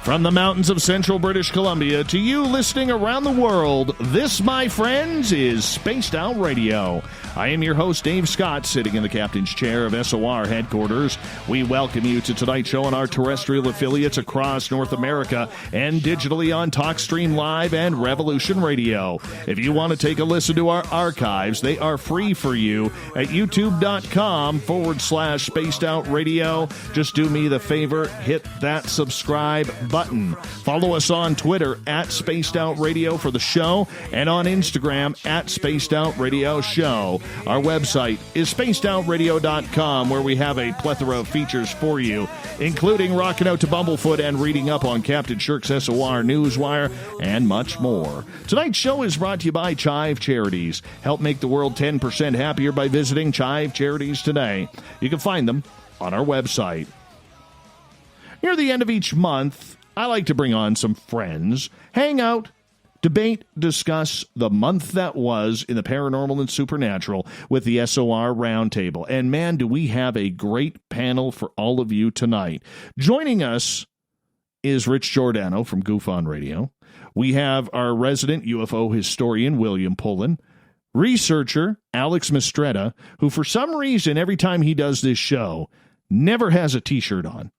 From the mountains of central British Columbia to you listening around the world, this, my friends, is Spaced Out Radio. I am your host, Dave Scott, sitting in the captain's chair of SOR headquarters. We welcome you to tonight's show on our terrestrial affiliates across North America and digitally on TalkStream Live and Revolution Radio. If you want to take a listen to our archives, they are free for you at youtube.com/Spaced Out Radio. Just do me the favor, hit that subscribe button. Follow us on Twitter at Spaced Out Radio for the show and on Instagram at Spaced Out Radio Show. Our website is spacedoutradio.com, where we have a plethora of features for you, including rocking out to Bumblefoot and reading up on Captain Shirk's SOR Newswire and much more. Tonight's show is brought to you by Chive Charities. Help make the world 10% happier by visiting Chive Charities today. You can find them on our website. Near the end of each month, I like to bring on some friends, hang out, debate, discuss the month that was in the paranormal and supernatural with the SOR Roundtable. And man, do we have a great panel for all of you tonight. Joining us is Rich Giordano from GUFON Radio. We have our resident UFO historian, William Pullin. Researcher, Alex Mistretta, who for some reason, every time he does this show, never has a T-shirt on.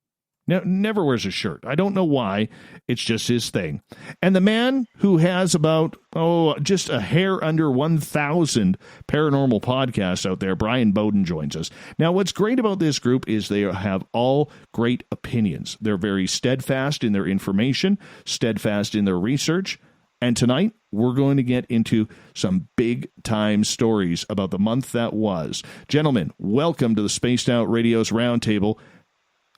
Never wears a shirt. I don't know why. It's just his thing. And the man who has about, just a hair under 1,000 paranormal podcasts out there, Bryan Bowden, joins us. Now, what's great about this group is they have all great opinions. They're very steadfast in their information, steadfast in their research. And tonight, we're going to get into some big-time stories about the month that was. Gentlemen, welcome to the Spaced Out Radio's Roundtable.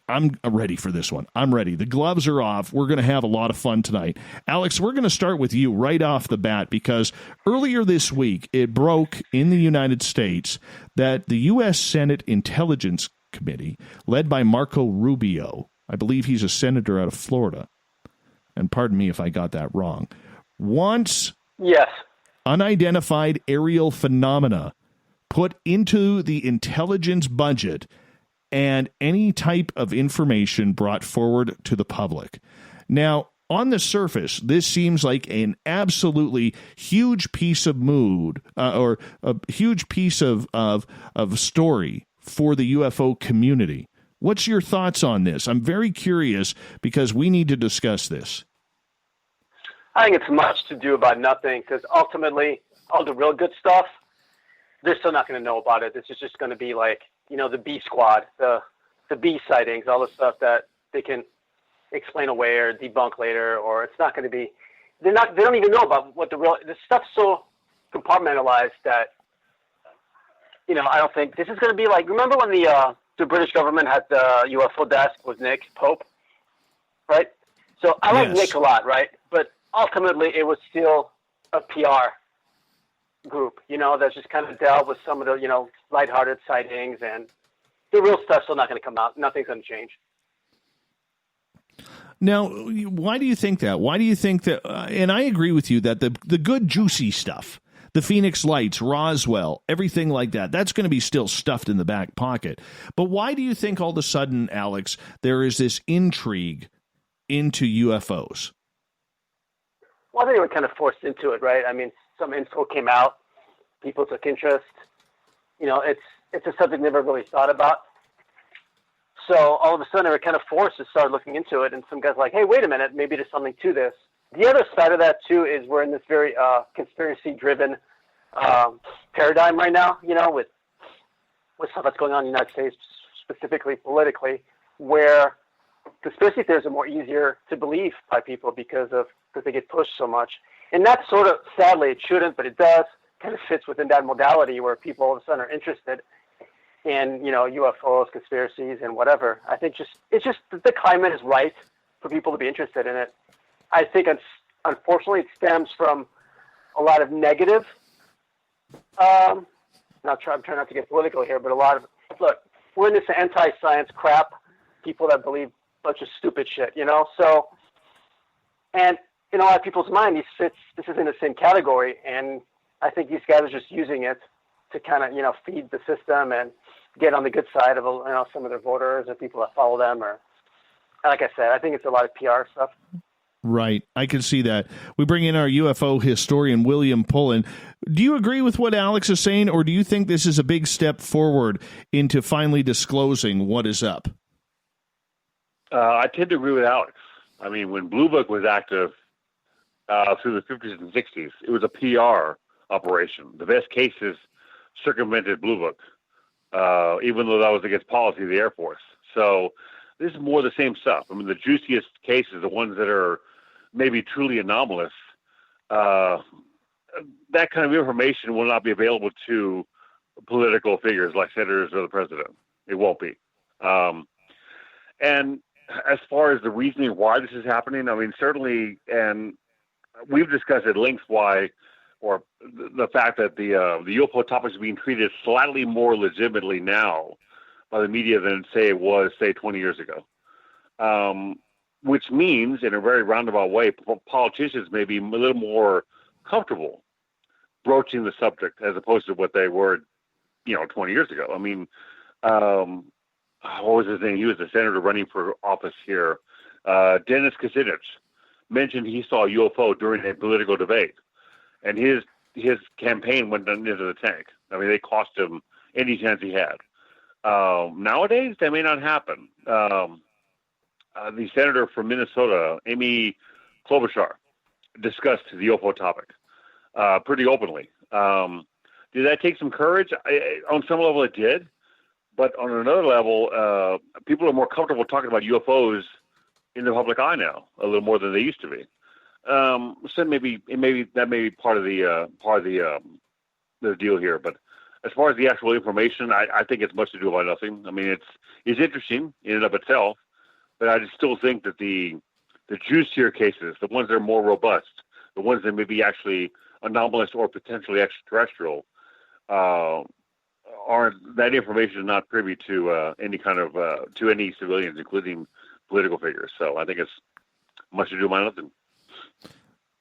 I'm ready for this one. I'm ready. The gloves are off. We're going to have a lot of fun tonight. Alex, we're going to start with you right off the bat because earlier this week, it broke in the United States that the U.S. Senate Intelligence Committee, led by Marco Rubio, I believe he's a senator out of Florida, and pardon me if I got that wrong, wants unidentified aerial phenomena put into the intelligence budget and any type of information brought forward to the public. Now, on the surface, this seems like an absolutely huge piece of mood or a huge piece of story for the UFO community. What's your thoughts on this? I'm very curious because we need to discuss this. I think it's much to do about nothing because ultimately all the real good stuff, they're still not going to know about it. This is just going to be like, the B squad, the B sightings, all the stuff that they can explain away or debunk later, or it's not going to be, they don't even know about what the stuff's so compartmentalized that, I don't think this is going to be like, remember when the British government had the UFO desk with Nick Pope, right? So I like Nick a lot, right? But ultimately it was still a PR group, that's just kind of dealt with some of the, lighthearted sightings, and the real stuff's still not going to come out. Nothing's going to change. Now, why do you think that? Why do you think that, and I agree with you that the good juicy stuff, the Phoenix Lights, Roswell, everything like that, that's going to be still stuffed in the back pocket. But why do you think all of a sudden, Alex, there is this intrigue into UFOs? Well, I think they were kind of forced into it, right? I mean, some info came out, people took interest. It's a subject never really thought about. So all of a sudden they were kind of forced to start looking into it, and some guys were like, hey, wait a minute, maybe there's something to this. The other side of that, too, is we're in this very conspiracy-driven paradigm right now, with stuff that's going on in the United States, specifically politically, where conspiracy theories are more easier to believe by people because they get pushed so much. And that's sort of, sadly, it shouldn't, but it does, kind of fits within that modality where people all of a sudden are interested in, UFOs, conspiracies, and whatever. I think it's just the climate is right for people to be interested in it. I think, unfortunately, it stems from a lot of negative, I'm trying not to get political here, but look, we're in this anti-science crap, people that believe a bunch of stupid shit, so, and in a lot of people's mind, this is in the same category, and I think these guys are just using it to kind of, feed the system and get on the good side of, some of their voters or people that follow them or like I said, I think it's a lot of PR stuff. Right. I can see that. We bring in our UFO historian, William Pullin. Do you agree with what Alex is saying, or do you think this is a big step forward into finally disclosing what is up? I tend to agree with Alex. I mean, when Blue Book was active through the 50s and 60s, it was a PR operation. The best cases circumvented Blue Book, even though that was against policy of the Air Force. So this is more the same stuff. I mean, the juiciest cases, the ones that are maybe truly anomalous, that kind of information will not be available to political figures like senators or the president. It won't be. And as far as the reasoning why this is happening, I mean, certainly, and we've discussed at length why, or the fact that the UFO topic is being treated slightly more legitimately now by the media than, say, it was, say, 20 years ago. Which means, in a very roundabout way, politicians may be a little more comfortable broaching the subject as opposed to what they were, 20 years ago. I mean, what was his name? He was a senator running for office here. Dennis Kucinich mentioned he saw a UFO during a political debate, and his campaign went into the tank. I mean, they cost him any chance he had. Nowadays, that may not happen. The senator from Minnesota, Amy Klobuchar, discussed the UFO topic pretty openly. Did that take some courage? On some level, it did. But on another level, people are more comfortable talking about UFOs in the public eye now, a little more than they used to be. So maybe that may be part of the deal here. But as far as the actual information, I think it's much to do about nothing. I mean, it's interesting in and of itself, but I just still think that the juicier cases, the ones that are more robust, the ones that may be actually anomalous or potentially extraterrestrial, that information is not privy to any kind of to any civilians, including political figures. So I think it's much to do about nothing.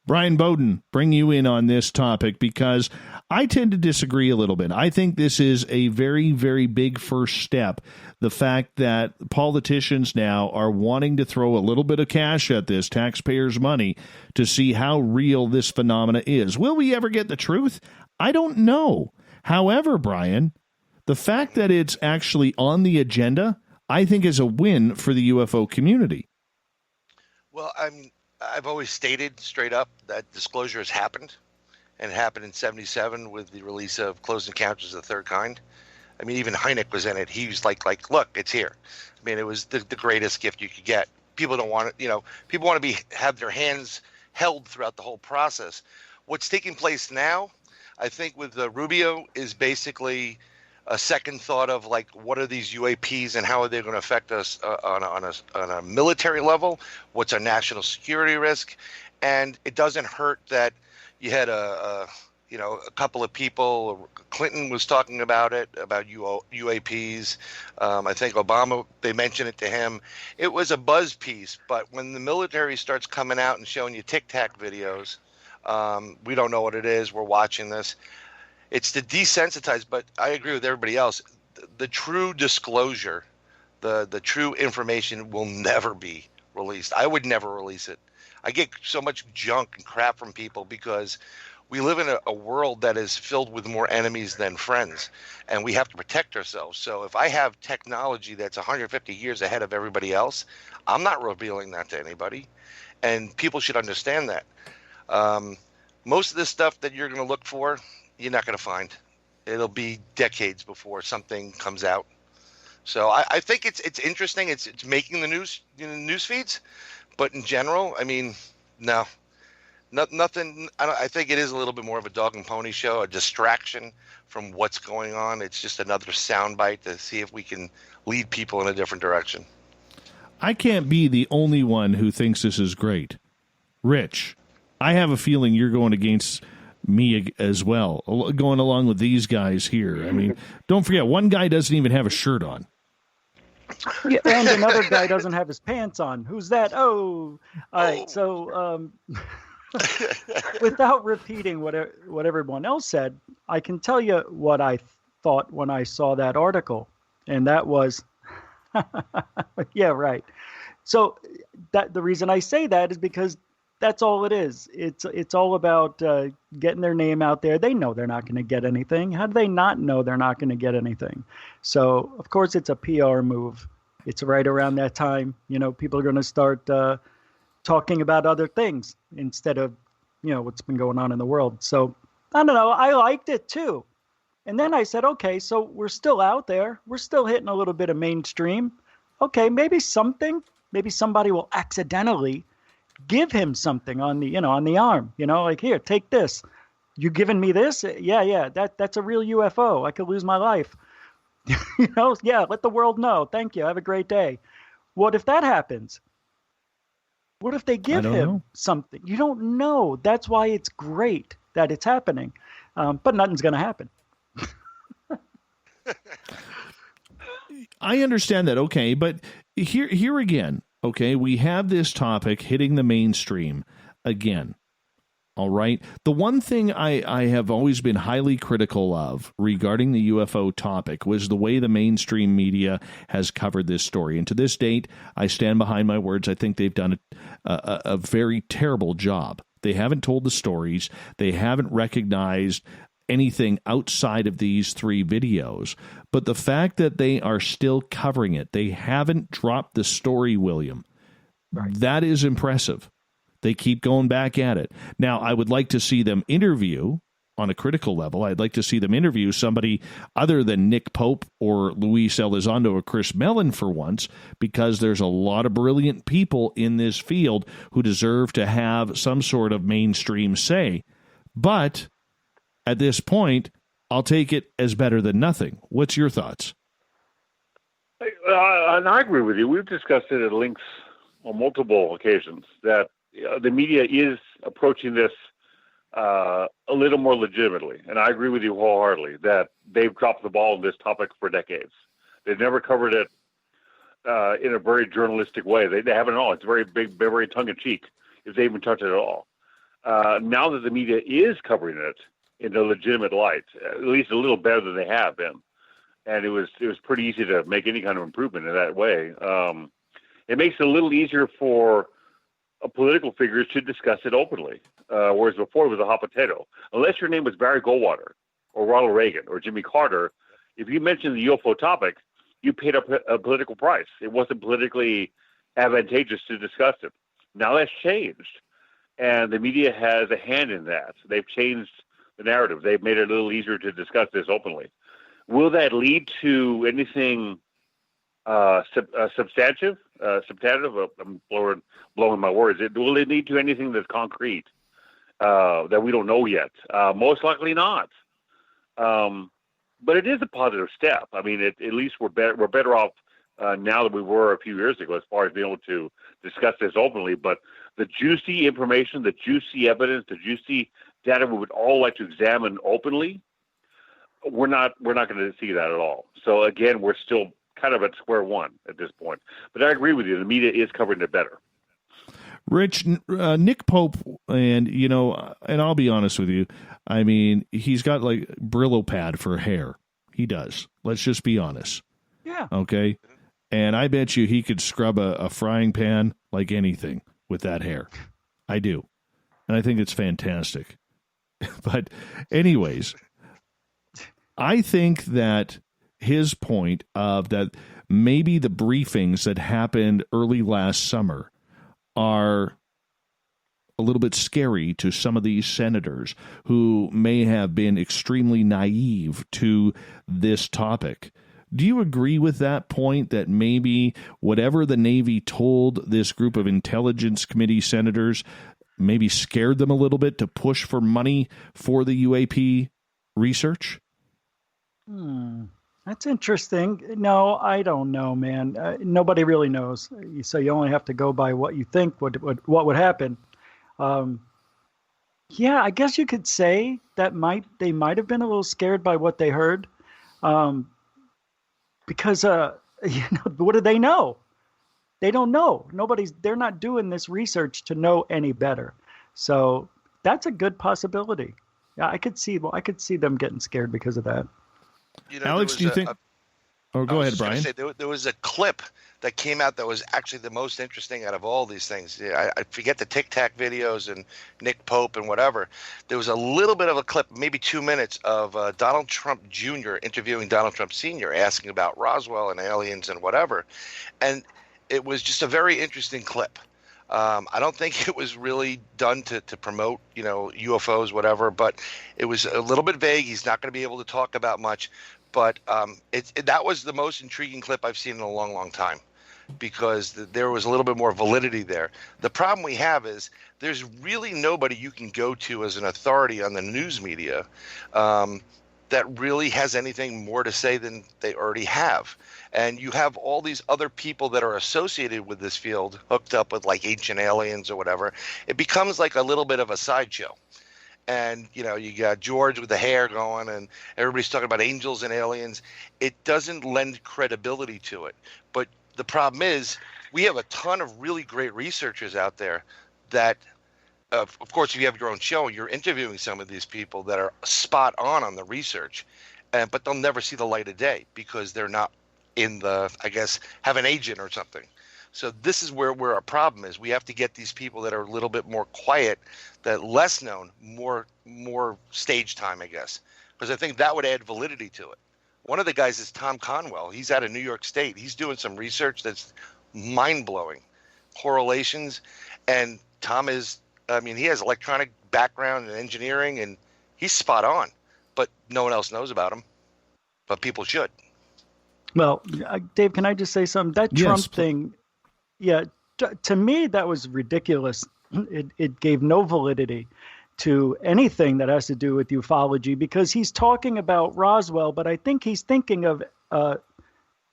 Bryan Bowden, bring you in on this topic because I tend to disagree a little bit. I think this is a very, very big first step. The fact that politicians now are wanting to throw a little bit of cash at this, taxpayers' money, to see how real this phenomena is. Will we ever get the truth? I don't know. However, Bryan, the fact that it's actually on the agenda, I think is a win for the UFO community. Well, I've always stated straight up that disclosure has happened, and it happened in 1977 with the release of Close Encounters of the Third Kind. I mean, even Hynek was in it. He was like, look, it's here. I mean, it was the greatest gift you could get. People don't want it, people want to have their hands held throughout the whole process. What's taking place now, I think with Rubio, is basically a second thought of like, what are these UAPs and how are they going to affect us on a military level? What's our national security risk? And it doesn't hurt that you had a couple of people. Clinton was talking about it, about UAPs. I think Obama, they mentioned it to him. It was a buzz piece, but when the military starts coming out and showing you Tic Tac videos, we don't know what it is. We're watching this. It's to desensitize, but I agree with everybody else. The true disclosure, the true information will never be released. I would never release it. I get so much junk and crap from people because we live in a world that is filled with more enemies than friends, and we have to protect ourselves. So if I have technology that's 150 years ahead of everybody else, I'm not revealing that to anybody, and people should understand that. Most of this stuff that you're going to look for, you're not going to find. It'll be decades before something comes out. So I think it's interesting. It's making the news feeds, but in general, I mean, no, nothing. I think it is a little bit more of a dog and pony show, a distraction from what's going on. It's just another soundbite to see if we can lead people in a different direction. I can't be the only one who thinks this is great. Rich, I have a feeling you're going against me as well, going along with these guys here. I mean, don't forget, one guy doesn't even have a shirt on. Yeah, and another guy doesn't have his pants on. Who's that? Oh, all right. So without repeating what everyone else said, I can tell you what I thought when I saw that article. And that was, yeah, right. So that the reason I say that is because that's all it is. It's all about getting their name out there. They know they're not going to get anything. How do they not know they're not going to get anything? So of course it's a PR move. It's right around that time, people are going to start talking about other things instead of, what's been going on in the world. So I don't know. I liked it too. And then I said, okay, so we're still out there. We're still hitting a little bit of mainstream. Okay, maybe somebody will accidentally give him something on the arm, like, here, take this. You giving me this? Yeah, that's a real UFO. I could lose my life. Yeah, let the world know. Thank you. Have a great day. What if that happens? What if they give him something? You don't know. That's why it's great that it's happening. But nothing's going to happen. I understand that. Okay. But here again, okay, we have this topic hitting the mainstream again. All right. The one thing I have always been highly critical of regarding the UFO topic was the way the mainstream media has covered this story. And to this date, I stand behind my words. I think they've done a very terrible job. They haven't told the stories. They haven't recognized anything outside of these 3 videos. But the fact that they are still covering it, they haven't dropped the story, William. Right. That is impressive. They keep going back at it. Now, I would like to see them interview, on a critical level, I'd like to see them interview somebody other than Nick Pope or Luis Elizondo or Chris Mellon for once, because there's a lot of brilliant people in this field who deserve to have some sort of mainstream say. But at this point, I'll take it as better than nothing. What's your thoughts? And I agree with you. We've discussed it at length on multiple occasions that the media is approaching this a little more legitimately. And I agree with you wholeheartedly that they've dropped the ball on this topic for decades. They've never covered it in a very journalistic way. They haven't at all. It's very big, very tongue-in-cheek, if they even touch it at all. Now that the media is covering it in a legitimate light, at least a little better than they have been, and it was pretty easy to make any kind of improvement in that way. It makes it a little easier for political figures to discuss it openly, whereas before it was a hot potato. Unless your name was Barry Goldwater or Ronald Reagan or Jimmy Carter, if you mentioned the UFO topic, you paid a political price. It wasn't politically advantageous to discuss it. Now that's changed, and the media has a hand in that. They've changed the narrative. They've made it a little easier to discuss this openly. Will that lead to anything substantive? I'm blowing my words. Will it lead to anything that's concrete that we don't know yet? Most likely not. But it is a positive step. I mean, at least we're better off now than we were a few years ago as far as being able to discuss this openly. But the juicy information, the juicy evidence, the juicy data we would all like to examine openly, we're not going to see that at all. So again, we're still kind of at square one at this point. But I agree with you. The media is covering it better. Rich, Nick Pope, and I'll be honest with you. I mean, he's got like Brillo pad for hair. He does. Let's just be honest. Yeah. Okay. And I bet you he could scrub a frying pan like anything with that hair. I do. And I think it's fantastic. But anyways, I think that his point of that maybe the briefings that happened early last summer are a little bit scary to some of these senators who may have been extremely naive to this topic. Do you agree with that point, that maybe whatever the Navy told this group of Intelligence Committee senators maybe scared them a little bit to push for money for the UAP research? That's interesting. No, I don't know, man. Nobody really knows. So you only have to go by what you think what would happen. Yeah, I guess you could say that they might have been a little scared by what they heard, because what do they know? They don't know. They're not doing this research to know any better. So that's a good possibility. Yeah, I could see them getting scared because of that. Alex, do you think? Oh, go ahead, Bryan. There was a clip that came out that was actually the most interesting out of all these things. I forget the Tic Tac videos and Nick Pope and whatever. There was a little bit of a clip, maybe 2 minutes, of Donald Trump Jr. interviewing Donald Trump Sr., asking about Roswell and aliens and whatever. And it was just a very interesting clip. I don't think it was really done to promote, UFOs, whatever, but it was a little bit vague. He's not going to be able to talk about much. But that was the most intriguing clip I've seen in a long, long time, because there was a little bit more validity there. The problem we have is there's really nobody you can go to as an authority on the news media that really has anything more to say than they already have. And you have all these other people that are associated with this field hooked up with like ancient aliens or whatever. It becomes like a little bit of a sideshow. And, you got George with the hair going and everybody's talking about angels and aliens. It doesn't lend credibility to it. But the problem is we have a ton of really great researchers out there that, of course, if you have your own show, you're interviewing some of these people that are spot on the research, but they'll never see the light of day because they're not in have an agent or something. So this is where our problem is. We have to get these people that are a little bit more quiet, that less known, more stage time, I guess, because I think that would add validity to it. One of the guys is Tom Conwell. He's out of New York State. He's doing some research that's mind-blowing, correlations. And Tom he has electronic background in engineering, and he's spot on. But no one else knows about him. But people should. Well, Dave, can I just say something? That Trump thing, to me, that was ridiculous. It gave no validity to anything that has to do with ufology, because he's talking about Roswell, but I think he's thinking of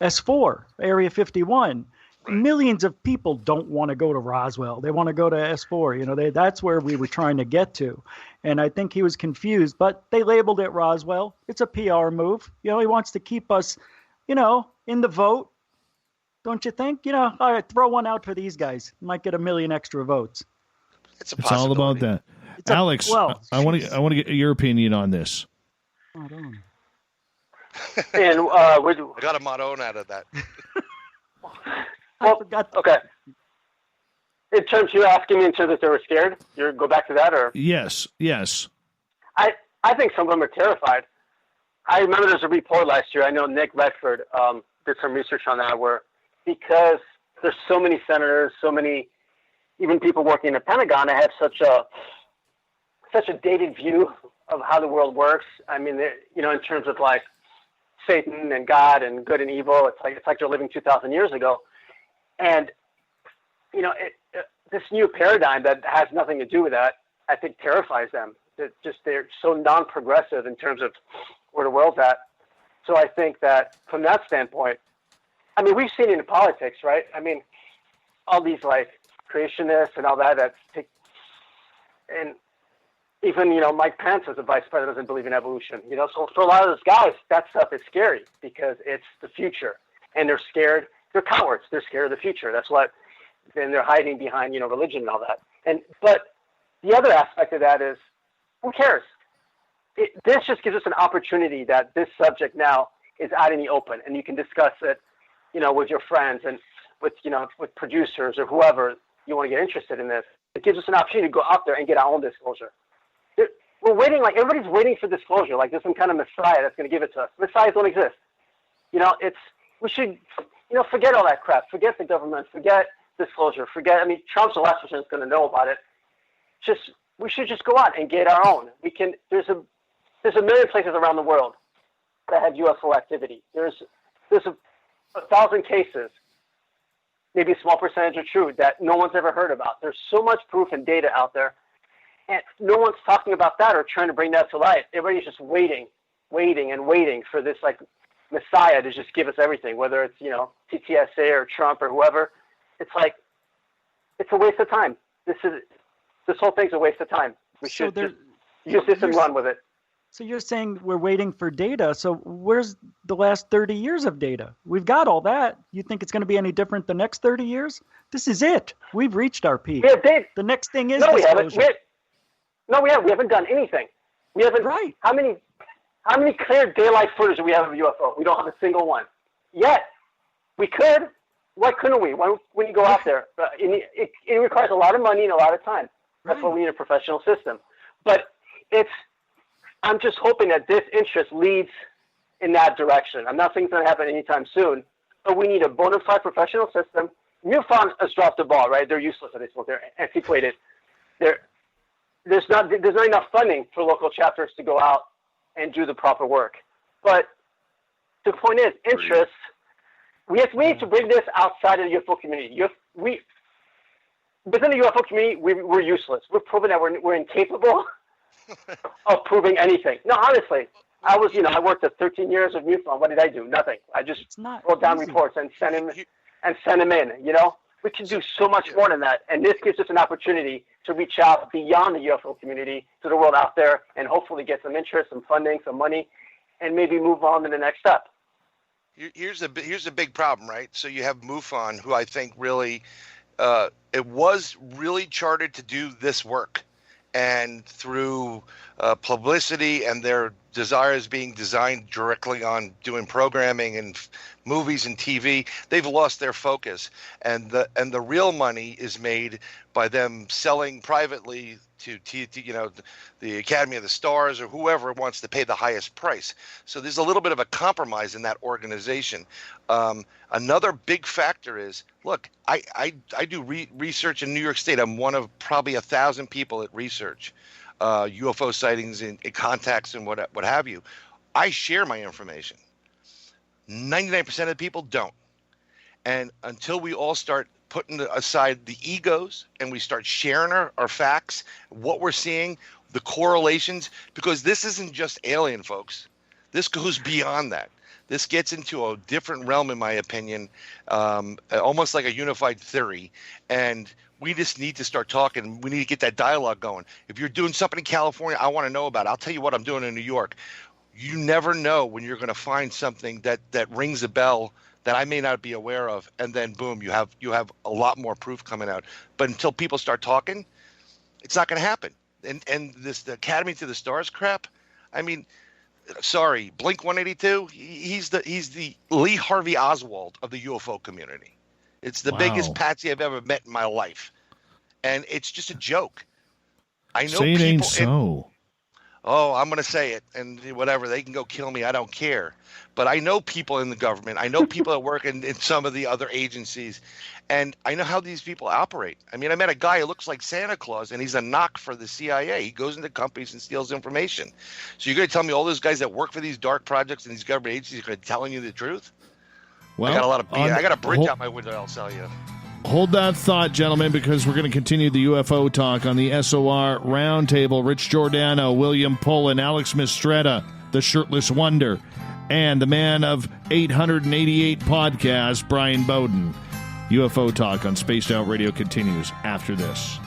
S4, Area 51. Right. Millions of people don't want to go to Roswell. They want to go to S4. That's where we were trying to get to. And I think he was confused, but they labeled it Roswell. It's a PR move. He wants to keep us, in the vote. Don't you think? All right, throw one out for these guys. Might get 1 million extra votes. It's all about that. Alex, I want to get your opinion on this. And I got a Madone out of that. Well, okay. In terms, you're asking me in terms that they were scared? You go back to that, or? Yes. I think some of them are terrified. I remember there's a report last year. I know Nick Redford did some research on that, where because there's so many senators, so many even people working in the Pentagon, I have such a dated view of how the world works. I mean, in terms of like Satan and God and good and evil, it's like they're living 2,000 years ago. And this new paradigm that has nothing to do with that, I think terrifies them. They're so non-progressive in terms of where the world's at. So I think that from that standpoint, I mean, we've seen it in politics, right? I mean, all these like creationists and all that, and even, Mike Pence as a vice president doesn't believe in evolution, so for a lot of those guys, that stuff is scary because it's the future, and they're scared. They're cowards. They're scared of the future. That's what, then they're hiding behind, religion and all that. But the other aspect of that is, who cares? This just gives us an opportunity that this subject now is out in the open, and you can discuss it, with your friends and with producers or whoever you want to get interested in this. It gives us an opportunity to go out there and get our own disclosure. We're waiting, like everybody's waiting for disclosure, like there's some kind of messiah that's going to give it to us. Messiahs don't exist. We should, forget all that crap. Forget the government. Forget disclosure. Trump's the last person that's going to know about it. We should just go out and get our own. There's a million places around the world that have UFO activity. There's 1,000 cases, maybe a small percentage are true, that no one's ever heard about. There's so much proof and data out there, and no one's talking about that or trying to bring that to light. Everybody's just waiting for this like messiah to just give us everything, whether it's, TTSA or Trump or whoever. It's like, it's a waste of time. This whole thing's a waste of time. We should just use this and run with it. So you're saying we're waiting for data. So where's the last 30 years of data? We've got all that. You think it's going to be any different the next 30 years? This is it. We've reached our peak. We have data. The next thing is disclosure. We haven't. We haven't done anything. We haven't. Right. How many clear daylight footage do we have of UFO? We don't have a single one. Yet, we could. Why couldn't we? When you go out there, it requires a lot of money and a lot of time. That's why we need a professional system. But I'm just hoping that this interest leads in that direction. I'm not saying it's going to happen anytime soon, but we need a bona fide professional system. MUFON has dropped the ball, right? They're useless at this point. They're antiquated. There's not enough funding for local chapters to go out and do the proper work. But the point is, interest. We need to bring this outside of the UFO community. Within the UFO community, we're useless. We're proven that we're incapable of proving anything. No, honestly, I worked at 13 years of MUFON. What did I do? Nothing. I just wrote down reports and sent them in. We can do so much more than that. And this gives us an opportunity to reach out beyond the UFO community to the world out there and hopefully get some interest, some funding, some money, and maybe move on to the next step. Here's a big problem, right? So you have MUFON, who I think really, it was really chartered to do this work, and through publicity and their desires being designed directly on doing programming and movies and TV, they've lost their focus, and the real money is made by them selling privately to the Academy of the Stars or whoever wants to pay the highest price. So there's a little bit of a compromise in that organization. Another big factor is, look, I do research in New York State. I'm one of probably 1,000 people that research UFO sightings and contacts and what have you. I share my information. 99% of the people don't. And until we all start putting aside the egos and we start sharing our facts, what we're seeing, the correlations, because this isn't just alien, folks. This goes beyond that. This gets into a different realm, in my opinion, almost like a unified theory. And we just need to start talking. We need to get that dialogue going. If you're doing something in California, I want to know about it. I'll tell you what I'm doing in New York. You never know when you're going to find something that rings a bell that I may not be aware of, and then boom, you have a lot more proof coming out. But until people start talking, it's not going to happen. And the Academy to the Stars crap, I mean, sorry, Blink 182, he's the Lee Harvey Oswald of the UFO community. It's the biggest patsy I've ever met in my life, and it's just a joke. I know say it people ain't so. I'm going to say it, and whatever, they can go kill me. I don't care. But I know people in the government. I know people that work in some of the other agencies, and I know how these people operate. I mean, I met a guy who looks like Santa Claus, and he's a knock for the CIA. He goes into companies and steals information. So you're going to tell me all those guys that work for these dark projects and these government agencies are going to be telling you the truth? Well, I got a bridge out my window, I'll tell you. Hold that thought, gentlemen, because we're going to continue the UFO talk on the SOR Roundtable. Rich Giordano, William Pullin, Alex Mistretta, the Shirtless Wonder, and the man of 888 podcasts, Bryan Bowden. UFO talk on Spaced Out Radio continues after this.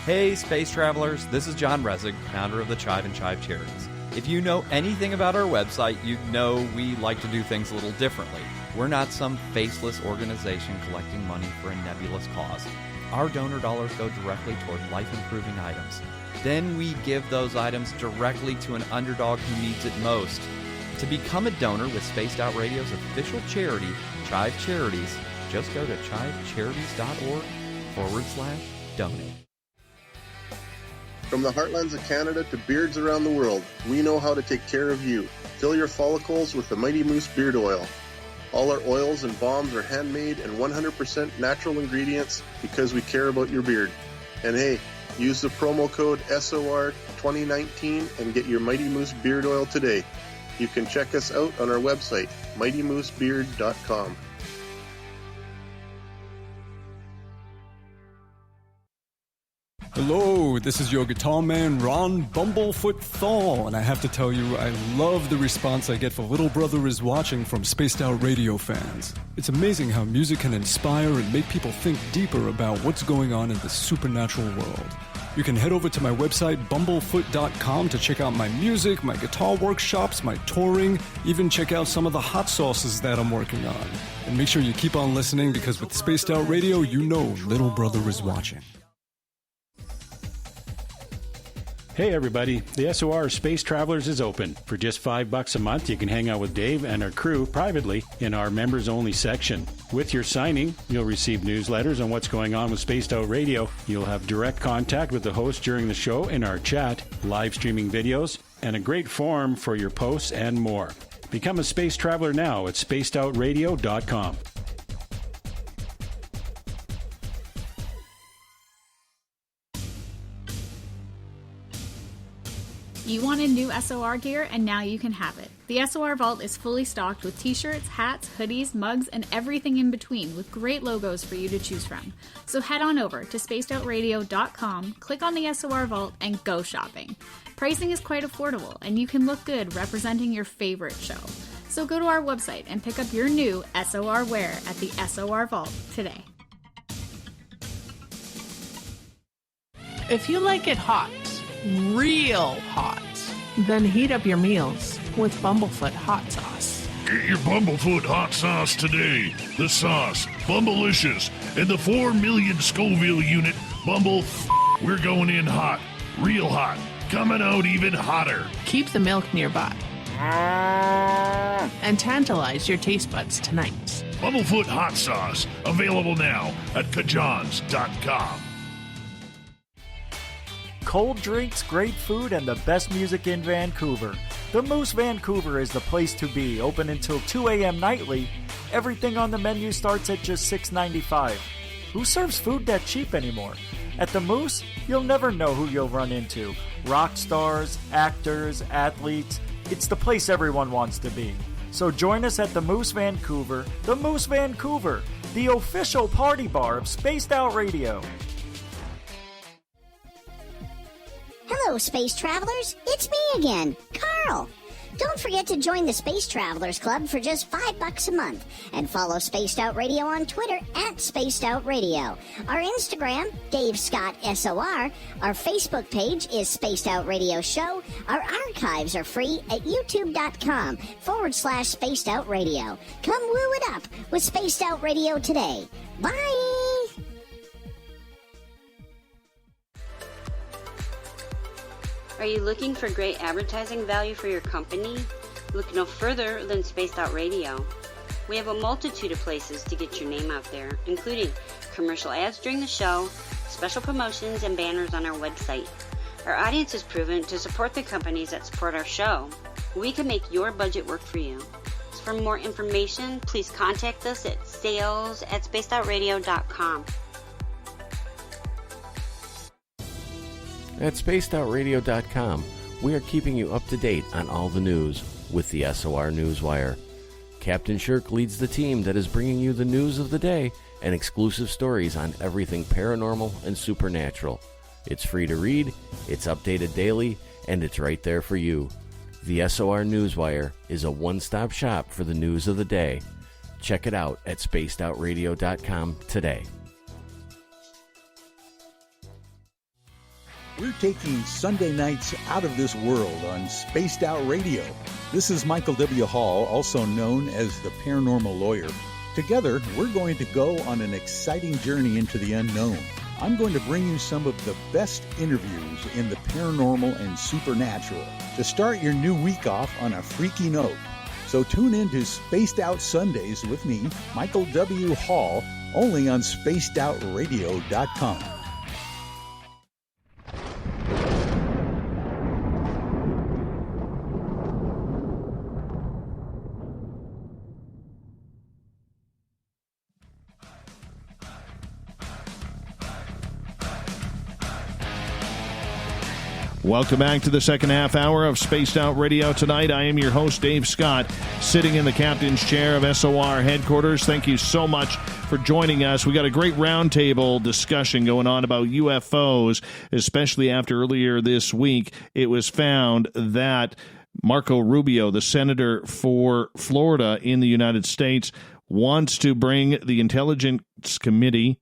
Hey, space travelers, this is John Resig, founder of the Chive and Chive Charities. If you know anything about our website, you know we like to do things a little differently. We're not some faceless organization collecting money for a nebulous cause. Our donor dollars go directly toward life-improving items. Then we give those items directly to an underdog who needs it most. To become a donor with Spaced Out Radio's official charity, Chive Charities, just go to chivecharities.org/donate. From the heartlands of Canada to beards around the world, we know how to take care of you. Fill your follicles with the Mighty Moose Beard Oil. All our oils and balms are handmade and 100% natural ingredients because we care about your beard. And hey, use the promo code SOR2019 and get your Mighty Moose Beard Oil today. You can check us out on our website, mightymoosebeard.com. Hello, this is your guitar man, Ron Bumblefoot Thal, and I have to tell you, I love the response I get for Little Brother is Watching from Spaced Out Radio fans. It's amazing how music can inspire and make people think deeper about what's going on in the supernatural world. You can head over to my website, bumblefoot.com, to check out my music, my guitar workshops, my touring, even check out some of the hot sauces that I'm working on. And make sure you keep on listening, because with Spaced Out Radio, you know Little Brother is watching. Hey everybody, the SOR Space Travelers is open. For just $5 a month, you can hang out with Dave and our crew privately in our members-only section. With your signing, you'll receive newsletters on what's going on with Spaced Out Radio. You'll have direct contact with the host during the show in our chat, live streaming videos, and a great forum for your posts and more. Become a space traveler now at spacedoutradio.com. You wanted new SOR gear, and now you can have it. The SOR Vault is fully stocked with t-shirts, hats, hoodies, mugs, and everything in between, with great logos for you to choose from. So head on over to spacedoutradio.com, click on the SOR Vault, and go shopping. Pricing is quite affordable, and you can look good representing your favorite show. So go to our website and pick up your new SOR wear at the SOR Vault today. If you like it hot, real hot, then heat up your meals with Bumblefoot hot sauce. Get your Bumblefoot hot sauce today. The sauce, Bumblicious, and the 4 million Scoville unit Bumble. We're going in hot, real hot, coming out even hotter. Keep the milk nearby and tantalize your taste buds tonight. Bumblefoot hot sauce, available now at kajans.com. Cold drinks, great food, and the best music in Vancouver. The Moose Vancouver is the place to be, open until 2 a.m. nightly. Everything on the menu starts at just $6.95. Who serves food that cheap anymore? At the Moose, you'll never know who you'll run into. Rock stars, actors, athletes. It's the place everyone wants to be. So join us at the Moose Vancouver, the official party bar of Spaced Out Radio. Hello, Space Travelers. It's me again, Carl. Don't forget to join the Space Travelers Club for just $5 a month and follow Spaced Out Radio on Twitter at Spaced Out Radio. Our Instagram, Dave Scott SOR. Our Facebook page is Spaced Out Radio Show. Our archives are free at youtube.com/Spaced Out Radio. Come woo it up with Spaced Out Radio today. Bye! Are you looking for great advertising value for your company? Look no further than Spaced Out Radio. We have a multitude of places to get your name out there, including commercial ads during the show, special promotions, and banners on our website. Our audience is proven to support the companies that support our show. We can make your budget work for you. So for more information, please contact us at sales@spacedoutradio.com. At spacedoutradio.com, we are keeping you up to date on all the news with the SOR Newswire. Captain Shirk leads the team that is bringing you the news of the day and exclusive stories on everything paranormal and supernatural. It's free to read, it's updated daily, and it's right there for you. The SOR Newswire is a one-stop shop for the news of the day. Check it out at spacedoutradio.com today. We're taking Sunday nights out of this world on Spaced Out Radio. This is Michael W. Hall, also known as the Paranormal Lawyer. Together, we're going to go on an exciting journey into the unknown. I'm going to bring you some of the best interviews in the paranormal and supernatural to start your new week off on a freaky note. So tune in to Spaced Out Sundays with me, Michael W. Hall, only on spacedoutradio.com. Welcome back to the second half hour of Spaced Out Radio tonight. I am your host, Dave Scott, sitting in the captain's chair of SOR headquarters. Thank you so much for joining us. We got a great roundtable discussion going on about UFOs, especially after earlier this week it was found that Marco Rubio, the senator for Florida in the United States, wants to bring the Intelligence Committee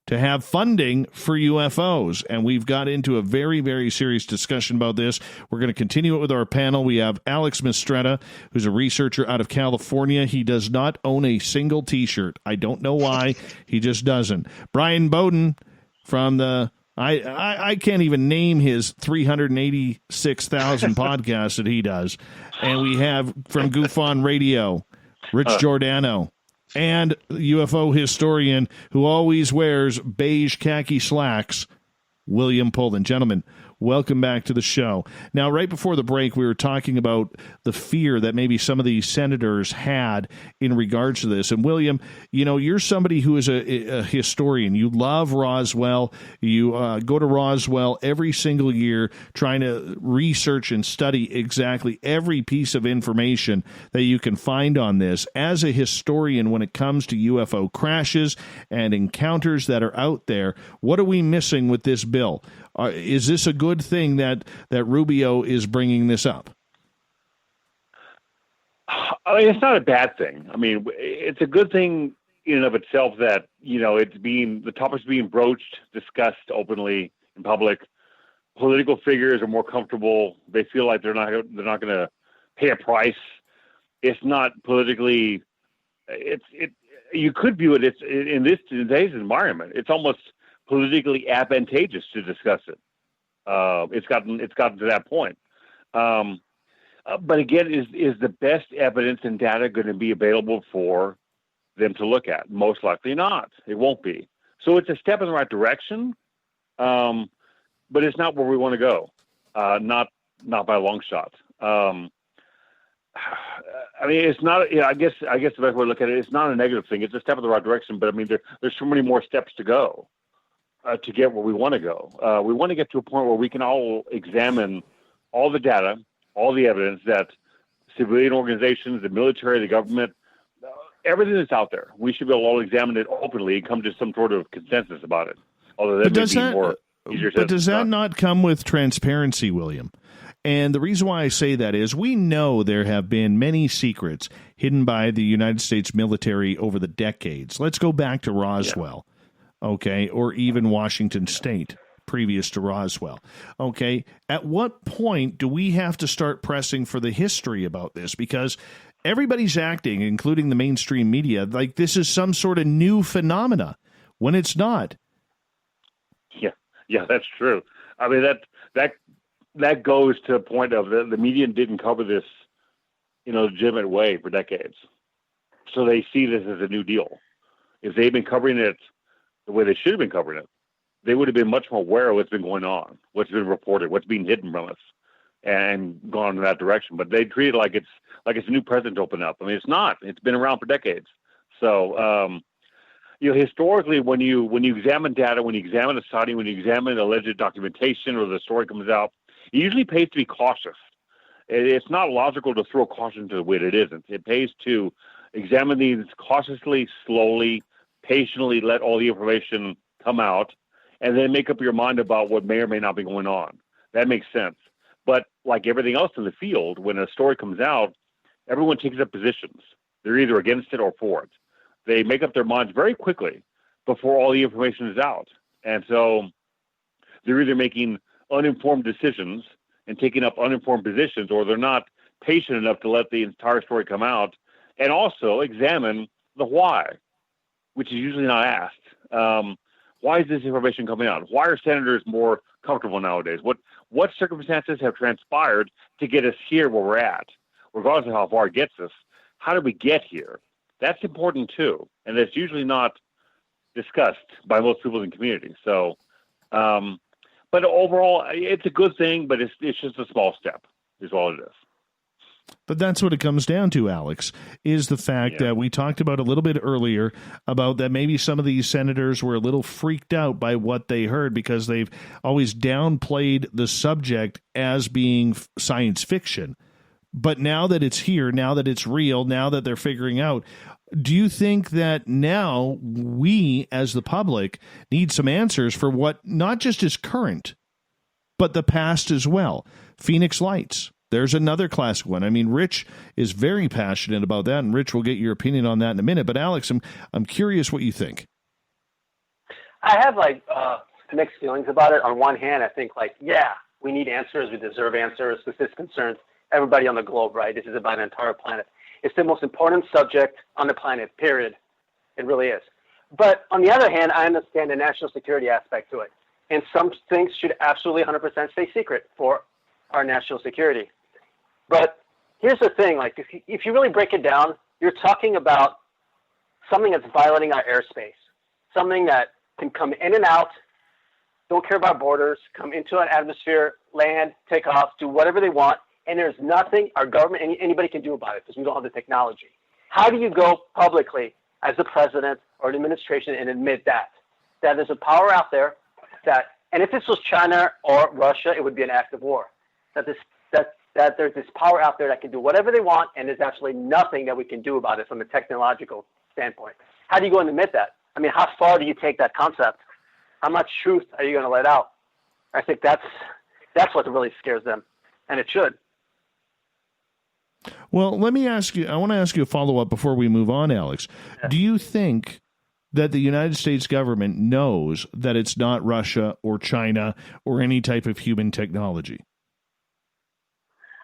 to have funding for UFOs. And we've got into a very, very serious discussion about this. We're going to continue it with our panel. We have Alex Mistretta, who's a researcher out of California. He does not own a single T-shirt. I don't know why. He just doesn't. Bryan Bowden from the I can't even name his 386,000 podcasts that he does. And we have from GUFON Radio, Rich Giordano, and UFO historian who always wears beige khaki slacks, William Pullin. Gentlemen, welcome back to the show. Now, right before the break, we were talking about the fear that maybe some of these senators had in regards to this. And William, you know, you're somebody who is a historian. You love Roswell. You go to Roswell every single year trying to research and study exactly every piece of information that you can find on this. As a historian, when it comes to UFO crashes and encounters that are out there, what are we missing with this bill? Is this a good thing that Rubio is bringing this up? I mean, it's not a bad thing. I mean, it's a good thing in and of itself that, you know, the topic's being broached, discussed openly in public. Political figures are more comfortable. They feel like they're not going to pay a price. It's not politically. You could view it. In today's environment, it's almost politically advantageous to discuss it. It's gotten to that point. But again, is the best evidence and data going to be available for them to look at? Most likely not. It won't be. So it's a step in the right direction, but it's not where we want to go. Not by a long shot. I mean, it's not. I guess the best way to look at it, it's not a negative thing. It's a step in the right direction. But I mean, there's so many more steps to go. To get where we want to go. We want to get to a point where we can all examine all the data, all the evidence that civilian organizations, the military, the government, everything that's out there. We should be able to all examine it openly and come to some sort of consensus about it. Although that may be more easier said. But does that not come with transparency, William? And the reason why I say that is we know there have been many secrets hidden by the United States military over the decades. Let's go back to Roswell. Yeah. Okay, or even Washington State, previous to Roswell. Okay, at what point do we have to start pressing for the history about this? Because everybody's acting, including the mainstream media, like this is some sort of new phenomena, when it's not. Yeah, that's true. I mean, that goes to a point of the media didn't cover this in a legitimate way for decades. So they see this as a new deal. If they've been covering it the way they should have been covering it, they would have been much more aware of what's been going on, what's been reported, what's being hidden from us, and gone in that direction. But they treat it like it's a new present to open up. I mean, it's not. It's been around for decades. So, historically, when you examine data, when you examine a sighting, when you examine alleged documentation or the story comes out, it usually pays to be cautious. It's not logical to throw caution to the wind. It isn't. It pays to examine these cautiously, slowly, patiently, let all the information come out, and then make up your mind about what may or may not be going on. That makes sense. But like everything else in the field, when a story comes out, everyone takes up positions. They're either against it or for it. They make up their minds very quickly before all the information is out. And so they're either making uninformed decisions and taking up uninformed positions, or they're not patient enough to let the entire story come out and also examine the why, which is usually not asked. Why is this information coming out? Why are senators more comfortable nowadays? What circumstances have transpired to get us here where we're at? Regardless of how far it gets us, how did we get here? That's important too, and that's usually not discussed by most people in the community. So, but overall, it's a good thing, but it's just a small step, is all it is. But that's what it comes down to, Alex, is the fact that we talked about a little bit earlier about that maybe some of these senators were a little freaked out by what they heard because they've always downplayed the subject as being science fiction. But now that it's here, now that it's real, now that they're figuring out, do you think that now we as the public need some answers for what not just is current, but the past as well? Phoenix Lights. There's another classic one. I mean, Rich is very passionate about that, and Rich will get your opinion on that in a minute. But Alex, I'm curious what you think. I have mixed feelings about it. On one hand, I think we need answers. We deserve answers because this concerns everybody on the globe, right? This is about an entire planet. It's the most important subject on the planet, period. It really is. But on the other hand, I understand the national security aspect to it. And some things should absolutely 100% stay secret for our national security. But here's the thing, like if you really break it down, you're talking about something that's violating our airspace, something that can come in and out, don't care about borders, come into an atmosphere, land, take off, do whatever they want, and there's nothing our government, anybody can do about it because we don't have the technology. How do you go publicly as a president or an administration and admit that there's a power out there and if this was China or Russia, it would be an act of war, that there's this power out there that can do whatever they want, and there's absolutely nothing that we can do about it from a technological standpoint. How do you go and admit that? I mean, how far do you take that concept? How much truth are you going to let out? I think that's what really scares them, and it should. Well, let me ask you, I want to ask you a follow-up before we move on, Alex. Yeah. Do you think that the United States government knows that it's not Russia or China or any type of human technology?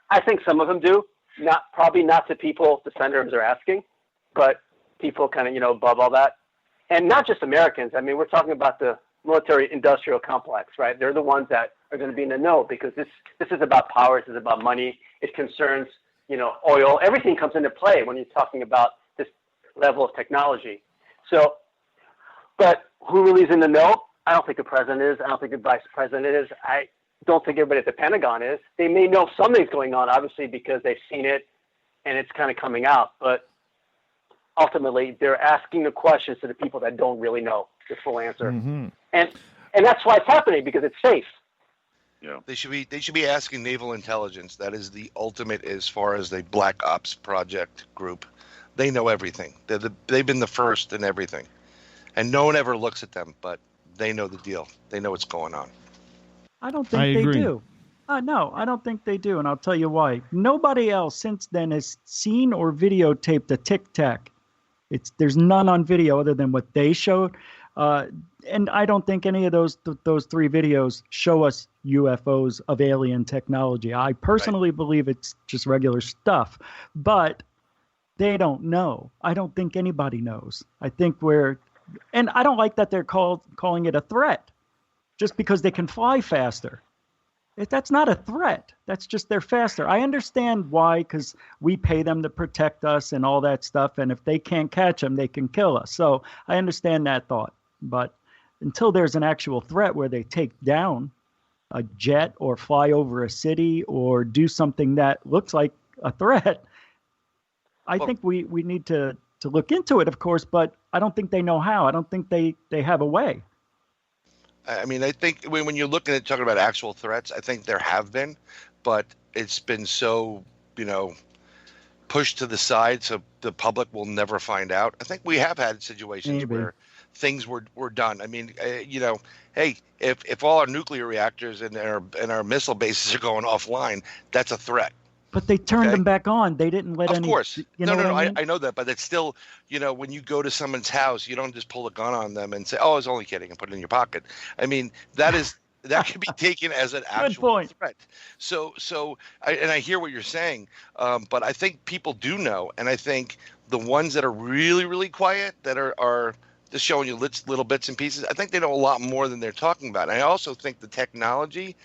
I think some of them do. Probably not to people the senators are asking, but people kind of, above all that. And not just Americans. I mean, we're talking about the military-industrial complex, right? They're the ones that are going to be in the know because this is about power. This is about money. It concerns, oil. Everything comes into play when you're talking about this level of technology. So, but who really is in the know? I don't think the president is. I don't think the vice president is. I don't think everybody at the Pentagon is. They may know something's going on, obviously, because they've seen it and it's kind of coming out. But ultimately, they're asking the questions to the people that don't really know the full answer. Mm-hmm. And that's why it's happening, because it's safe. Yeah. They should be asking naval intelligence. That is the ultimate as far as the Black Ops project group. They know everything. They've been the first in everything. And no one ever looks at them, but they know the deal. They know what's going on. I don't think they do. No, I don't think they do, and I'll tell you why. Nobody else since then has seen or videotaped a Tic Tac. There's none on video other than what they showed. And I don't think any of those three videos show us UFOs of alien technology. I personally believe it's just regular stuff, but they don't know. I don't think anybody knows. I think and I don't like that they're calling it a threat just because they can fly faster. That's not a threat. That's just they're faster. I understand why, because we pay them to protect us and all that stuff. And if they can't catch them, they can kill us. So I understand that thought. But until there's an actual threat where they take down a jet or fly over a city or do something that looks like a threat, I think we need to look into it, of course, but I don't think they know how. I don't think they have a way. I mean, I think when you're looking at talking about actual threats, I think there have been, but it's been so, pushed to the side so the public will never find out. I think we have had situations where things were done. I mean, hey, if all our nuclear reactors and our missile bases are going offline, that's a threat. But they turned them back on. They didn't let any. Of course. No. I mean? I know that, but it's still, when you go to someone's house, you don't just pull a gun on them and say, "Oh, I was only kidding," and put it in your pocket. I mean, that can be taken as an actual threat. So I hear what you're saying, but I think people do know, and I think the ones that are really, really quiet, that are just showing you little bits and pieces, I think they know a lot more than they're talking about. And I also think the technology.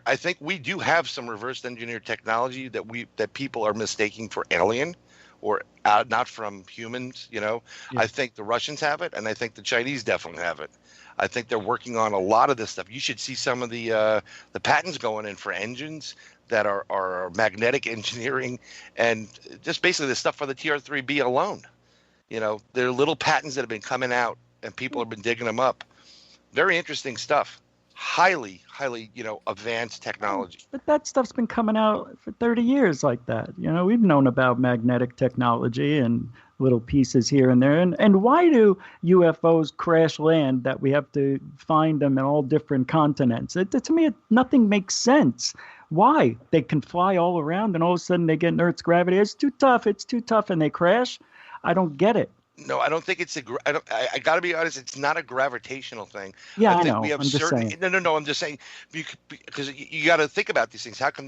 I think we do have some reverse engineered technology that people are mistaking for alien or not from humans. Yeah. I think the Russians have it, and I think the Chinese definitely have it. I think they're working on a lot of this stuff. You should see some of the patents going in for engines that are magnetic engineering and just basically the stuff for the TR-3B alone. There are little patents that have been coming out, and people have been digging them up. Very interesting stuff. Highly, advanced technology. But that stuff's been coming out for 30 years like that. We've known about magnetic technology and little pieces here and there. And why do UFOs crash land that we have to find them in all different continents? To me, nothing makes sense. Why? They can fly all around and all of a sudden they get Earth's gravity. It's too tough, and they crash? I don't get it. No, I don't think it's I got to be honest. It's not a gravitational thing. Yeah, I think know. We have I'm just saying. No. I'm just saying because you got to think about these things. How come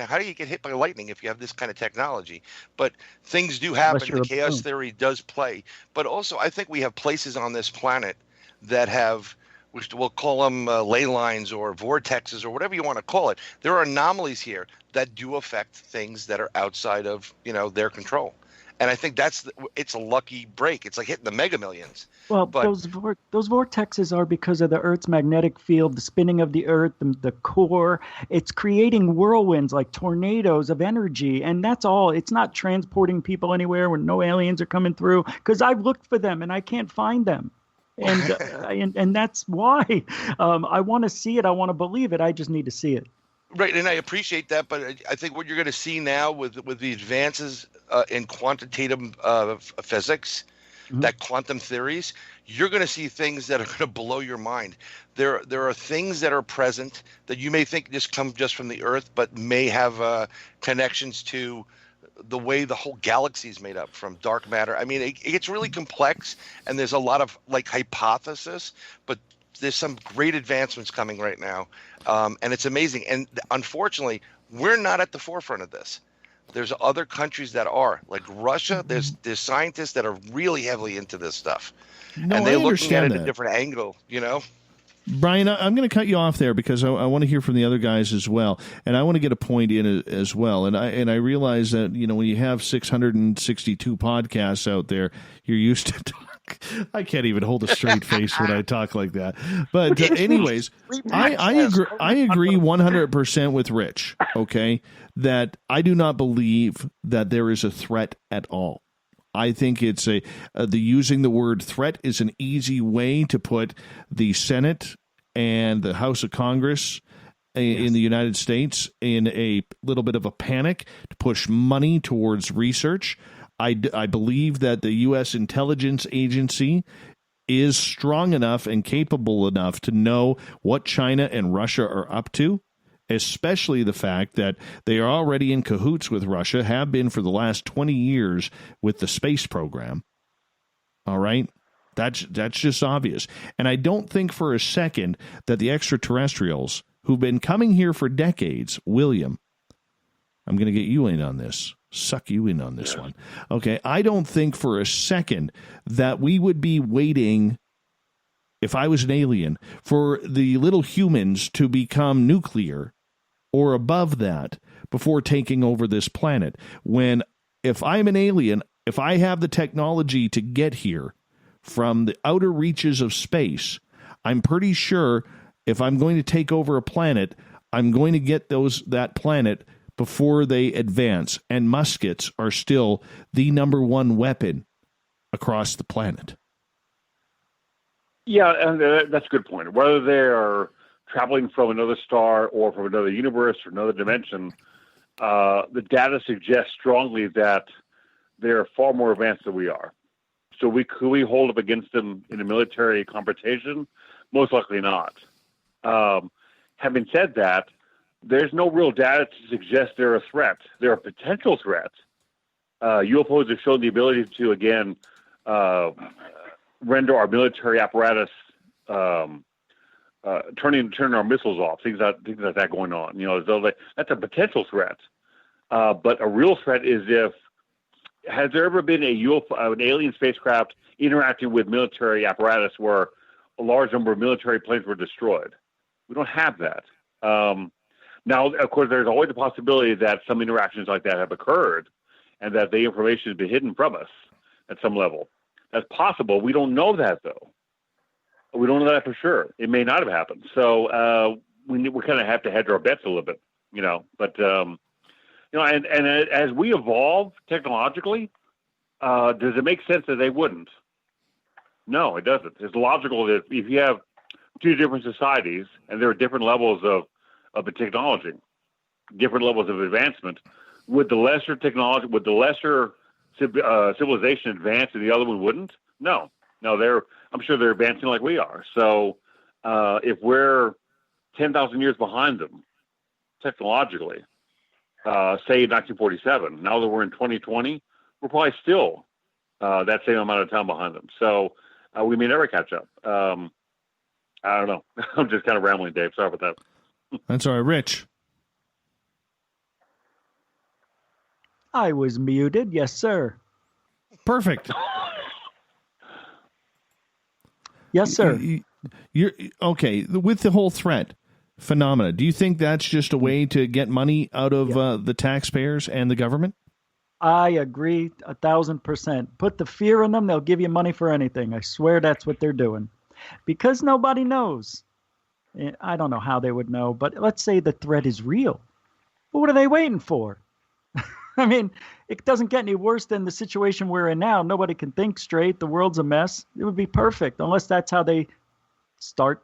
how do you get hit by lightning if you have this kind of technology? But things do happen. The chaos theory does play. But also, I think we have places on this planet that have we'll call them ley lines or vortexes or whatever you want to call it. There are anomalies here that do affect things that are outside of, their control. And I think it's a lucky break. It's like hitting the Mega Millions. Well, those vortexes are because of the Earth's magnetic field, the spinning of the Earth, the core. It's creating whirlwinds like tornadoes of energy, and that's all. It's not transporting people anywhere when no aliens are coming through, because I've looked for them and I can't find them. And that's why I want to see it. I want to believe it. I just need to see it. Right, and I appreciate that, but I think what you're going to see now with the advances in quantitative physics, that quantum theories, you're going to see things that are going to blow your mind. There are things that are present that you may think just come just from the Earth, but may have connections to the way the whole galaxy is made up from dark matter. I mean, it gets really complex, and there's a lot of hypothesis, but there's some great advancements coming right now, and it's amazing. And unfortunately, we're not at the forefront of this. There's other countries that are, like Russia. There's scientists that are really heavily into this stuff, and they're looking at it at a different angle. Bryan, I'm going to cut you off there because I want to hear from the other guys as well, and I want to get a point in as well. And I realize that when you have 662 podcasts out there, you're used to talk. I can't even hold a straight face when I talk like that. But anyways, I agree 100% with Rich. Okay, that I do not believe that there is a threat at all. I think it's using the word threat is an easy way to put the Senate and the House of Congress in the United States in a little bit of a panic to push money towards research. I believe that the U.S. intelligence agency is strong enough and capable enough to know what China and Russia are up to, especially the fact that they are already in cahoots with Russia, have been for the last 20 years with the space program. All right? That's just obvious. And I don't think for a second that the extraterrestrials who've been coming here for decades, William, I'm going to get you in on this. Suck you in on this one. Okay, I don't think for a second that we would be waiting, if I was an alien, for the little humans to become nuclear or above that before taking over this planet. If I'm an alien, if I have the technology to get here from the outer reaches of space, I'm pretty sure if I'm going to take over a planet, I'm going to get that planet before they advance, and muskets are still the number one weapon across the planet. Yeah, and that's a good point. Whether they are traveling from another star or from another universe or another dimension, the data suggests strongly that they're far more advanced than we are. So could we hold up against them in a military confrontation? Most likely not. Having said that, there's no real data to suggest they're a threat. They're a potential threat. UFOs have shown the ability to, again, render our military apparatus, turning our missiles off, things like that going on. That's a potential threat. But a real threat is has there ever been a UFO, an alien spacecraft interacting with military apparatus where a large number of military planes were destroyed? We don't have that. Now, of course, there's always the possibility that some interactions like that have occurred and that the information has been hidden from us at some level. That's possible. We don't know that, though. We don't know that for sure. It may not have happened. So we kind of have to hedge our bets a little bit, But, and as we evolve technologically, does it make sense that they wouldn't? No, it doesn't. It's logical that if you have two different societies and there are different levels of the technology, different levels of advancement, would the lesser technology, would the lesser civilization advance and the other one wouldn't? No, I'm sure they're advancing like we are. So if we're 10,000 years behind them technologically, say in 1947, now that we're in 2020, we're probably still that same amount of time behind them. So we may never catch up. I don't know. I'm just kind of rambling, Dave. Sorry about that. That's all right. Rich. I was muted. Yes, sir. Perfect. Yes, sir. You're okay with the whole threat phenomena. Do you think that's just a way to get money out of the taxpayers and the government? I agree 1,000%. Put the fear in them, they'll give you money for anything. I swear that's what they're doing. Because nobody knows. I don't know how they would know, but let's say the threat is real. What are they waiting for? I mean, it doesn't get any worse than the situation we're in now. Nobody can think straight. The world's a mess. It would be perfect, unless that's how they start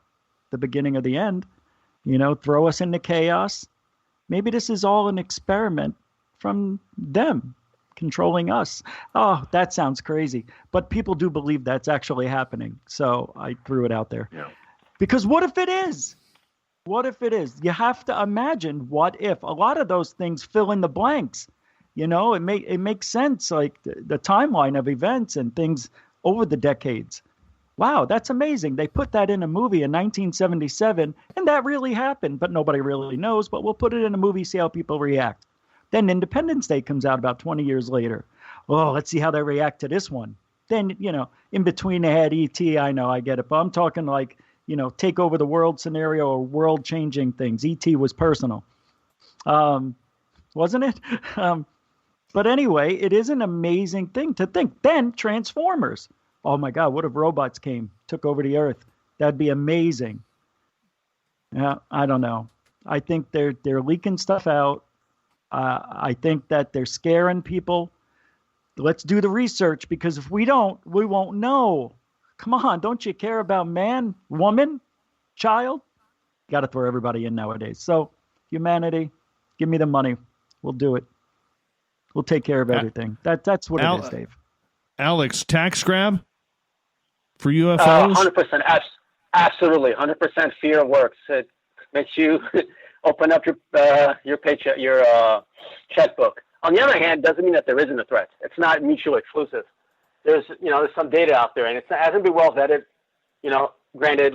the beginning of the end. Throw us into chaos. Maybe this is all an experiment from them controlling us. Oh, that sounds crazy. But people do believe that's actually happening. So I threw it out there. Yeah. Because what if it is? What if it is? You have to imagine what if. A lot of those things fill in the blanks. It makes sense, like the timeline of events and things over the decades. Wow, that's amazing. They put that in a movie in 1977, and that really happened, but nobody really knows. But we'll put it in a movie, see how people react. Then Independence Day comes out about 20 years later. Oh, let's see how they react to this one. Then, in between they had E.T., I know, I get it. But I'm talking like, take over the world scenario or world-changing things. E.T. was personal. Wasn't it? But anyway, it is an amazing thing to think. Then Transformers. Oh, my God, what if robots took over the Earth? That'd be amazing. Yeah, I don't know. I think they're leaking stuff out. I think that they're scaring people. Let's do the research, because if we don't, we won't know. Come on, don't you care about man, woman, child? Got to throw everybody in nowadays. So, humanity, give me the money. We'll do it. We'll take care of everything. That's what it is, Dave. Alex, tax grab for UFOs? 100%. Absolutely. 100% fear works. It makes you open up your paycheck, your checkbook. On the other hand, doesn't mean that there isn't a threat. It's not mutually exclusive. There's some data out there, and it hasn't been well vetted. Granted,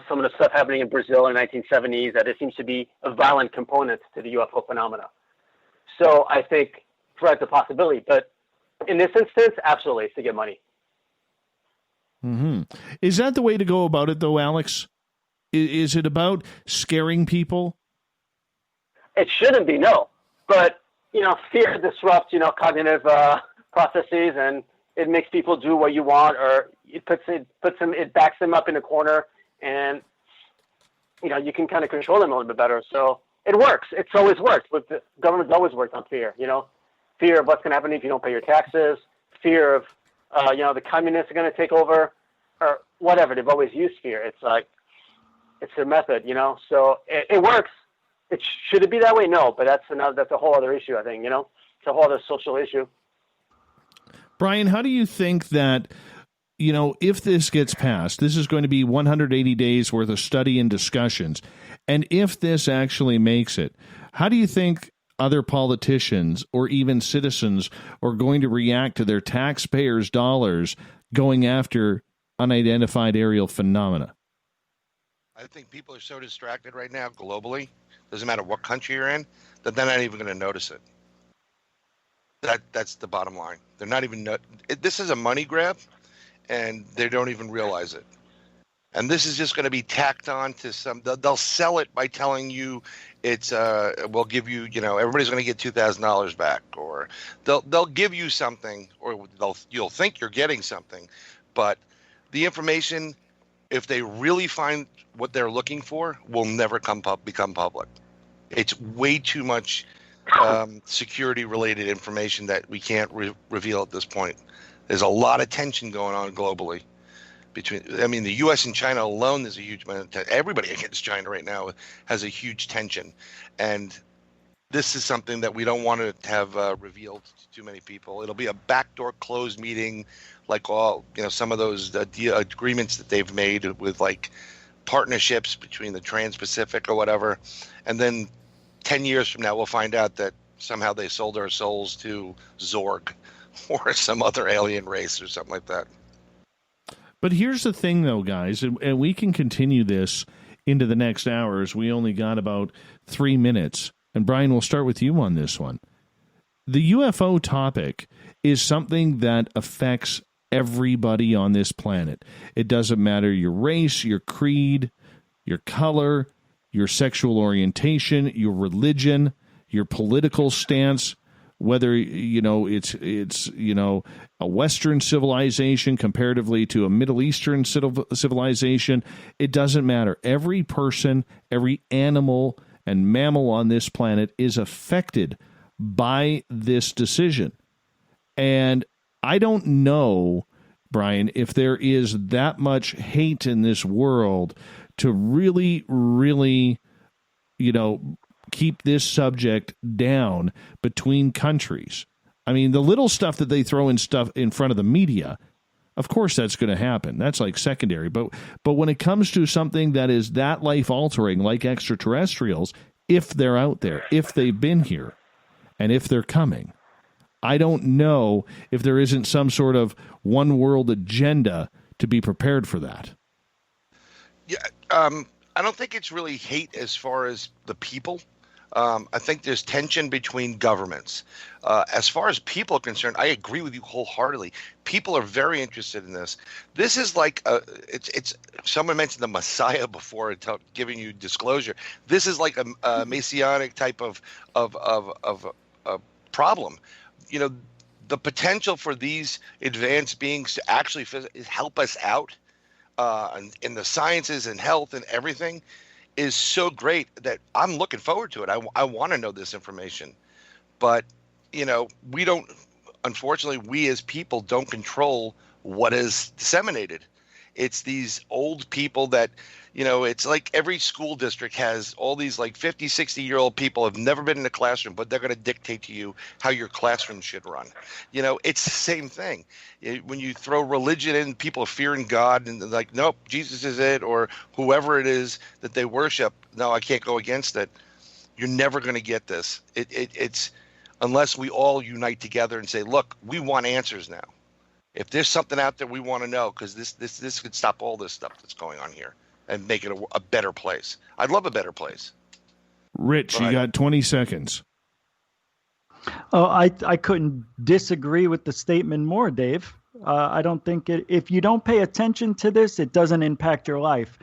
some of the stuff happening in Brazil in the 1970s, that it seems to be a violent component to the UFO phenomena. So I think threat's a possibility, but in this instance, absolutely, it's to get money. Mm-hmm. Is that the way to go about it, though, Alex? Is it about scaring people? It shouldn't be, no. But, fear disrupts, cognitive processes, and it makes people do what you want, or it backs them up in a corner, and, you can kind of control them a little bit better. So it works. It's always worked. But the government's always worked on fear, fear of what's going to happen if you don't pay your taxes, fear of, the communists are going to take over, or whatever. They've always used fear. It's like, it's their method, so it works. Should it be that way? No, but that's a whole other issue, I think, it's a whole other social issue. Bryan, how do you think that, if this gets passed, this is going to be 180 days worth of study and discussions, and if this actually makes it, how do you think other politicians or even citizens are going to react to their taxpayers' dollars going after unidentified aerial phenomena? I think people are so distracted right now globally, doesn't matter what country you're in, that they're not even going to notice it. That's the bottom line. They're not even this is a money grab, and they don't even realize it. And this is just going to be tacked on to some. They'll sell it by telling you it's we'll give you, everybody's going to get $2,000 back, or they'll give you something, or you'll think you're getting something, but the information, if they really find what they're looking for, will never become public. It's way too much security-related information that we can't reveal at this point. There's a lot of tension going on globally. The U.S. and China alone, there's a huge amount of tension. Everybody against China right now has a huge tension. And this is something that we don't want to have revealed to too many people. It'll be a backdoor closed meeting, like some of those agreements that they've made with partnerships between the Trans-Pacific or whatever. And then 10 years from now, we'll find out that somehow they sold our souls to Zorg or some other alien race or something like that. But here's the thing, though, guys, and we can continue this into the next hours. We only got about 3 minutes. And, Bryan, we'll start with you on this one. The UFO topic is something that affects everybody on this planet. It doesn't matter your race, your creed, your color, your sexual orientation, your religion, your political stance, whether, it's a Western civilization comparatively to a Middle Eastern civilization. It doesn't matter. Every person, every animal and mammal on this planet is affected by this decision. And I don't know, Brian, if there is that much hate in this world to really, really, keep this subject down between countries. I mean, the little stuff that they throw in front of the media, of course that's going to happen. That's like secondary. But when it comes to something that is that life-altering, like extraterrestrials, if they're out there, if they've been here, and if they're coming, I don't know if there isn't some sort of one-world agenda to be prepared for that. Yeah, I don't think it's really hate as far as the people. I think there's tension between governments. As far as people are concerned, I agree with you wholeheartedly. People are very interested in this. This is like it's. Someone mentioned the Messiah before, giving you disclosure. This is like a messianic type of problem. The potential for these advanced beings to actually help us out in the sciences and health and everything is so great that I'm looking forward to it. I want to know this information. But, we don't, unfortunately, we as people don't control what is disseminated. It's these old people that, it's like every school district has all these like 50, 60-year-old people have never been in a classroom, but they're going to dictate to you how your classroom should run. It's the same thing. When you throw religion in, people are fearing God and they're like, nope, Jesus is it, or whoever it is that they worship. No, I can't go against it. You're never going to get this. It's unless we all unite together and say, look, we want answers now. If there's something out there we want to know, because this could stop all this stuff that's going on here and make it a better place. I'd love a better place. Rich, you got 20 seconds. Oh, I couldn't disagree with the statement more, Dave. I don't think if you don't pay attention to this, it doesn't impact your life.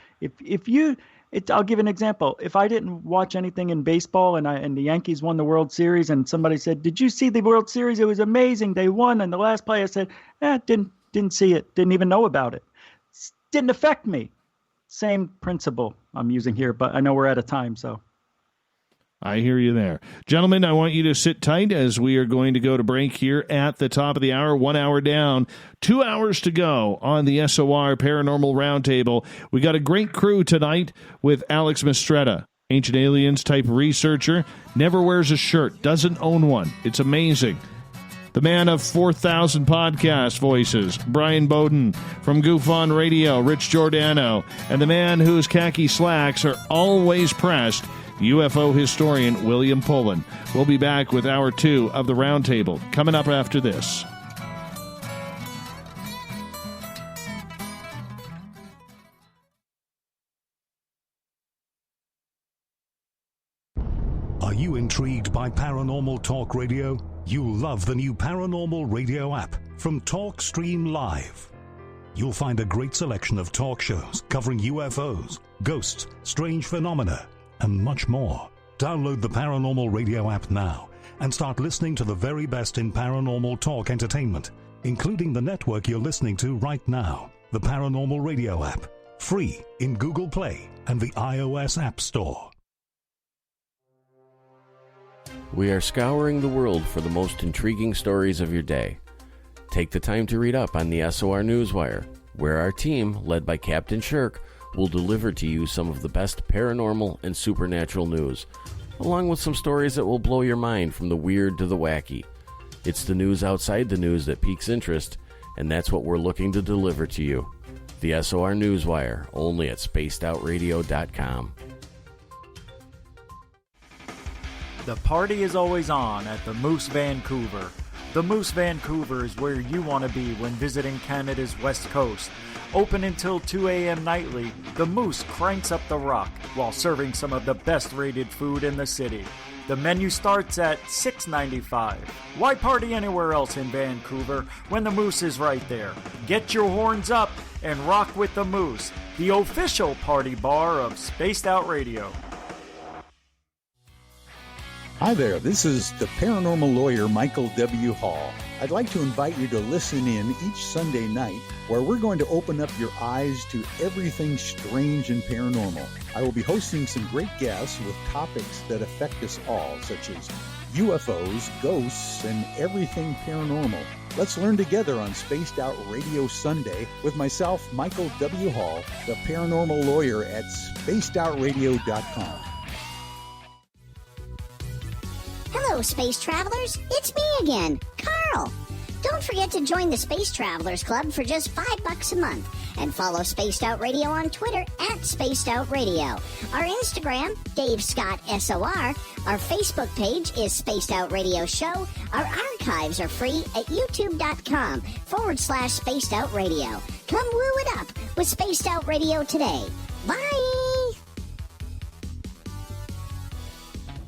I'll give an example. If I didn't watch anything in baseball and the Yankees won the World Series and somebody said, "Did you see the World Series? It was amazing. They won." And the last play I said, didn't see it. Didn't even know about it. Didn't affect me. Same principle I'm using here, but I know we're out of time, so. I hear you there. Gentlemen, I want you to sit tight as we are going to go to break here at the top of the hour. 1 hour down, 2 hours to go on the SOR Paranormal Roundtable. We got a great crew tonight with Alex Mistretta, Ancient Aliens type researcher, never wears a shirt, doesn't own one. It's amazing. The man of 4,000 podcast voices, Bryan Bowden from GUFON Radio, Rich Giordano, and the man whose khaki slacks are always pressed, UFO historian William Pullin. We'll be back with hour 2 of the Roundtable coming up after this. Are you intrigued by Paranormal Talk Radio? You'll love the new Paranormal Radio app from TalkStream Live. You'll find a great selection of talk shows covering UFOs, ghosts, strange phenomena, and much more. Download the Paranormal Radio app now and start listening to the very best in paranormal talk entertainment, including the network you're listening to right now, the Paranormal Radio app, free in Google Play and the iOS App Store. We are scouring the world for the most intriguing stories of your day. Take the time to read up on the SOR Newswire, where our team, led by Captain Shirk, will deliver to you some of the best paranormal and supernatural news, along with some stories that will blow your mind from the weird to the wacky. It's the news outside the news that piques interest, and that's what we're looking to deliver to you. The SOR Newswire, only at spacedoutradio.com. The party is always on at the Moose Vancouver. The Moose Vancouver is where you want to be when visiting Canada's West Coast. Open until 2 a.m. nightly, the Moose cranks up the rock while serving some of the best rated food in the city. The menu starts at $6.95. Why party anywhere else in Vancouver when the Moose is right there? Get your horns up and rock with the Moose, the official party bar of Spaced Out Radio. Hi there, this is the paranormal lawyer Michael W. Hall. I'd like to invite you to listen in each Sunday night where we're going to open up your eyes to everything strange and paranormal. I will be hosting some great guests with topics that affect us all, such as UFOs, ghosts, and everything paranormal. Let's learn together on Spaced Out Radio Sunday with myself, Michael W. Hall, the paranormal lawyer at spacedoutradio.com. Hello, space travelers. It's me again, Carl. Don't forget to join the Space Travelers Club for just $5 a month and follow Spaced Out Radio on Twitter at Spaced Out Radio. Our Instagram, Dave Scott SOR. Our Facebook page is Spaced Out Radio Show. Our archives are free at youtube.com/Spaced Out Radio. Come woo it up with Spaced Out Radio today. Bye!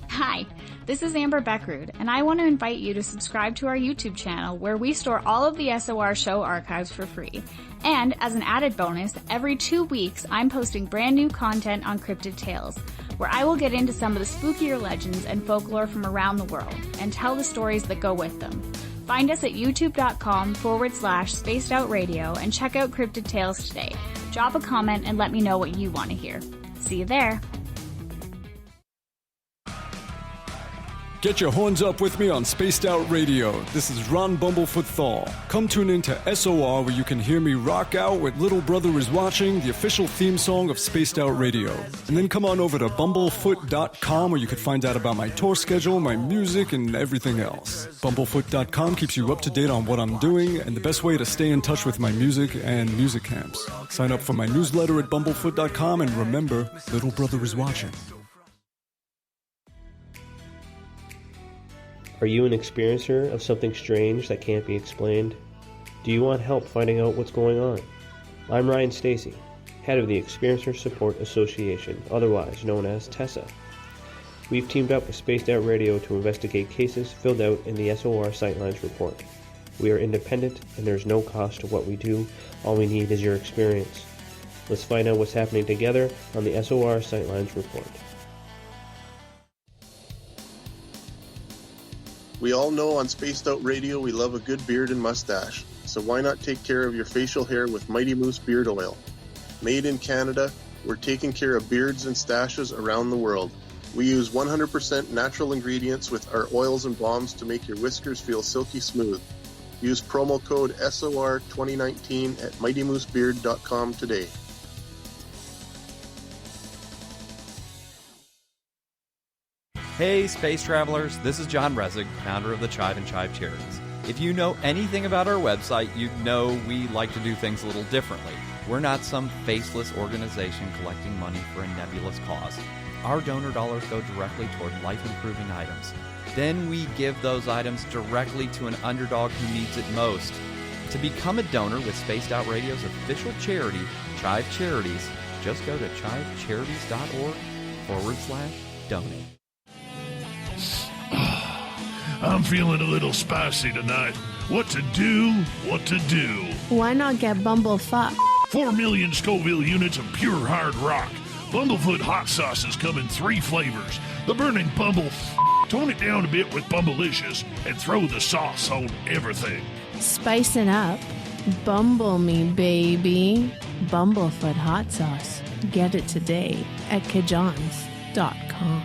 Hi. This is Amber Beckrud, and I want to invite you to subscribe to our YouTube channel where we store all of the SOR show archives for free. And as an added bonus, every 2 weeks I'm posting brand new content on Cryptid Tales, where I will get into some of the spookier legends and folklore from around the world and tell the stories that go with them. Find us at youtube.com/Spaced Out Radio and check out Cryptid Tales today. Drop a comment and let me know what you want to hear. See you there. Get your horns up with me on Spaced Out Radio. This is Ron Bumblefoot Thal. Come tune in to SOR where you can hear me rock out with Little Brother is Watching, the official theme song of Spaced Out Radio. And then come on over to bumblefoot.com where you can find out about my tour schedule, my music, and everything else. Bumblefoot.com keeps you up to date on what I'm doing and the best way to stay in touch with my music and music camps. Sign up for my newsletter at bumblefoot.com and remember, Little Brother is Watching. Are you an experiencer of something strange that can't be explained? Do you want help finding out what's going on? I'm Ryan Stacy, head of the Experiencer Support Association, otherwise known as TESSA. We've teamed up with Spaced Out Radio to investigate cases filled out in the SOR Sightlines report. We are independent and there's no cost to what we do. All we need is your experience. Let's find out what's happening together on the SOR Sightlines report. We all know on Spaced Out Radio we love a good beard and mustache, so why not take care of your facial hair with Mighty Moose Beard Oil? Made in Canada, we're taking care of beards and stashes around the world. We use 100% natural ingredients with our oils and balms to make your whiskers feel silky smooth. Use promo code SOR2019 at mightymoosebeard.com today. Hey, space travelers, this is John Resig, founder of the Chive and Chive Charities. If you know anything about our website, you know we like to do things a little differently. We're not some faceless organization collecting money for a nebulous cause. Our donor dollars go directly toward life-improving items. Then we give those items directly to an underdog who needs it most. To become a donor with Spaced Out Radio's official charity, Chive Charities, just go to chivecharities.org/donate. I'm feeling a little spicy tonight. What to do? What to do? Why not get Bumblefuck? 4 million Scoville units of pure hard rock. Bumblefoot hot sauces come in 3 flavors. The burning Bumble. Tone it down a bit with Bumblicious and throw the sauce on everything. Spice it up. Bumble me, baby. Bumblefoot hot sauce. Get it today at kajans.com.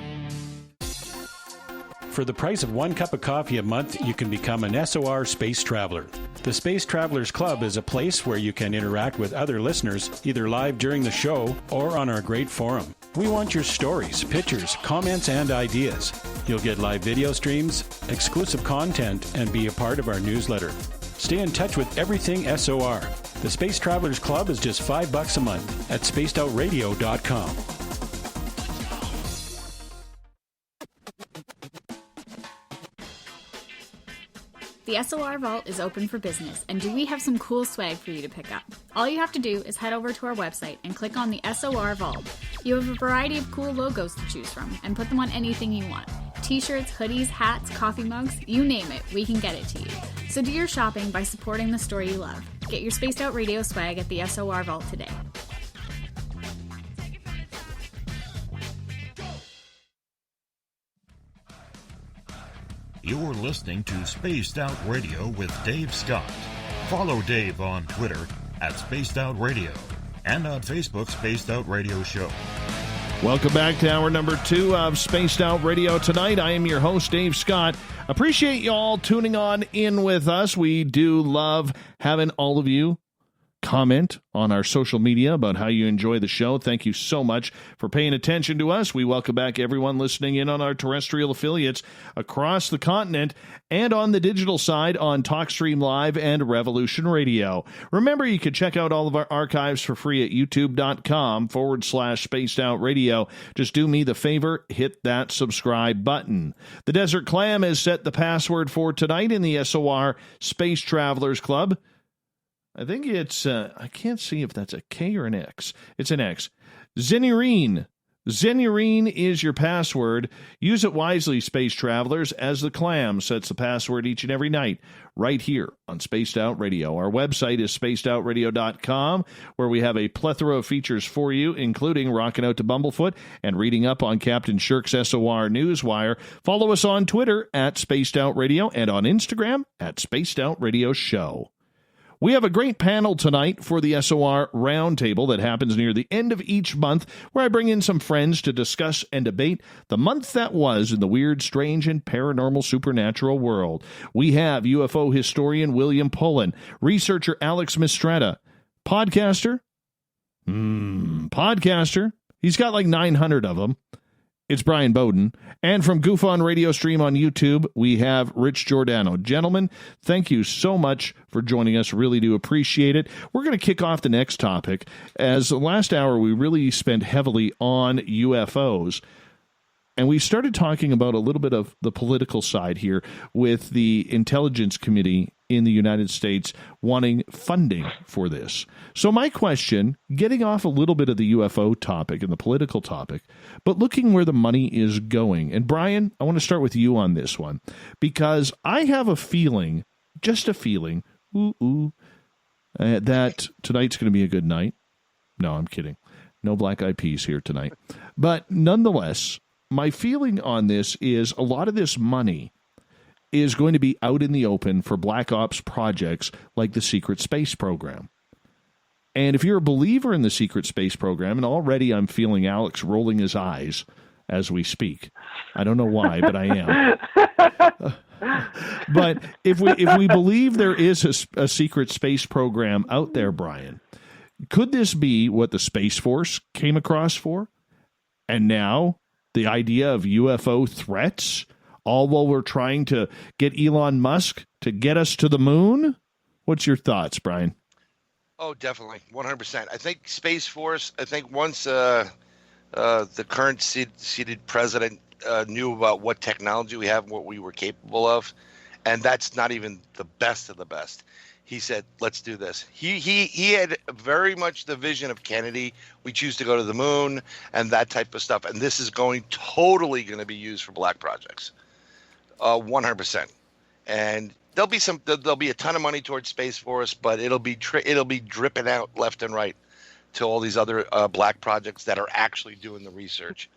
For the price of 1 cup of coffee a month, you can become an SOR Space Traveler. The Space Travelers Club is a place where you can interact with other listeners, either live during the show or on our great forum. We want your stories, pictures, comments, and ideas. You'll get live video streams, exclusive content, and be a part of our newsletter. Stay in touch with everything SOR. The Space Travelers Club is just $5 a month at spacedoutradio.com. The SOR Vault is open for business, and do we have some cool swag for you to pick up? All you have to do is head over to our website and click on the SOR Vault. You have a variety of cool logos to choose from, and put them on anything you want. T-shirts, hoodies, hats, coffee mugs, you name it, we can get it to you. So do your shopping by supporting the store you love. Get your Spaced Out Radio swag at the SOR Vault today. You're listening to Spaced Out Radio with Dave Scott. Follow Dave on Twitter at Spaced Out Radio and on Facebook, Spaced Out Radio Show. Welcome back to hour number 2 of Spaced Out Radio tonight. I am your host, Dave Scott. Appreciate you all tuning on in with us. We do love having all of you comment on our social media about how you enjoy the show. Thank you so much for paying attention to us. We welcome back everyone listening in on our terrestrial affiliates across the continent and on the digital side on TalkStream Live and Revolution Radio. Remember, you can check out all of our archives for free at youtube.com/Spaced Out Radio. Just do me the favor, hit that subscribe button. The Desert Clam has set the password for tonight in the SOR Space Travelers Club. I think it's, I can't see if that's a K or an X. It's an X. Zenurine. Zenurine is your password. Use it wisely, space travelers, as the Clam sets the password each and every night right here on Spaced Out Radio. Our website is spacedoutradio.com, where we have a plethora of features for you, including rocking out to Bumblefoot and reading up on Captain Shirk's SOR Newswire. Follow us on Twitter at Spaced Out Radio and on Instagram at Spaced Out Radio Show. We have a great panel tonight for the SOR Roundtable that happens near the end of each month, where I bring in some friends to discuss and debate the month that was in the weird, strange, and paranormal supernatural world. We have UFO historian William Pullin, researcher Alex Mistretta, podcaster, he's got like 900 of them. It's Bryan Bowden. And from GUFON Radio Stream on YouTube, we have Rich Giordano. Gentlemen, thank you so much for joining us. Really do appreciate it. We're going to kick off the next topic. As the last hour, we really spent heavily on UFOs. And we started talking about a little bit of the political side here with the Intelligence Committee in the United States wanting funding for this. So my question, getting off a little bit of the UFO topic and the political topic, but looking where the money is going. And Bryan, I want to start with you on this one, because I have a feeling, just a feeling, that tonight's going to be a good night. No, I'm kidding. No Black Eyed Peas here tonight. But nonetheless, my feeling on this is a lot of this money is going to be out in the open for Black Ops projects like the Secret Space Program. And if you're a believer in the Secret Space Program, and already I'm feeling Alex rolling his eyes as we speak. I don't know why, but I am. But if we believe there is a secret space program out there, Bryan, could this be what the Space Force came across for? And now the idea of UFO threats, all while we're trying to get Elon Musk to get us to the moon? What's your thoughts, Bryan? Oh, definitely, 100%. I think Space Force, once the current seated president knew about what technology we have and what we were capable of, and that's not even the best of the best. He said, let's do this. He had very much the vision of Kennedy. We choose to go to the moon and that type of stuff. And this is totally going to be used for black projects. 100%. And there'll be a ton of money towards Space Force, but it'll be dripping out left and right to all these other black projects that are actually doing the research,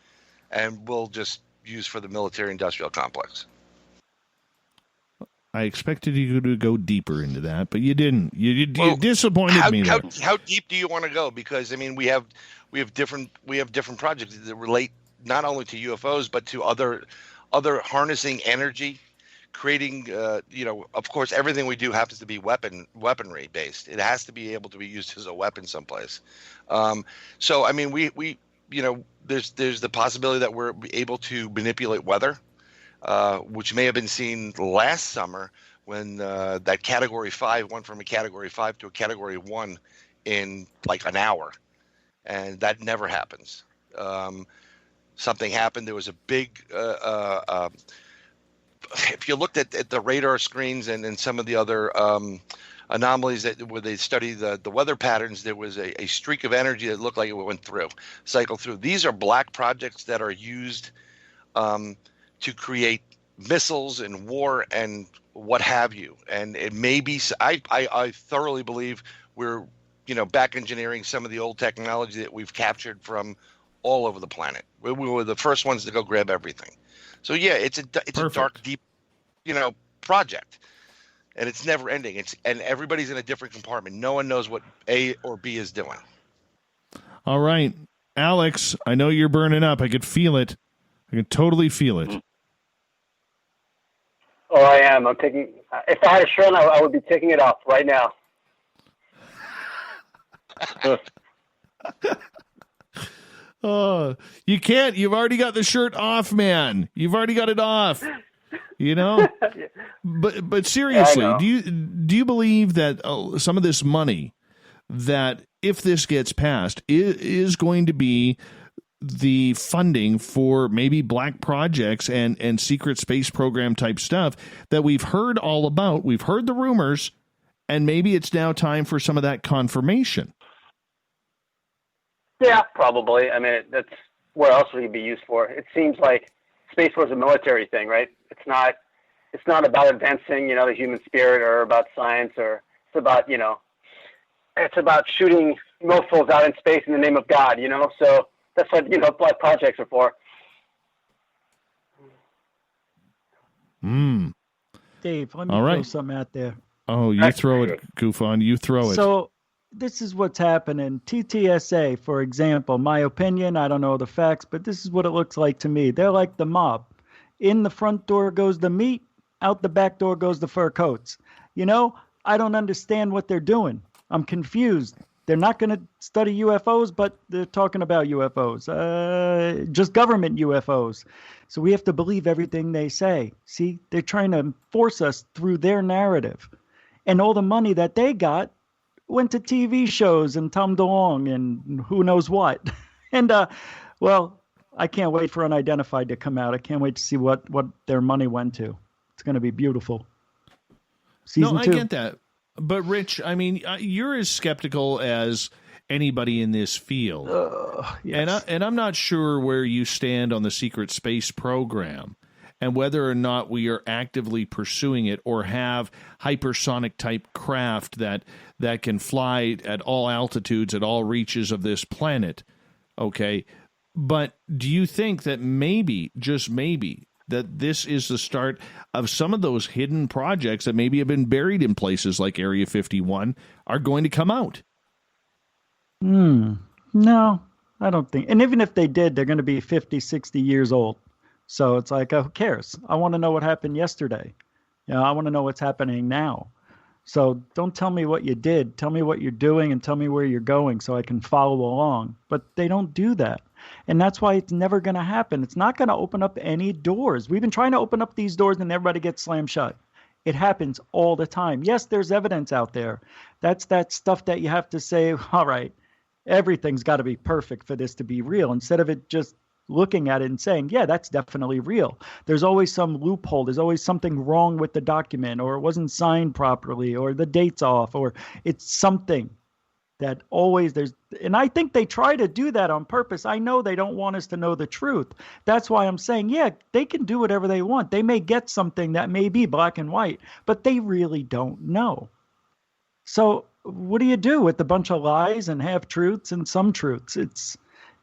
and we'll just use for the military industrial complex. I expected you to go deeper into that, but you didn't. You disappointed me there. How deep do you want to go? Because I mean, we have different projects that relate not only to UFOs but to other harnessing energy, creating. Of course, everything we do happens to be weaponry based. It has to be able to be used as a weapon someplace. So I mean, we there's the possibility that we're able to manipulate weather. Which may have been seen last summer when that Category 5 went from a Category 5 to a Category 1 in like an hour. And that never happens. Something happened. There was a big if you looked at the radar screens and some of the other anomalies where they study the weather patterns, there was a streak of energy that looked like it cycled through. These are black projects that are used to create missiles and war and what have you. And it may be, I thoroughly believe we're, back engineering some of the old technology that we've captured from all over the planet. We were the first ones to go grab everything. So yeah, it's a dark, deep, project, and it's never ending. And everybody's in a different compartment. No one knows what A or B is doing. All right, Alex, I know you're burning up. I could feel it. I can totally feel it. Oh, I am. I'm taking. If I had a shirt on, I would be taking it off right now. Oh, you can't. You've already got the shirt off, man. You've already got it off. But seriously, do you believe that some of this money, that if this gets passed, is going to be the funding for maybe black projects and secret space program type stuff that we've heard all about? We've heard the rumors, and maybe it's now time for some of that confirmation. Yeah, probably. I mean, that's where else would it be used for? It seems like Space Force is a military thing, right? It's not about advancing, the human spirit or about science, or it's about, it's about shooting mofo's out in space in the name of God, So that's what, black projects are for. Dave, let me throw something out there. Oh, you throw it, GUFON. You throw it. So this is what's happening. TTSA, for example, my opinion, I don't know the facts, but this is what it looks like to me. They're like the mob. In the front door goes the meat, out the back door goes the fur coats. I don't understand what they're doing. I'm confused. They're not going to study UFOs, but they're talking about UFOs, just government UFOs. So we have to believe everything they say. See, they're trying to force us through their narrative. And all the money that they got went to TV shows and Tom DeLonge and who knows what. And, I can't wait for Unidentified to come out. I can't wait to see what their money went to. It's going to be beautiful. Season 2. I get that. But, Rich, I mean, you're as skeptical as anybody in this field. Yes. And I'm not sure where you stand on the secret space program and whether or not we are actively pursuing it or have hypersonic type craft that can fly at all altitudes, at all reaches of this planet. Okay. But do you think that maybe, just maybe, that this is the start of some of those hidden projects that maybe have been buried in places like Area 51 are going to come out? No, I don't think. And even if they did, they're going to be 50, 60 years old. So it's like, who cares? I want to know what happened yesterday. I want to know what's happening now. So don't tell me what you did. Tell me what you're doing and tell me where you're going so I can follow along. But they don't do that. And that's why it's never going to happen. It's not going to open up any doors. We've been trying to open up these doors and everybody gets slammed shut. It happens all the time. Yes, there's evidence out there. That's that stuff that you have to say, all right, everything's got to be perfect for this to be real, instead of it just looking at it and saying, yeah, that's definitely real. There's always some loophole. There's always something wrong with the document, or it wasn't signed properly, or the date's off, or it's something that always there's. And I think they try to do that on purpose. I know they don't want us to know the truth. That's why I'm saying, yeah, they can do whatever they want. They may get something that may be black and white, but they really don't know. So what do you do with a bunch of lies and half truths and some truths?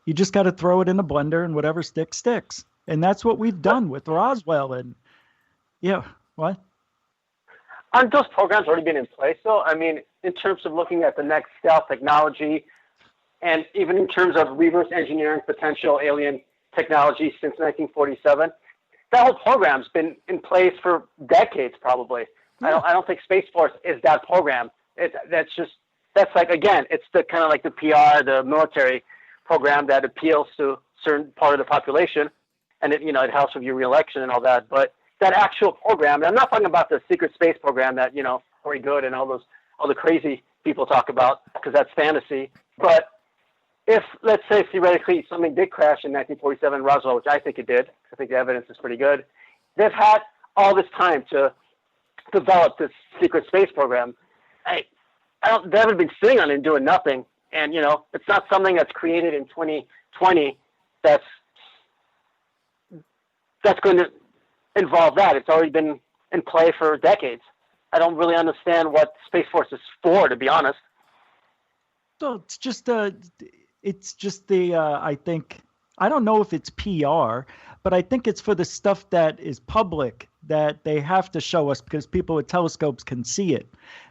You just got to throw it in a blender and whatever sticks. And that's what we've done with Roswell. And yeah, what? Aren't those programs already been in place, though? I mean, in terms of looking at the next stealth technology, and even in terms of reverse engineering potential alien technology since 1947, that whole program's been in place for decades, probably. Yeah. I don't think Space Force is that program. That's like, again, it's the kind of like the PR, the military program that appeals to a certain part of the population, and it helps with your reelection and all that. But that actual program, and I'm not talking about the secret space program that, Corey Good and all the crazy people talk about, because that's fantasy. But if, let's say, theoretically, something did crash in 1947 in Roswell, which I think it did, I think the evidence is pretty good, they've had all this time to develop this secret space program. They haven't been sitting on it and doing nothing. And, it's not something that's created in 2020 that's going to involve that. It's already been in play for decades. I don't really understand what Space Force is for, to be honest. So it's just the I think, I don't know if it's PR, but I think it's for the stuff that is public that they have to show us because people with telescopes can see it.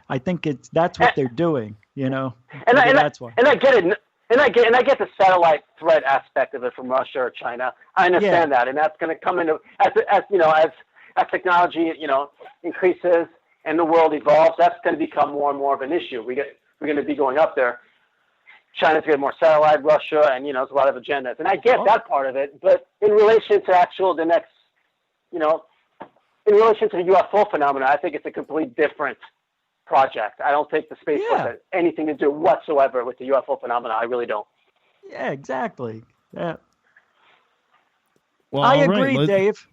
I think that's what they're doing, you know. That's why. And I get it. And I get the satellite threat aspect of it from Russia or China. I understand that, and that's going to come into as technology increases and the world evolves. That's going to become more and more of an issue. We're going to be going up there. China's getting more satellite, Russia, and there's a lot of agendas. And I get that part of it, but in relation to in relation to the UFO phenomena, I think it's a completely different project. I don't think the Space Force has anything to do whatsoever with the UFO phenomena. I really don't. Yeah, exactly. Yeah. Well, I agree, Dave.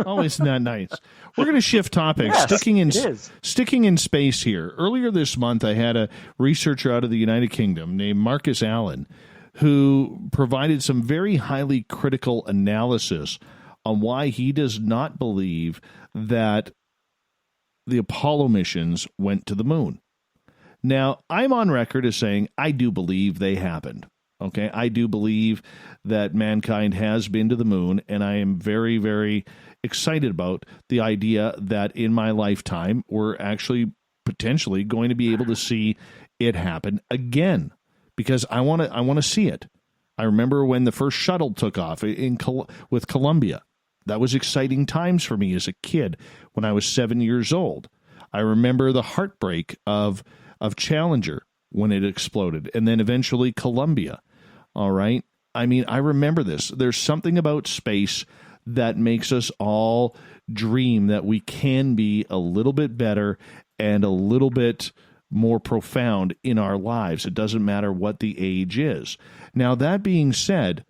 Oh, isn't that nice? We're going to shift topics. Yes, sticking in space here. Earlier this month, I had a researcher out of the United Kingdom named Marcus Allen who provided some very highly critical analysis on why he does not believe that the Apollo missions went to the moon. Now, I'm on record as saying I do believe they happened. Okay, I do believe that mankind has been to the moon, and I am very, very excited about the idea that in my lifetime we're actually potentially going to be able to see it happen again, because I want to see it. I remember when the first shuttle took off with Columbia. That was exciting times for me as a kid when I was 7 years old. I remember the heartbreak of Challenger when it exploded, and then eventually Columbia. All right? I mean, I remember this. There's something about space that makes us all dream that we can be a little bit better and a little bit more profound in our lives. It doesn't matter what the age is. Now, that being said,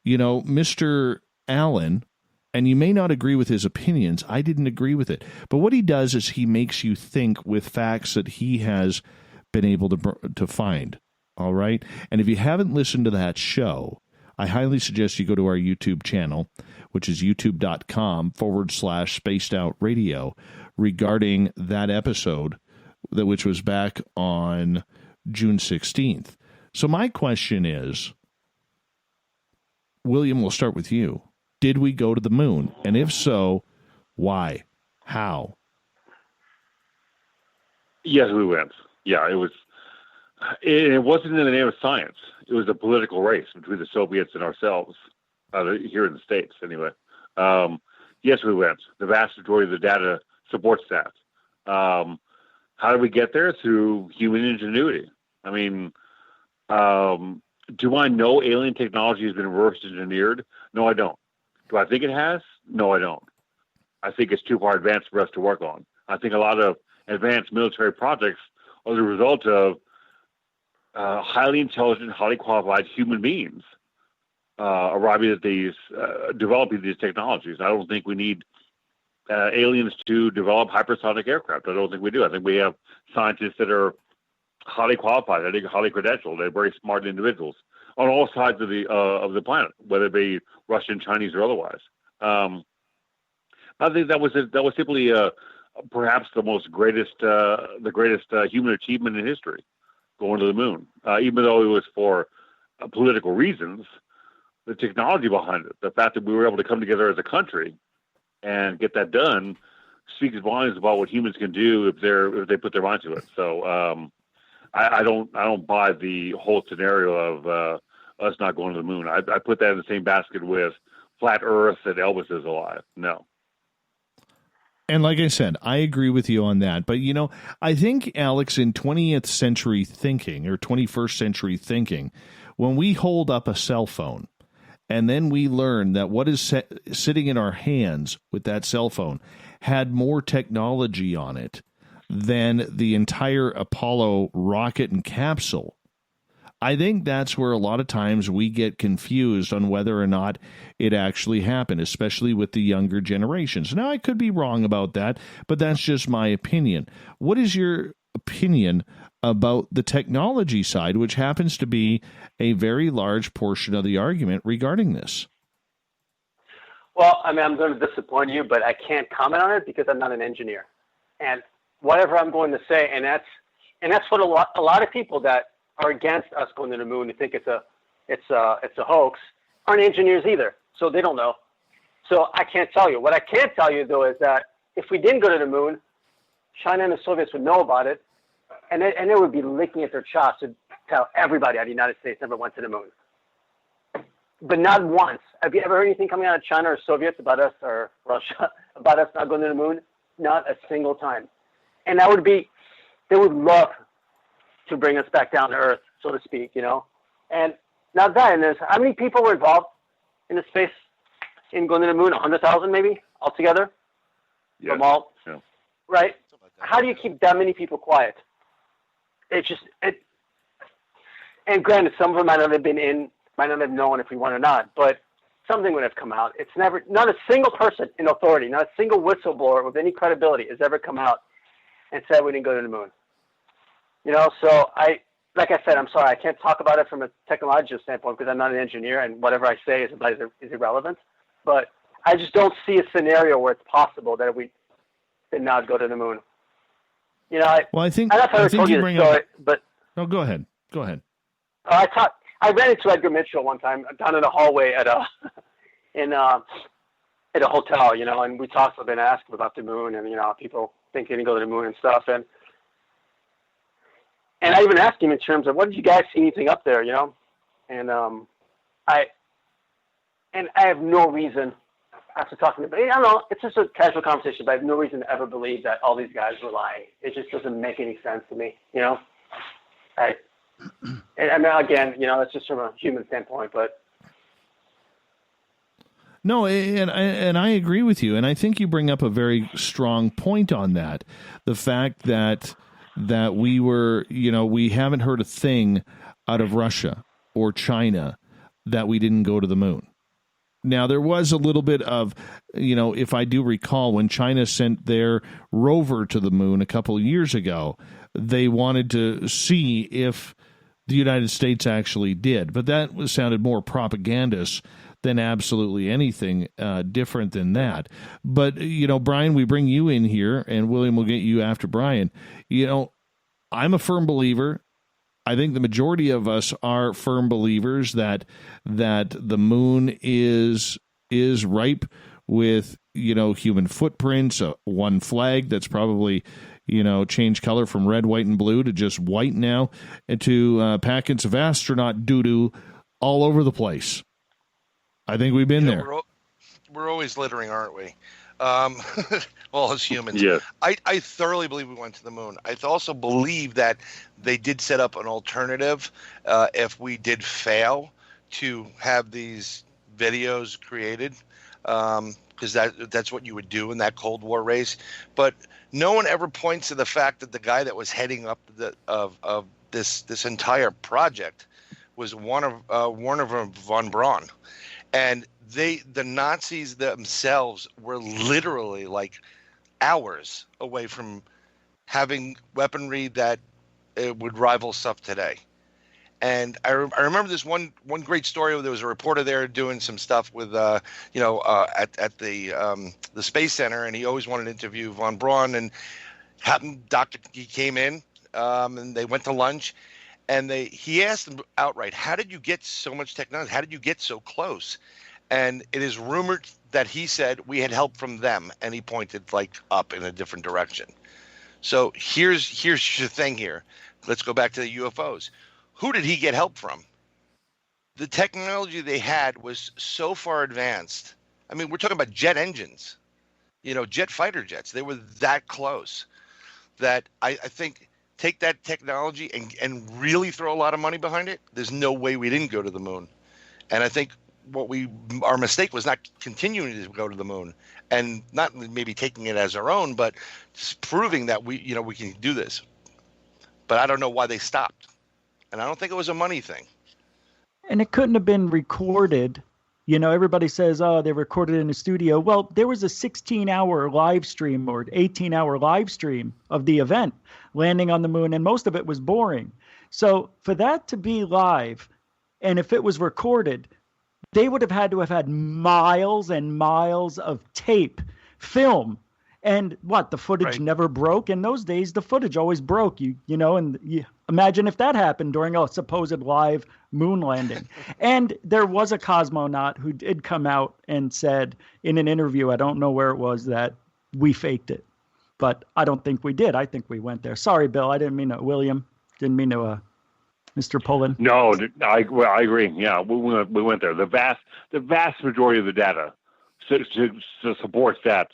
Mr. Allen, and you may not agree with his opinions. I didn't agree with it. But what he does is he makes you think with facts that he has been able to find. All right? And if you haven't listened to that show, I highly suggest you go to our YouTube channel, which is youtube.com/spacedoutradio, regarding that episode, which was back on June 16th. So my question is, William, we'll start with you. Did we go to the moon? And if so, why? How? Yes, we went. Yeah, it wasn't in the name of science. It was a political race between the Soviets and ourselves, here in the States anyway. Yes, we went. The vast majority of the data supports that. How did we get there? Through human ingenuity. I mean, do I know alien technology has been reverse engineered? No, I don't. Do I think it has? No, I don't. I think it's too far advanced for us to work on. I think a lot of advanced military projects are the result of highly intelligent, highly qualified human beings arriving at developing these technologies. I don't think we need aliens to develop hypersonic aircraft. I don't think we do. I think we have scientists that are highly qualified, I think highly credentialed. They're very smart individuals on all sides of the planet, whether it be Russian, Chinese, or otherwise. I think that was simply perhaps the greatest human achievement in history, going to the moon. Even though it was for political reasons, the technology behind it, the fact that we were able to come together as a country and get that done, speaks volumes about what humans can do if they put their mind to it. So I don't buy the whole scenario of us not going to the moon. I put that in the same basket with flat Earth and Elvis is alive. No. And like I said, I agree with you on that. But, I think, Alex, in 20th century thinking or 21st century thinking, when we hold up a cell phone and then we learn that what is sitting in our hands with that cell phone had more technology on it than the entire Apollo rocket and capsule, I think that's where a lot of times we get confused on whether or not it actually happened, especially with the younger generations. Now, I could be wrong about that, but that's just my opinion. What is your opinion about the technology side, which happens to be a very large portion of the argument regarding this? Well, I mean, I'm going to disappoint you, but I can't comment on it because I'm not an engineer. And whatever I'm going to say, and that's what a lot of people that are against us going to the moon, who think it's a hoax, aren't engineers either, so they don't know. So I can't tell you. What I can tell you though is that if we didn't go to the moon, China and the Soviets would know about it, and they would be licking at their chops to tell everybody how the United States never went to the moon. But not once. Have you ever heard anything coming out of China or Soviets about us or Russia about us not going to the moon? Not a single time. And they would love to bring us back down to earth, so to speak, you know. And not that, and there's how many people were involved in the space in going to the moon? 100,000 maybe altogether. Yeah. From all, Yeah. right? How do you keep that many people quiet? It's just it. And granted, some of them might not have known if we won or not, but something would have come out. It's never, not a single person in authority, not a single whistleblower with any credibility has ever come out and said we didn't go to the moon. You know, so like I said, I'm sorry, I can't talk about it from a technological standpoint because I'm not an engineer and whatever I say is irrelevant. But I just don't see a scenario where it's possible that we did not go to the moon. You know, I think you bring up. But no, go ahead. Go ahead. I ran into Edgar Mitchell one time down in the hallway at a hotel, you know, and we talked a bit and asked him about the moon and, you know, people think they can go to the moon and stuff. And I even asked him in terms of, what did you guys see anything up there, you know? And I have no reason after talking to him, I don't know, it's just a casual conversation, but I have no reason to ever believe that all these guys were lying. It just doesn't make any sense to me, you know? And I mean, again, you know, that's just from a human standpoint, but. No, and I agree with you, and I think you bring up a very strong point on that. The fact that we were, you know, we haven't heard a thing out of Russia or China that we didn't go to the moon. Now, there was a little bit of, you know, if I do recall, when China sent their rover to the moon a couple of years ago, they wanted to see if the United States actually did. But that sounded more propagandist than absolutely anything different than that. But, you know, Brian, we bring you in here, and William will get you after Brian. You know, I'm a firm believer. I think the majority of us are firm believers that the moon is ripe with, you know, human footprints, one flag that's probably, you know, changed color from red, white, and blue to just white now, and to packets of astronaut doo-doo all over the place. I think we've been there. We're always littering, aren't we? All as humans. Yes. I thoroughly believe we went to the moon. I also believe that they did set up an alternative if we did fail to have these videos created, because that's what you would do in that Cold War race. But no one ever points to the fact that the guy that was heading up of this entire project was Werner von Braun, and the Nazis themselves were literally like hours away from having weaponry that would rival stuff today. And I remember this one great story where there was a reporter there doing some stuff with, at the Space Center, and he always wanted to interview von Braun, and he came in, and they went to lunch, and he asked him outright, how did you get so much technology? How did you get so close? And it is rumored that he said we had help from them, and he pointed like up in a different direction. So here's the thing here. Let's go back to the UFOs. Who did he get help from? The technology they had was so far advanced. I mean, we're talking about jet engines, you know, jet fighter jets. They were that close that I think take that technology and really throw a lot of money behind it. There's no way we didn't go to the moon. And I think our mistake was not continuing to go to the moon and not maybe taking it as our own, but just proving that we can do this. But I don't know why they stopped. And I don't think it was a money thing. And it couldn't have been recorded. You know, everybody says, oh, they recorded in a studio. Well, there was a 16-hour live stream or 18-hour live stream of the event landing on the moon, and most of it was boring. So for that to be live, and if it was recorded, They would have had to have had miles and miles of tape, film. And what, the footage never broke? In those days, the footage always broke. You imagine if that happened during a supposed live moon landing. And there was a cosmonaut who did come out and said in an interview, I don't know where it was, that we faked it. But I don't think we did. I think we went there. Sorry, Bill. I didn't mean to. William, didn't mean to. Mr. Pullin. No, I agree. Yeah, we went there. The vast majority of the data supports that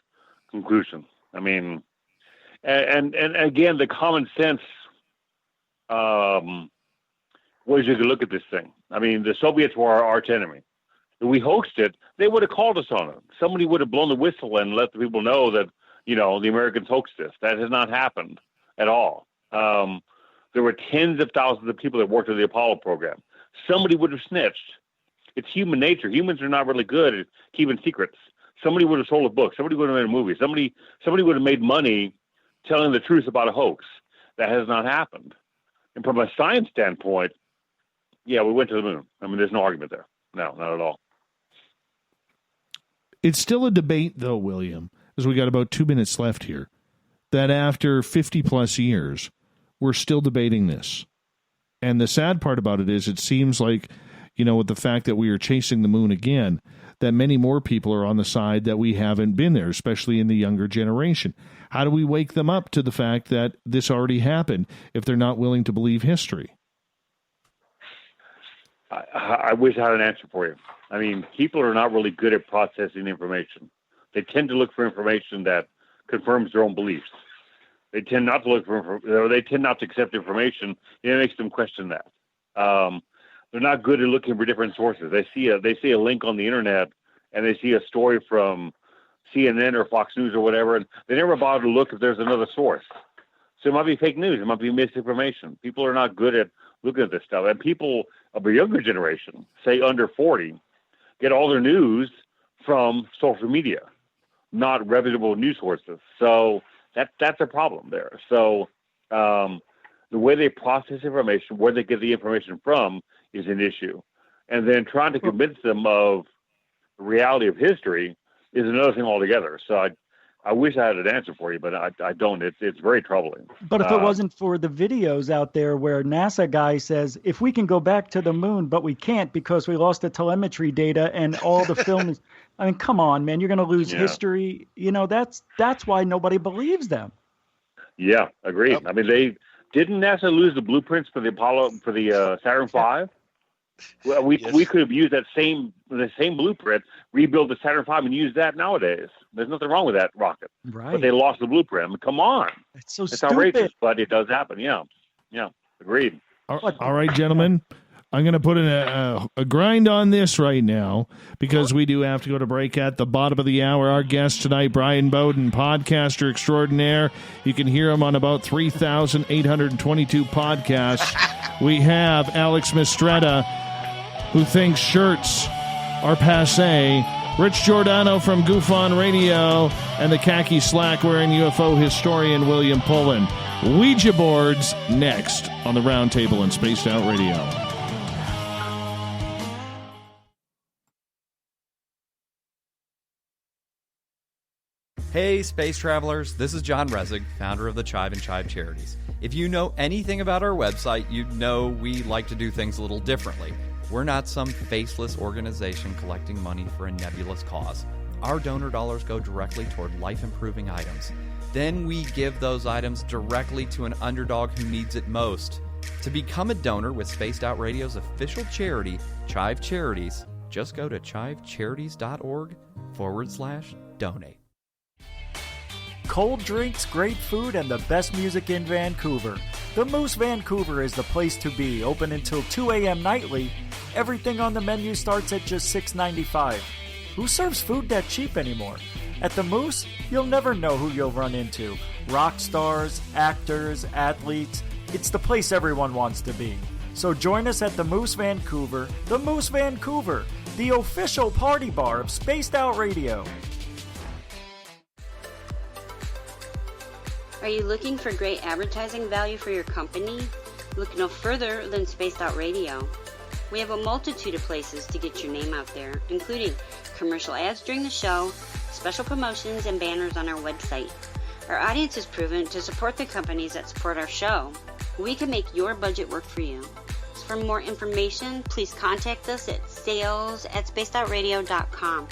conclusion. I mean, and again, the common sense ways you can look at this thing. I mean, the Soviets were our arch enemy. If we hoaxed it, they would have called us on it. Somebody would have blown the whistle and let the people know that, the Americans hoaxed this. That has not happened at all. There were tens of thousands of people that worked on the Apollo program. Somebody would have snitched. It's human nature. Humans are not really good at keeping secrets. Somebody would have sold a book. Somebody would have made a movie. Somebody would have made money telling the truth about a hoax. That has not happened. And from a science standpoint, yeah, we went to the moon. I mean, there's no argument there. No, not at all. It's still a debate, though, William, as we got about 2 minutes left here, that after 50-plus years, we're still debating this. And the sad part about it is it seems like, with the fact that we are chasing the moon again, that many more people are on the side that we haven't been there, especially in the younger generation. How do we wake them up to the fact that this already happened if they're not willing to believe history? I wish I had an answer for you. I mean, people are not really good at processing information. They tend to look for information that confirms their own beliefs. They tend not to accept information. It makes them question that. They're not good at looking for different sources. They see a link on the internet and they see a story from CNN or Fox News or whatever, and they never bother to look if there's another source. So it might be fake news. It might be misinformation. People are not good at looking at this stuff. And people of a younger generation, say under 40, get all their news from social media, not reputable news sources. So that's a problem there. So the way they process information, where they get the information from, is an issue. And then trying to convince them of the reality of history is another thing altogether. So I wish I had an answer for you, but I don't. It's very troubling. But if it wasn't for the videos out there where NASA guy says, if we can go back to the moon, but we can't because we lost the telemetry data and all the film is, I mean, come on, man, you're going to lose history. That's why nobody believes them. Yeah, agreed. I mean, didn't NASA lose the blueprints for the Saturn V? Well, we could have used the same blueprint, rebuild the Saturn V, and use that nowadays. There's nothing wrong with that rocket. Right. But they lost the blueprint. I mean, come on. It's stupid. Outrageous, but it does happen. Yeah, agreed. All right, gentlemen. I'm going to put in a grind on this right now because we do have to go to break at the bottom of the hour. Our guest tonight, Bryan Bowden, podcaster extraordinaire. You can hear him on about 3,822 podcasts. We have Alex Mistretta, who thinks shirts are passé. Rich Giordano from GUFON Radio, and the khaki slack-wearing UFO historian William Pullin. Ouija boards next on the Roundtable and Spaced Out Radio. Hey, space travelers, this is John Resig, founder of the Chive and Chive Charities. If you know anything about our website, you know we like to do things a little differently. We're not some faceless organization collecting money for a nebulous cause. Our donor dollars go directly toward life-improving items. Then we give those items directly to an underdog who needs it most. To become a donor with Spaced Out Radio's official charity, Chive Charities, just go to chivecharities.org/donate. Cold drinks, great food, and the best music in Vancouver. The Moose Vancouver is the place to be, open until 2 a.m. nightly. Everything on the menu starts at just $6.95. Who serves food that cheap anymore? At the Moose, you'll never know who you'll run into. Rock stars, actors, athletes. It's the place everyone wants to be. So join us at the Moose Vancouver, the official party bar of Spaced Out Radio. Are you looking for great advertising value for your company? Look no further than Spaced Out Radio. We have a multitude of places to get your name out there, including commercial ads during the show, special promotions, and banners on our website. Our audience is proven to support the companies that support our show. We can make your budget work for you. So for more information, please contact us at sales@spacedoutradio.com.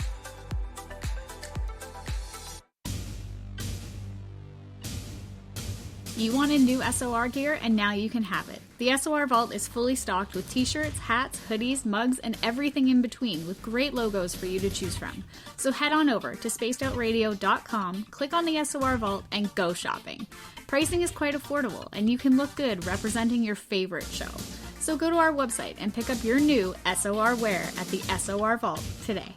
You wanted new SOR gear, and now you can have it. The SOR Vault is fully stocked with t-shirts, hats, hoodies, mugs, and everything in between, with great logos for you to choose from. So head on over to spacedoutradio.com, click on the SOR Vault, and go shopping. Pricing is quite affordable, and you can look good representing your favorite show. So go to our website and pick up your new SOR wear at the SOR Vault today.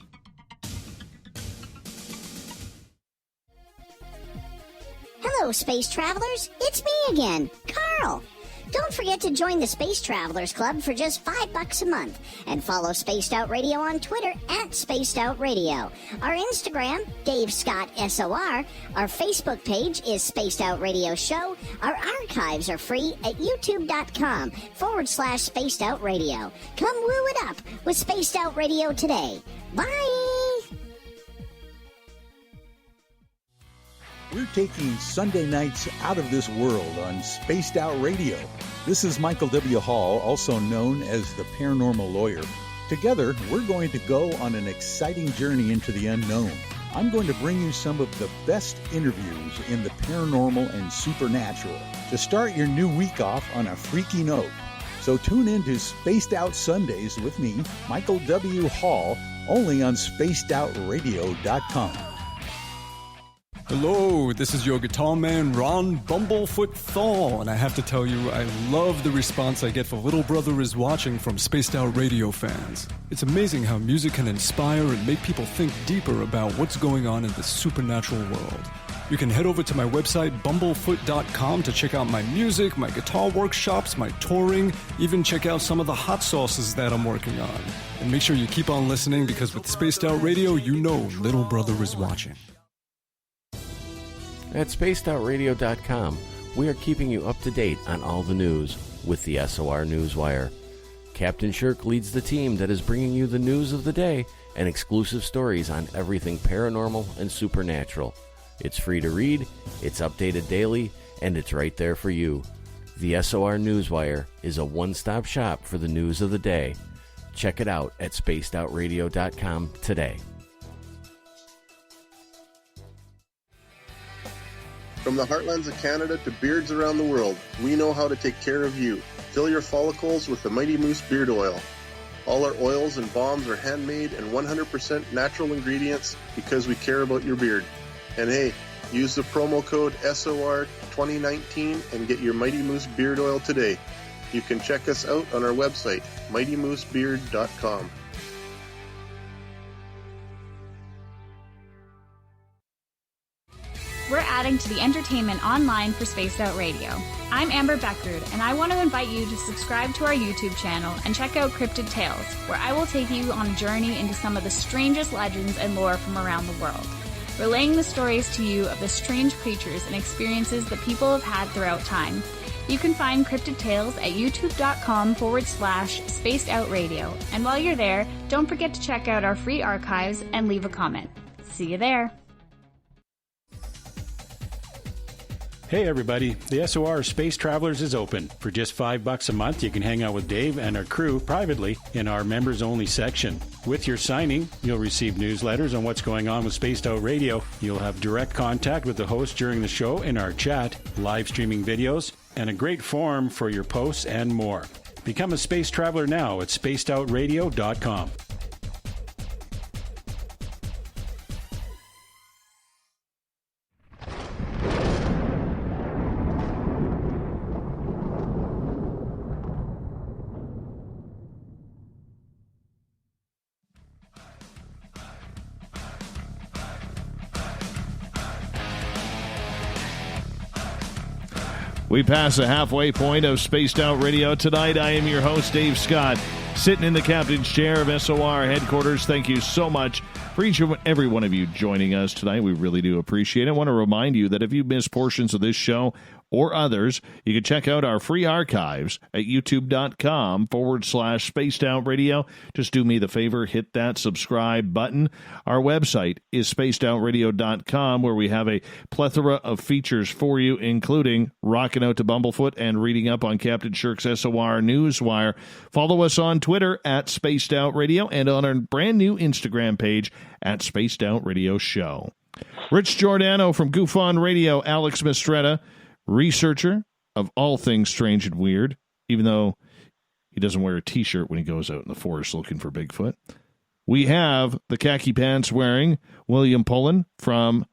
Hello, space travelers. It's me again, Carl. Don't forget to join the Space Travelers Club for just $5 a month and follow Spaced Out Radio on Twitter @SpacedOutRadio. Our Instagram, Dave Scott SOR. Our Facebook page is Spaced Out Radio Show. Our archives are free at youtube.com/Spaced Out Radio. Come woo it up with Spaced Out Radio today. Bye! We're taking Sunday nights out of this world on Spaced Out Radio. This is Michael W. Hall, also known as the Paranormal Lawyer. Together, we're going to go on an exciting journey into the unknown. I'm going to bring you some of the best interviews in the paranormal and supernatural to start your new week off on a freaky note. So tune in to Spaced Out Sundays with me, Michael W. Hall, only on spacedoutradio.com. Hello, this is your guitar man, Ron Bumblefoot Thal, and I have to tell you, I love the response I get for Little Brother is Watching from Spaced Out Radio fans. It's amazing how music can inspire and make people think deeper about what's going on in the supernatural world. You can head over to my website, bumblefoot.com, to check out my music, my guitar workshops, my touring, even check out some of the hot sauces that I'm working on. And make sure you keep on listening, because with Spaced Out Radio, you know Little Brother is watching. At spacedoutradio.com, we are keeping you up to date on all the news with the SOR Newswire. Captain Shirk leads the team that is bringing you the news of the day and exclusive stories on everything paranormal and supernatural. It's free to read, it's updated daily, and it's right there for you. The SOR Newswire is a one-stop shop for the news of the day. Check it out at spacedoutradio.com today. From the heartlands of Canada to beards around the world, we know how to take care of you. Fill your follicles with the Mighty Moose Beard Oil. All our oils and balms are handmade and 100% natural ingredients because we care about your beard. And hey, use the promo code SOR2019 and get your Mighty Moose Beard Oil today. You can check us out on our website, mightymoosebeard.com. We're adding to the entertainment online for Spaced Out Radio. I'm Amber Beckrud, and I want to invite you to subscribe to our YouTube channel and check out Cryptid Tales, where I will take you on a journey into some of the strangest legends and lore from around the world, relaying the stories to you of the strange creatures and experiences that people have had throughout time. You can find Cryptid Tales at youtube.com/Spaced Out Radio. And while you're there, don't forget to check out our free archives and leave a comment. See you there. Hey everybody, the SOR Space Travelers is open. For just $5 a month, you can hang out with Dave and our crew privately in our members-only section. With your signing, you'll receive newsletters on what's going on with Spaced Out Radio. You'll have direct contact with the host during the show in our chat, live streaming videos, and a great forum for your posts and more. Become a space traveler now at spacedoutradio.com. We pass the halfway point of Spaced Out Radio tonight. I am your host, Dave Scott, sitting in the captain's chair of SOR headquarters. Thank you so much for each and every one of you joining us tonight. We really do appreciate it. I want to remind you that if you missed portions of this show or others, you can check out our free archives at youtube.com/Spaced Out Radio. Just do me the favor, hit that subscribe button. Our website is spacedoutradio.com, where we have a plethora of features for you, including rocking out to Bumblefoot and reading up on Captain Shirk's SOR Newswire. Follow us on Twitter at Spaced Out Radio and on our brand new Instagram page at Spaced Out Radio Show. Rich Giordano from GUFON Radio, Alex Mistretta, researcher of all things strange and weird, even though he doesn't wear a T-shirt when he goes out in the forest looking for Bigfoot. We have the khaki pants wearing William Pullin from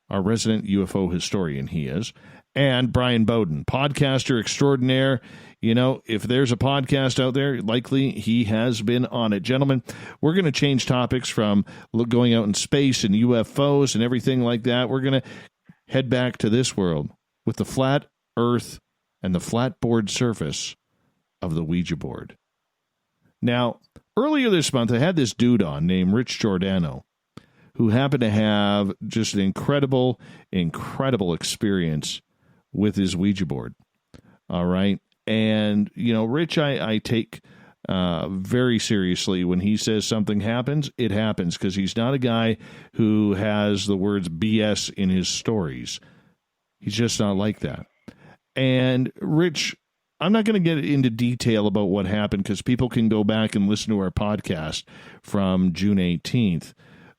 our resident UFO historian, he is, and Bryan Bowden, podcaster extraordinaire. You know, if there's a podcast out there, likely he has been on it. Gentlemen, we're going to change topics from going out in space and UFOs and everything like that. We're going to head back to this world with the flat earth and the flat board surface of the Ouija board. Now, earlier this month, I had this dude on named Rich Giordano, who happened to have just an incredible experience with his Ouija board. All right. And, you know, Rich, I take very seriously when he says something happens, it happens, because he's not a guy who has the words BS in his stories. He's just not like that. And, Rich, I'm not going to get into detail about what happened because people can go back and listen to our podcast from June 18th.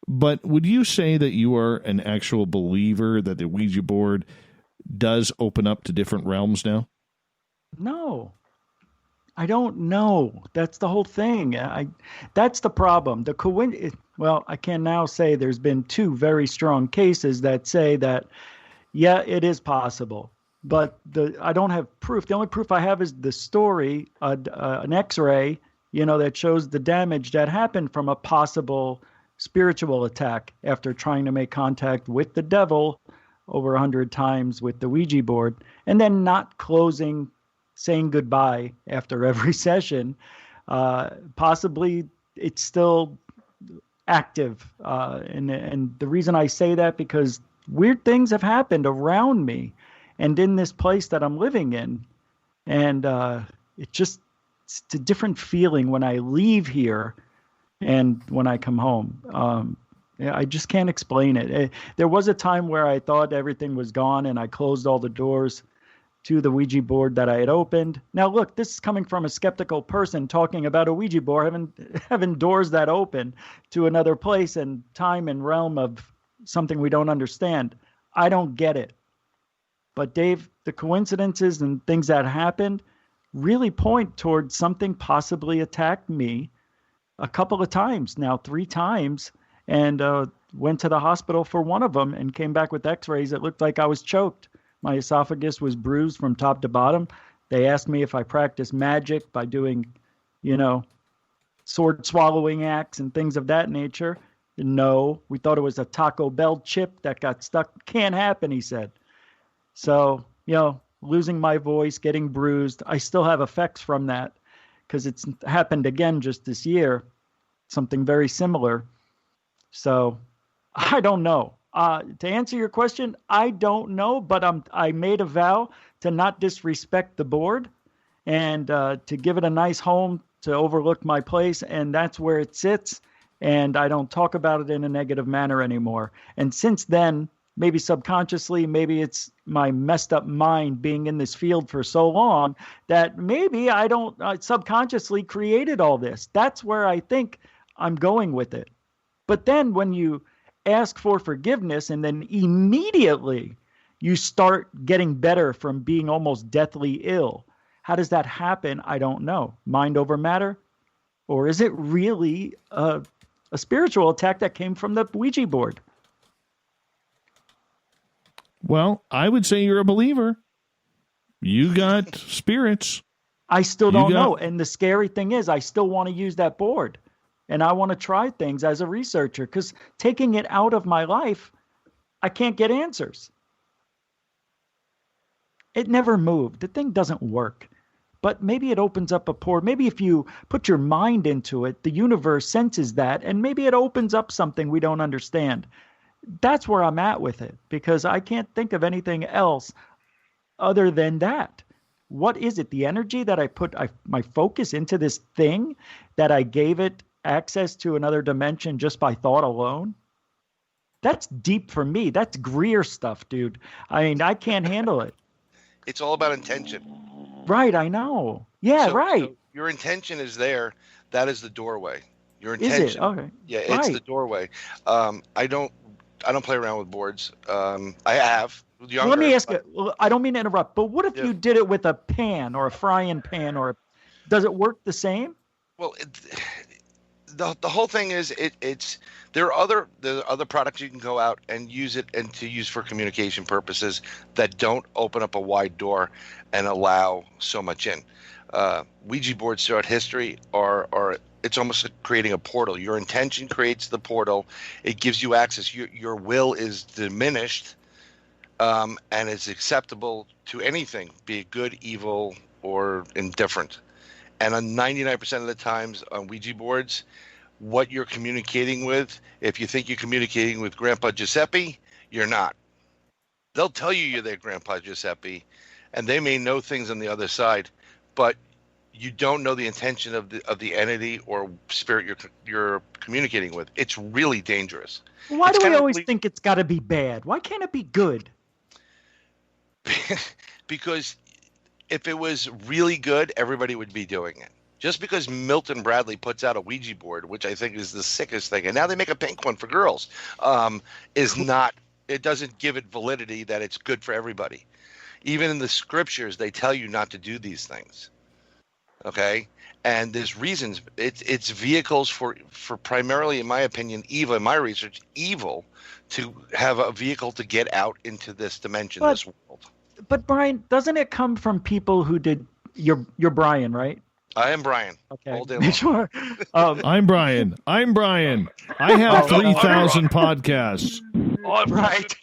But would you say that you are an actual believer that the Ouija board does open up to different realms now? No, I don't know. That's the whole thing. That's the problem. Well, I can now say there's been two very strong cases that say that, yeah, it is possible. But I don't have proof. The only proof I have is the story, an X-ray, that shows the damage that happened from a possible spiritual attack after trying to make contact with the devil over 100 times with the Ouija board, and then not closing, saying goodbye after every session. Possibly it's still active. And the reason I say that, because weird things have happened around me and in this place that I'm living in. And it's a different feeling when I leave here and when I come home. I just can't explain it. There was a time where I thought everything was gone and I closed all the doors to the Ouija board that I had opened. Now, look, this is coming from a skeptical person talking about a Ouija board, having doors that open to another place and time and realm of something we don't understand. I don't get it. But Dave, the coincidences and things that happened really point towards something possibly attacked me a couple of times now, 3 times, and went to the hospital for one of them and came back with x-rays. It looked like I was choked. My esophagus was bruised from top to bottom. They asked me if I practiced magic by doing, sword swallowing acts and things of that nature. No, we thought it was a Taco Bell chip that got stuck. Can't happen, he said. So, losing my voice, getting bruised. I still have effects from that because it's happened again just this year, something very similar. So I don't know. To answer your question, I don't know, but I made a vow to not disrespect the board and to give it a nice home to overlook my place, and that's where it sits, and I don't talk about it in a negative manner anymore. And since then, maybe subconsciously, maybe it's my messed up mind being in this field for so long that maybe I subconsciously created all this. That's where I think I'm going with it. But then when you ask for forgiveness and then immediately you start getting better from being almost deathly ill, how does that happen? I don't know. Mind over matter? Or is it really a spiritual attack that came from the Ouija board? Well, I would say you're a believer. You got spirits. I still don't know. And the scary thing is I still want to use that board. And I want to try things as a researcher, because taking it out of my life, I can't get answers. It never moved. The thing doesn't work. But maybe it opens up a port. Maybe if you put your mind into it, the universe senses that, and maybe it opens up something we don't understand. That's where I'm at with it, because I can't think of anything else other than that? What is it? The energy that I put my focus into this thing, that I gave it access to another dimension just by thought alone? That's deep for me. That's Greer stuff, dude. I mean, I can't handle it. It's all about intention. Right, I know. Yeah, right. So your intention is there. That is the doorway. Your intention. Is it? Okay. Yeah, it's the doorway. I don't play around with boards. I have. Younger, let me ask you. I don't mean to interrupt, but what if you did it with a pan or a frying pan, or does it work the same? Well, the whole thing is there are other products you can go out and use it and to use for communication purposes that don't open up a wide door and allow so much in. Ouija boards throughout history are it's almost like creating a portal. Your intention creates the portal. It gives you access. Your will is diminished, and it's acceptable to anything, be it good, evil, or indifferent. And on 99% of the times on Ouija boards, what you're communicating with, if you think you're communicating with Grandpa Giuseppe, you're not. They'll tell you you're their Grandpa Giuseppe, and they may know things on the other side, but you don't know the intention of the entity or spirit you're communicating with. It's really dangerous. Why do we always think it's got to be bad? Why can't it be good? Because if it was really good, everybody would be doing it. Just because Milton Bradley puts out a Ouija board, which I think is the sickest thing, and now they make a pink one for girls, is not. It doesn't give it validity that it's good for everybody. Even in the scriptures, they tell you not to do these things. Okay, and there's reasons. It's vehicles for primarily, in my opinion, evil. In my research, evil to have a vehicle to get out into this dimension, this world. But Brian, doesn't it come from people who did? You're Brian, right? I am Brian. Okay. All day long. Sure. I'm Brian. I have 3,000 podcasts. Right.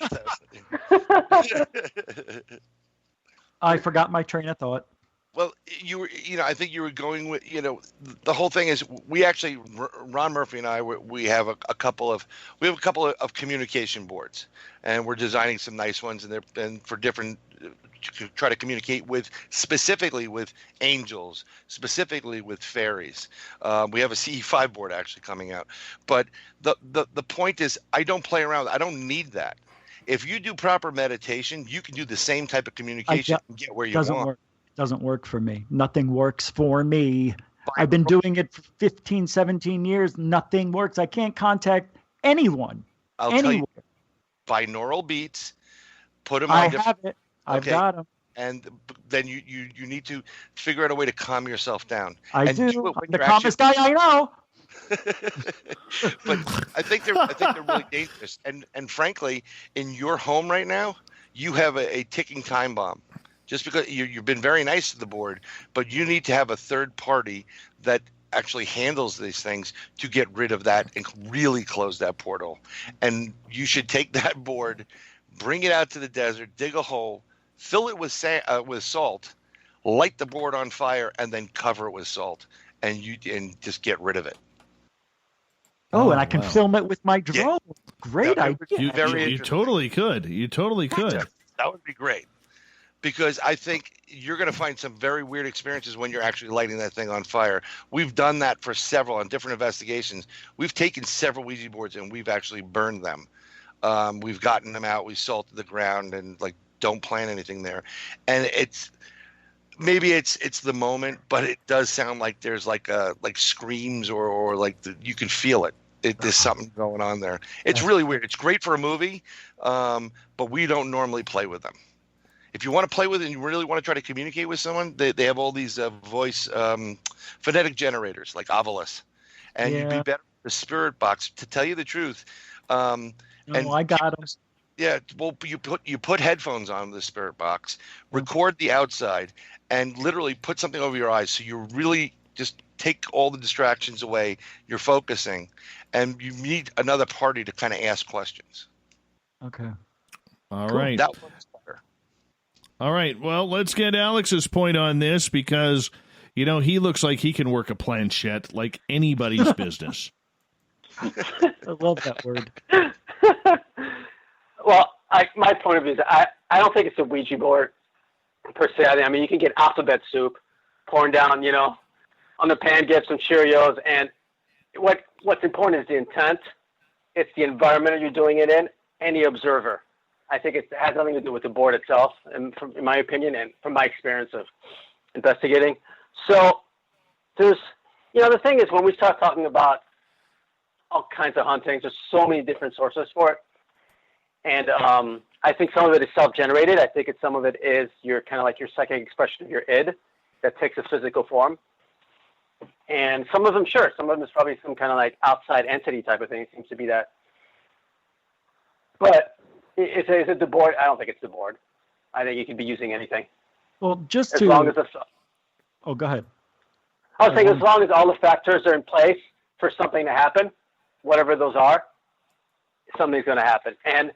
I forgot my train of thought. Well, I think you were going with, the whole thing is we actually, Ron Murphy and I, we have a couple of communication boards, and we're designing some nice ones, and they're for different, to try to communicate with, specifically with angels, specifically with fairies. We have a CE5 board actually coming out, but the point is, I don't play around. I don't need that. If you do proper meditation, you can do the same type of communication and get where you want. Doesn't work for me. Nothing works for me. I've been doing it for 15, 17 years. Nothing works. I can't contact anyone. I'll tell you, binaural beats, put them on. I have it. I've got them. And then you need to figure out a way to calm yourself down. I do. I'm the calmest guy I know. But I think they're really dangerous. And frankly, in your home right now, you have a ticking time bomb. Just because you've been very nice to the board, but you need to have a third party that actually handles these things to get rid of that and really close that portal. And you should take that board, bring it out to the desert, dig a hole, fill it with salt, light the board on fire, and then cover it with salt, and just get rid of it. Oh, and I can film it with my drone. Yeah. Great idea. You totally could. You totally could. That would be great. Because I think you're going to find some very weird experiences when you're actually lighting that thing on fire. We've done that for several on different investigations. We've taken several Ouija boards and we've actually burned them. We've gotten them out. We salted the ground and don't plant anything there. And maybe it's the moment, but it does sound like there's like screams or you can feel it. There's something going on there. It's really weird. It's great for a movie, but we don't normally play with them. If you want to play with it and you really want to try to communicate with someone, they have all these voice phonetic generators like Ovilus. And you'd be better with the spirit box. To tell you the truth. I got them. Yeah, well, you put headphones on the spirit box, record the outside, and literally put something over your eyes. So you really just take all the distractions away. You're focusing, and you need another party to kind of ask questions. Okay. All right. That one's better. All right. Well, let's get Alex's point on this because, he looks like he can work a planchette like anybody's business. I love that word. Well, my point of view is I don't think it's a Ouija board. per se. I mean, you can get alphabet soup, pouring down, you know, on the pan, get some Cheerios, and what's important is the intent. It's the environment you're doing it in, and the observer. I think it has nothing to do with the board itself, and in my opinion, and from my experience of investigating. So there's, you know, the thing is when we start talking about all kinds of hauntings, there's so many different sources for it. And I think some of it is self-generated. I think some of it is your kind of like your psychic expression of your id that takes a physical form. And some of them, sure, some of them is probably some kind of like outside entity type of thing. It seems to be that. But is it the board? I don't think it's the board. I think you could be using anything. Well, just as to... long as Oh, go ahead. I was saying as long as all the factors are in place for something to happen, whatever those are, something's going to happen. And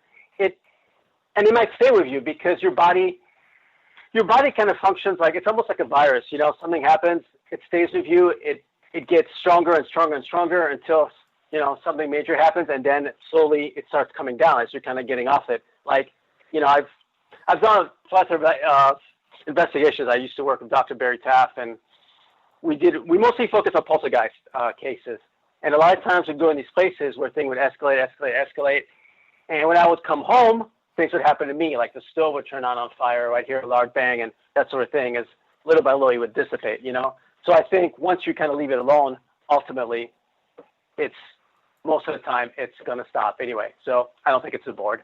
it might stay with you because your body kind of functions like, it's almost like a virus. You know, something happens, it stays with you, it gets stronger and stronger and stronger until, you know, something major happens, and then slowly it starts coming down as you're kind of getting off it. Like, you know, I've done lots of investigations. I used to work with Dr. Barry Taff, and we mostly focus on poltergeist cases. And a lot of times we'd go in these places where things would escalate. And when I would come home, things would happen to me, like the stove would turn on fire, or I'd hear a loud bang, and that sort of thing. As little by little, it would dissipate, you know? So I think once you kind of leave it alone, ultimately, most of the time, it's going to stop anyway. So I don't think it's the board.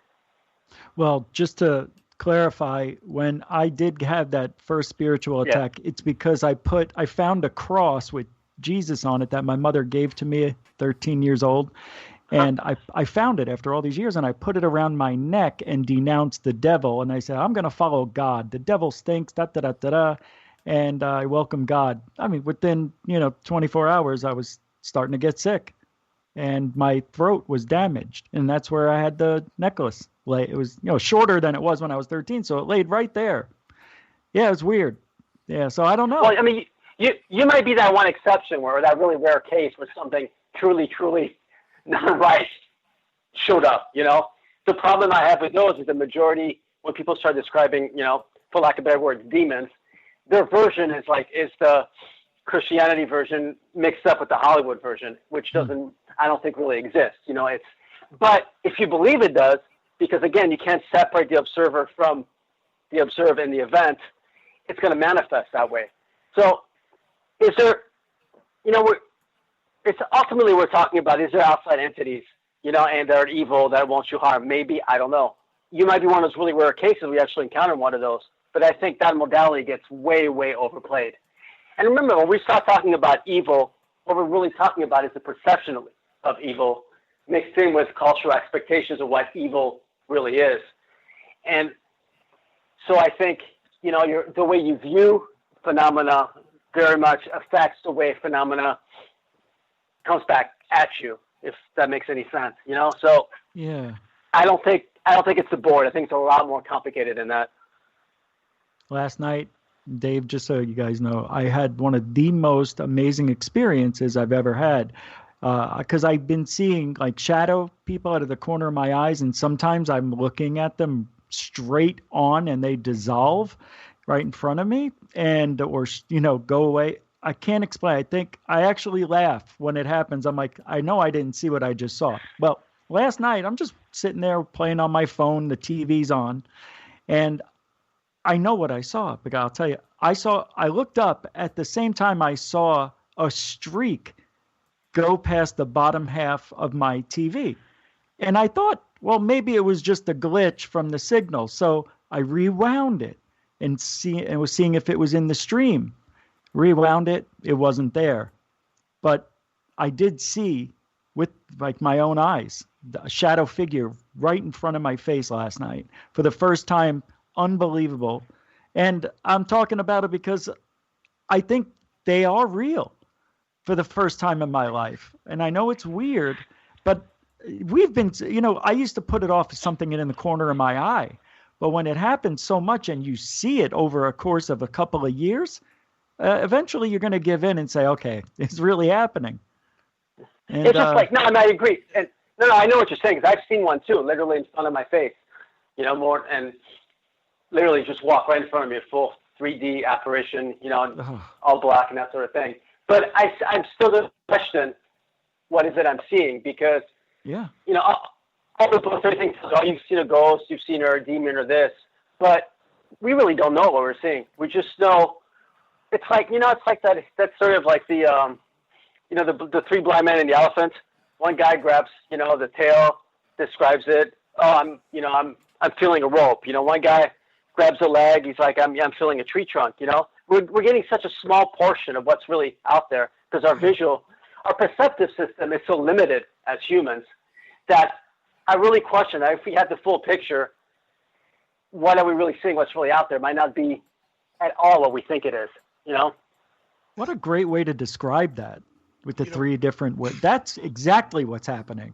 Well, just to clarify, when I did have that first spiritual attack, it's because I found a cross with Jesus on it that my mother gave to me at 13 years old. And I found it after all these years, and I put it around my neck and denounced the devil. And I said, I'm going to follow God. The devil stinks, da-da-da-da-da. And I welcome God. I mean, within, 24 hours, I was starting to get sick. And my throat was damaged. And that's where I had the necklace. It was, shorter than it was when I was 13. So it laid right there. Yeah, it was weird. Yeah, so I don't know. Well, I mean, you might be that one exception or that really rare case where something truly not right showed up, The problem I have with those is the majority, when people start describing, for lack of better words, demons, their version is the Christianity version mixed up with the Hollywood version, which I don't think really exists. But if you believe it does, because again, you can't separate the observer from the observed in the event, it's going to manifest that way. So is there, it's ultimately we're talking about, is there outside entities, and they're evil that won't you harm? Maybe, I don't know. You might be one of those really rare cases we actually encountered one of those, but I think that modality gets way, way overplayed. And remember, when we start talking about evil, what we're really talking about is the perception of evil mixed in with cultural expectations of what evil really is. And so I think, the way you view phenomena very much affects the way phenomena comes back at you, if that makes any sense, So yeah, I don't think it's the board. I think it's a lot more complicated than that. Last night, Dave, just so you guys know, I had one of the most amazing experiences I've ever had. Because I've been seeing shadow people out of the corner of my eyes, and sometimes I'm looking at them straight on and they dissolve right in front of me or go away. I can't explain. I think I actually laugh when it happens. I'm like, I know I didn't see what I just saw. Well, last night I'm just sitting there playing on my phone, the TV's on, and I know what I saw. But I'll tell you, I looked up at the same time I saw a streak go past the bottom half of my TV. And I thought, well, maybe it was just a glitch from the signal. So I rewound it and was seeing if it was in the stream. Rewound it, it wasn't there. But I did see with my own eyes a shadow figure right in front of my face last night for the first time. Unbelievable. And I'm talking about it because I think they are real for the first time in my life. And I know it's weird, but we've been, I used to put it off as something in the corner of my eye. But when it happens so much and you see it over a course of a couple of years, eventually you're going to give in and say, okay, it's really happening. And, it's just I agree. And no, I know what you're saying, because I've seen one too, literally in front of my face, more. And literally just walk right in front of me, a full 3D apparition, all black and that sort of thing. But I'm still going to question, what is it I'm seeing? Because, all the books, everything says, oh, you've seen a ghost, you've seen a demon or this, but we really don't know what we're seeing. We just know, it's like that's sort of like the three blind men and the elephant. One guy grabs, the tail, describes it. Oh, I'm feeling a rope. One guy grabs a leg. He's like, I'm feeling a tree trunk. We're getting such a small portion of what's really out there because our perceptive system is so limited as humans that I really question that if we had the full picture, what are we really seeing? What's really out there might not be at all what we think it is. What a great way to describe that with the three different ways. That's exactly what's happening.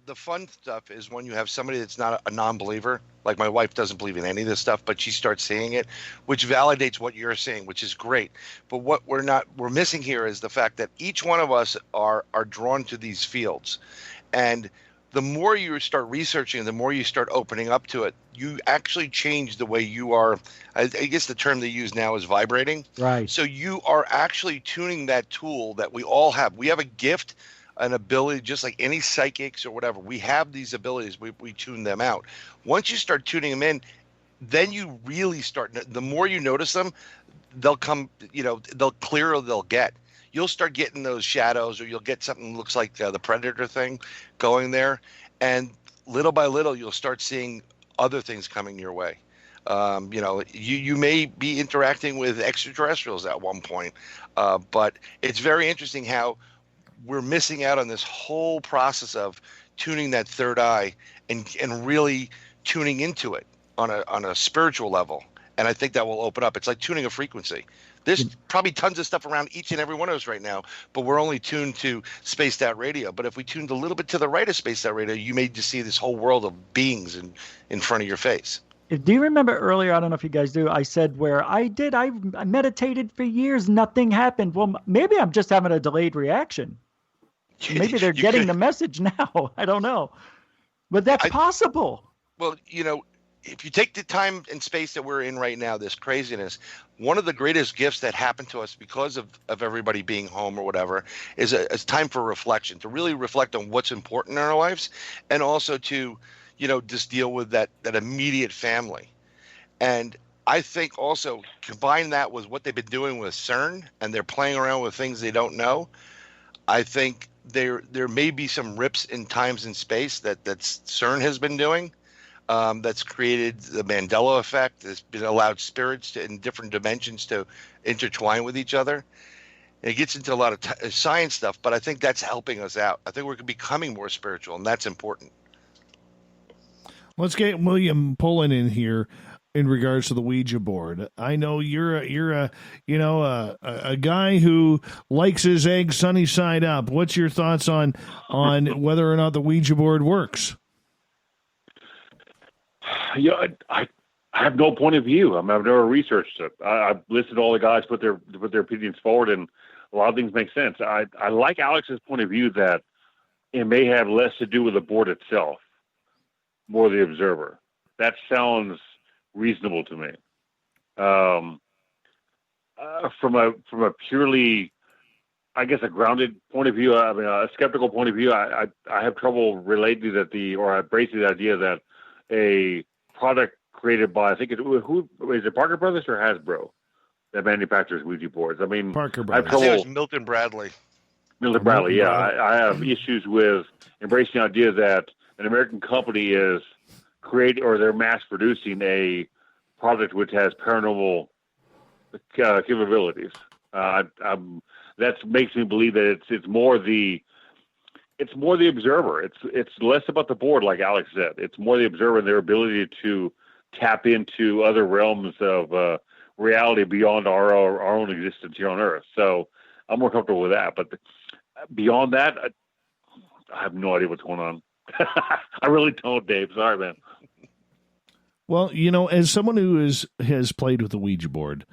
The fun stuff is when you have somebody that's not a non-believer, like my wife doesn't believe in any of this stuff, but she starts seeing it, which validates what you're seeing, which is great. But what we're missing here is the fact that each one of us are drawn to these fields. And the more you start researching, the more you start opening up to it, you actually change the way you are. I guess the term they use now is vibrating. Right. So you are actually tuning that tool that we all have. We have a gift, an ability, just like any psychics or whatever. We have these abilities. We tune them out. Once you start tuning them in, then you really start. The more you notice them, they'll come. They'll clearer they'll get. You'll start getting those shadows, or you'll get something that looks like the Predator thing going there. And little by little, you'll start seeing other things coming your way. You may be interacting with extraterrestrials at one point, but it's very interesting how we're missing out on this whole process of tuning that third eye and really tuning into it on a spiritual level. And I think that will open up. It's like tuning a frequency. There's probably tons of stuff around each and every one of us right now, but we're only tuned to spaced out radio. But if we tuned a little bit to the right of spaced out radio, you may just see this whole world of beings in front of your face. Do you remember earlier, I don't know if you guys do, I said where I meditated for years, nothing happened. Well, maybe I'm just having a delayed reaction. Maybe they're getting the message now. I don't know. But that's possible. Well, if you take the time and space that we're in right now, this craziness, one of the greatest gifts that happened to us because of everybody being home or whatever is it's time for reflection, to really reflect on what's important in our lives, and also to, just deal with that immediate family. And I think also combine that with what they've been doing with CERN, and they're playing around with things they don't know. I think there may be some rips in times and space that CERN has been doing. That's created the Mandela effect. It's been allowed spirits in different dimensions to intertwine with each other. And it gets into a lot of science stuff, but I think that's helping us out. I think we're becoming more spiritual, and that's important. Let's get William Pullin in here in regards to the Ouija board. I know you're a guy who likes his eggs sunny side up. What's your thoughts on whether or not the Ouija board works? Yeah, I have no point of view. I've never researched it. I've listened to all the guys put their opinions forward, and a lot of things make sense. I like Alex's point of view that it may have less to do with the board itself, more the observer. That sounds reasonable to me. From a purely, I guess, a grounded point of view, a skeptical point of view, I have trouble relating that embracing the idea that a product created by, I think who is it, Parker Brothers or Hasbro, that manufactures Ouija boards? I mean, Parker Brothers. I think it was Milton Bradley. Milton Bradley, yeah. I have issues with embracing the idea that an American company is creating, or they're mass producing a product which has paranormal capabilities. That makes me believe that it's more the observer. It's less about the board, like Alex said. It's more the observer and their ability to tap into other realms of reality beyond our own existence here on Earth. So I'm more comfortable with that. But beyond that, I have no idea what's going on. I really don't, Dave. Sorry, man. Well, as someone who has played with the Ouija board,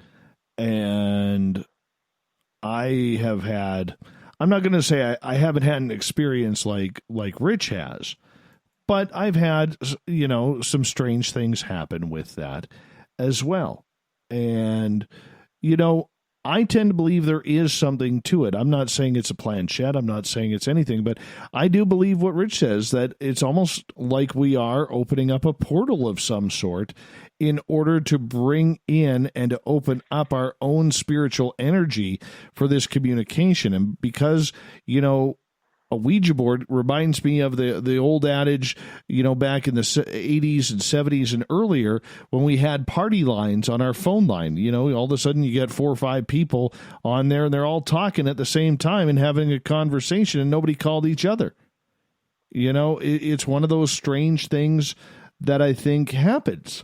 and I have had, I'm not going to say I haven't had an experience like Rich has, But I've had, some strange things happen with that as well. And, I tend to believe there is something to it. I'm not saying it's a planchette. I'm not saying it's anything, but I do believe what Rich says, that it's almost like we are opening up a portal of some sort in order to bring in and to open up our own spiritual energy for this communication. And because, a Ouija board reminds me of the old adage, back in the 80s and 70s and earlier, when we had party lines on our phone line. All of a sudden you get 4 or 5 people on there and they're all talking at the same time and having a conversation and nobody called each other. It's one of those strange things that I think happens.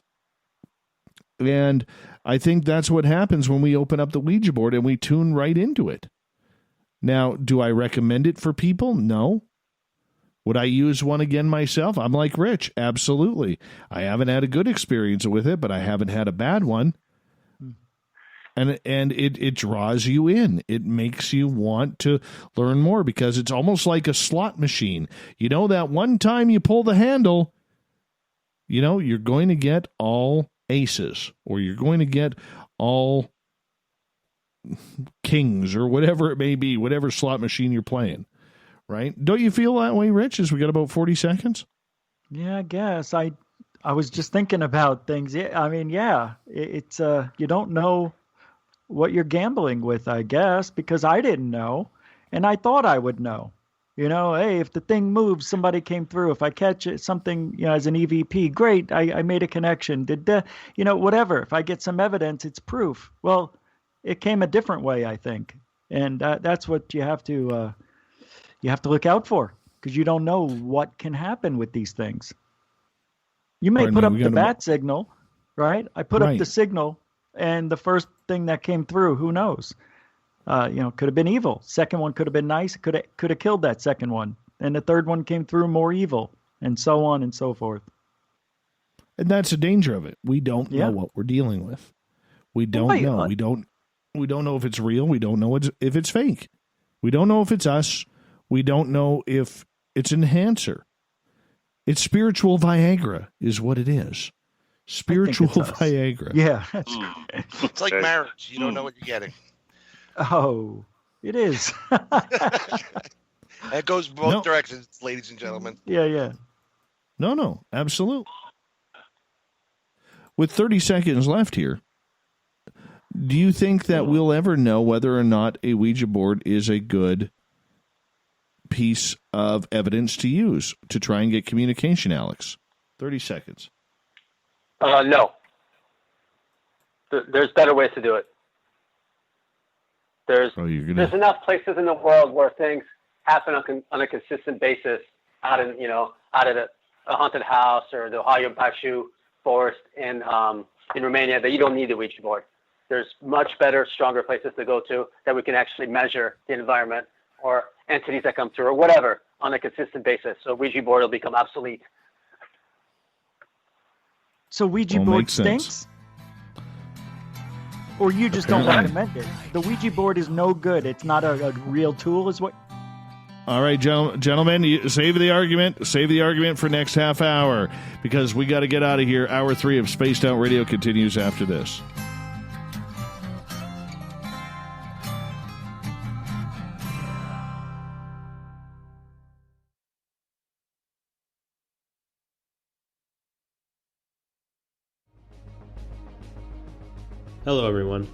And I think that's what happens when we open up the Ouija board and we tune right into it. Now, do I recommend it for people? No. Would I use one again myself? I'm like Rich. Absolutely. I haven't had a good experience with it, but I haven't had a bad one. And it draws you in. It makes you want to learn more because it's almost like a slot machine. That one time you pull the handle, you're going to get all aces, or you're going to get all kings, or whatever it may be, whatever slot machine you're playing, right? Don't you feel that way, Rich, as we got about 40 seconds? Yeah, I guess. I was just thinking about things. Yeah, I mean, it's you don't know what you're gambling with, I guess, because I didn't know, and I thought I would know. Hey, if the thing moves, somebody came through. If I catch something, as an EVP, great, I made a connection. Whatever. If I get some evidence, it's proof. Well, it came a different way, I think, and that's what you have to look out for, because you don't know what can happen with these things. You may put up the bat signal, right? I put up the signal, and the first thing that came through, who knows? Could have been evil. Second one could have been nice. Could have killed that second one, and the third one came through more evil, and so on and so forth. And that's the danger of it. We don't know what we're dealing with. We don't know. We don't know if it's real. We don't know if it's fake. We don't know if it's us. We don't know if it's an enhancer. It's spiritual Viagra is what it is. Spiritual Viagra. Yeah. It's like marriage. You don't know what you're getting. Oh, it is. It goes both directions, ladies and gentlemen. Yeah. No, absolutely. With 30 seconds left here, do you think that we'll ever know whether or not a Ouija board is a good piece of evidence to use to try and get communication, Alex? 30 seconds. No. There's better ways to do it. There's enough places in the world where things happen on a consistent basis out at a haunted house or the Ohio Bashu forest in Romania that you don't need the Ouija board. There's much better, stronger places to go to that we can actually measure the environment or entities that come through or whatever on a consistent basis. So Ouija board will become obsolete. So Ouija board stinks? Or you just don't recommend it? The Ouija board is no good. It's not a real tool, is what... All right, gentlemen, save the argument. Save the argument for next half hour, because we got to get out of here. Hour 3 of Spaced Out Radio continues after this. Hello everyone,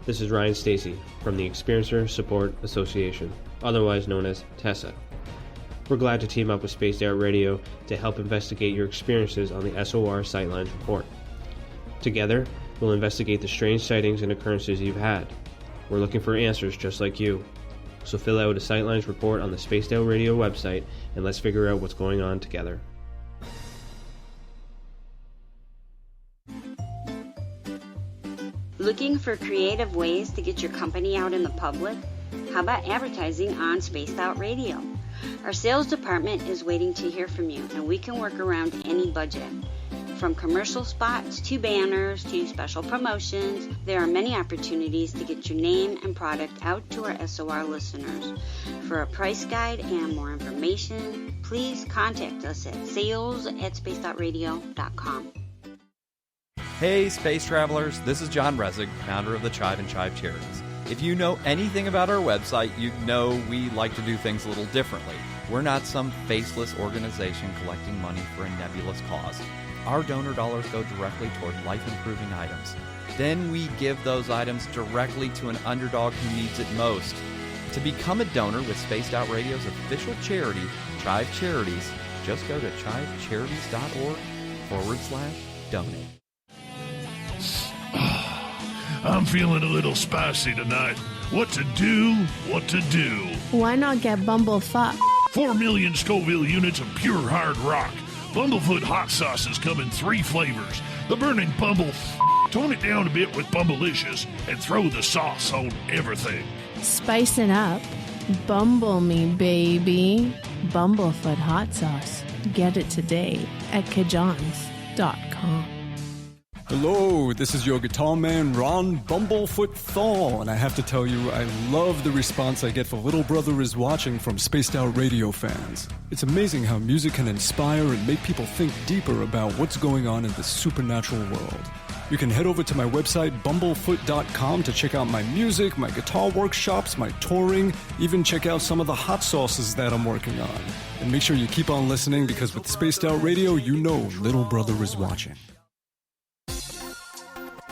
this is Ryan Stacy from the Experiencer Support Association, otherwise known as TESSA. We're glad to team up with Spaced Out Radio to help investigate your experiences on the SOR Sightlines Report. Together, we'll investigate the strange sightings and occurrences you've had. We're looking for answers just like you. So fill out a Sightlines Report on the Spaced Out Radio website and let's figure out what's going on together. Looking for creative ways to get your company out in the public? How about advertising on Spaced Out Radio? Our sales department is waiting to hear from you, and we can work around any budget. From commercial spots to banners to special promotions, there are many opportunities to get your name and product out to our SOR listeners. For a price guide and more information, please contact us at sales@spacedoutradio.com. Hey, space travelers, this is John Resig, founder of the Chive and Chive Charities. If you know anything about our website, you know we like to do things a little differently. We're not some faceless organization collecting money for a nebulous cause. Our donor dollars go directly toward life-improving items. Then we give those items directly to an underdog who needs it most. To become a donor with Spaced Out Radio's official charity, Chive Charities, just go to chivecharities.org/donate. I'm feeling a little spicy tonight. What to do? What to do? Why not get Bumblefuck? 4 million Scoville units of pure hard rock. Bumblefoot hot sauces come in 3 flavors. The burning Bumble. Tone it down a bit with Bumblicious and throw the sauce on everything. Spicing up. Bumble me, baby. Bumblefoot hot sauce. Get it today at Kajans.com. Hello, this is your guitar man, Ron Bumblefoot Thal, and I have to tell you, I love the response I get for Little Brother is Watching from Spaced Out Radio fans. It's amazing how music can inspire and make people think deeper about what's going on in the supernatural world. You can head over to my website, bumblefoot.com, to check out my music, my guitar workshops, my touring, even check out some of the hot sauces that I'm working on. And make sure you keep on listening, because with Spaced Out Radio, you know Little Brother is watching.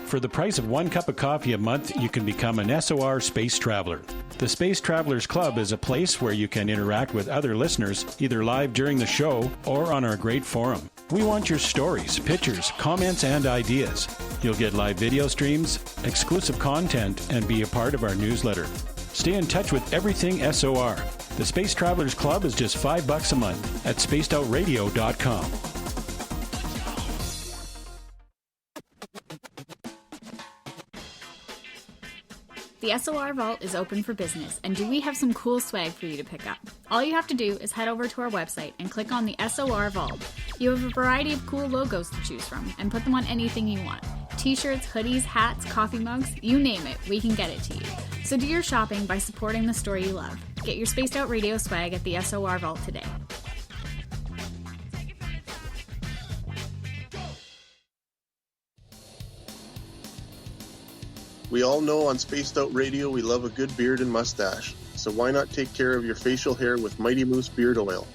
For the price of 1 cup of coffee a month, you can become an SOR Space Traveler. The Space Travelers Club is a place where you can interact with other listeners, either live during the show or on our great forum. We want your stories, pictures, comments, and ideas. You'll get live video streams, exclusive content, and be a part of our newsletter. Stay in touch with everything SOR. The Space Travelers Club is just $5 a month at spacedoutradio.com. The SOR Vault is open for business, and do we have some cool swag for you to pick up? All you have to do is head over to our website and click on the SOR Vault. You have a variety of cool logos to choose from, and put them on anything you want. T-shirts, hoodies, hats, coffee mugs, you name it, we can get it to you. So do your shopping by supporting the store you love. Get your Spaced Out Radio swag at the SOR Vault today. We all know on Spaced Out Radio we love a good beard and mustache, so why not take care of your facial hair with Mighty Moose Beard Oil?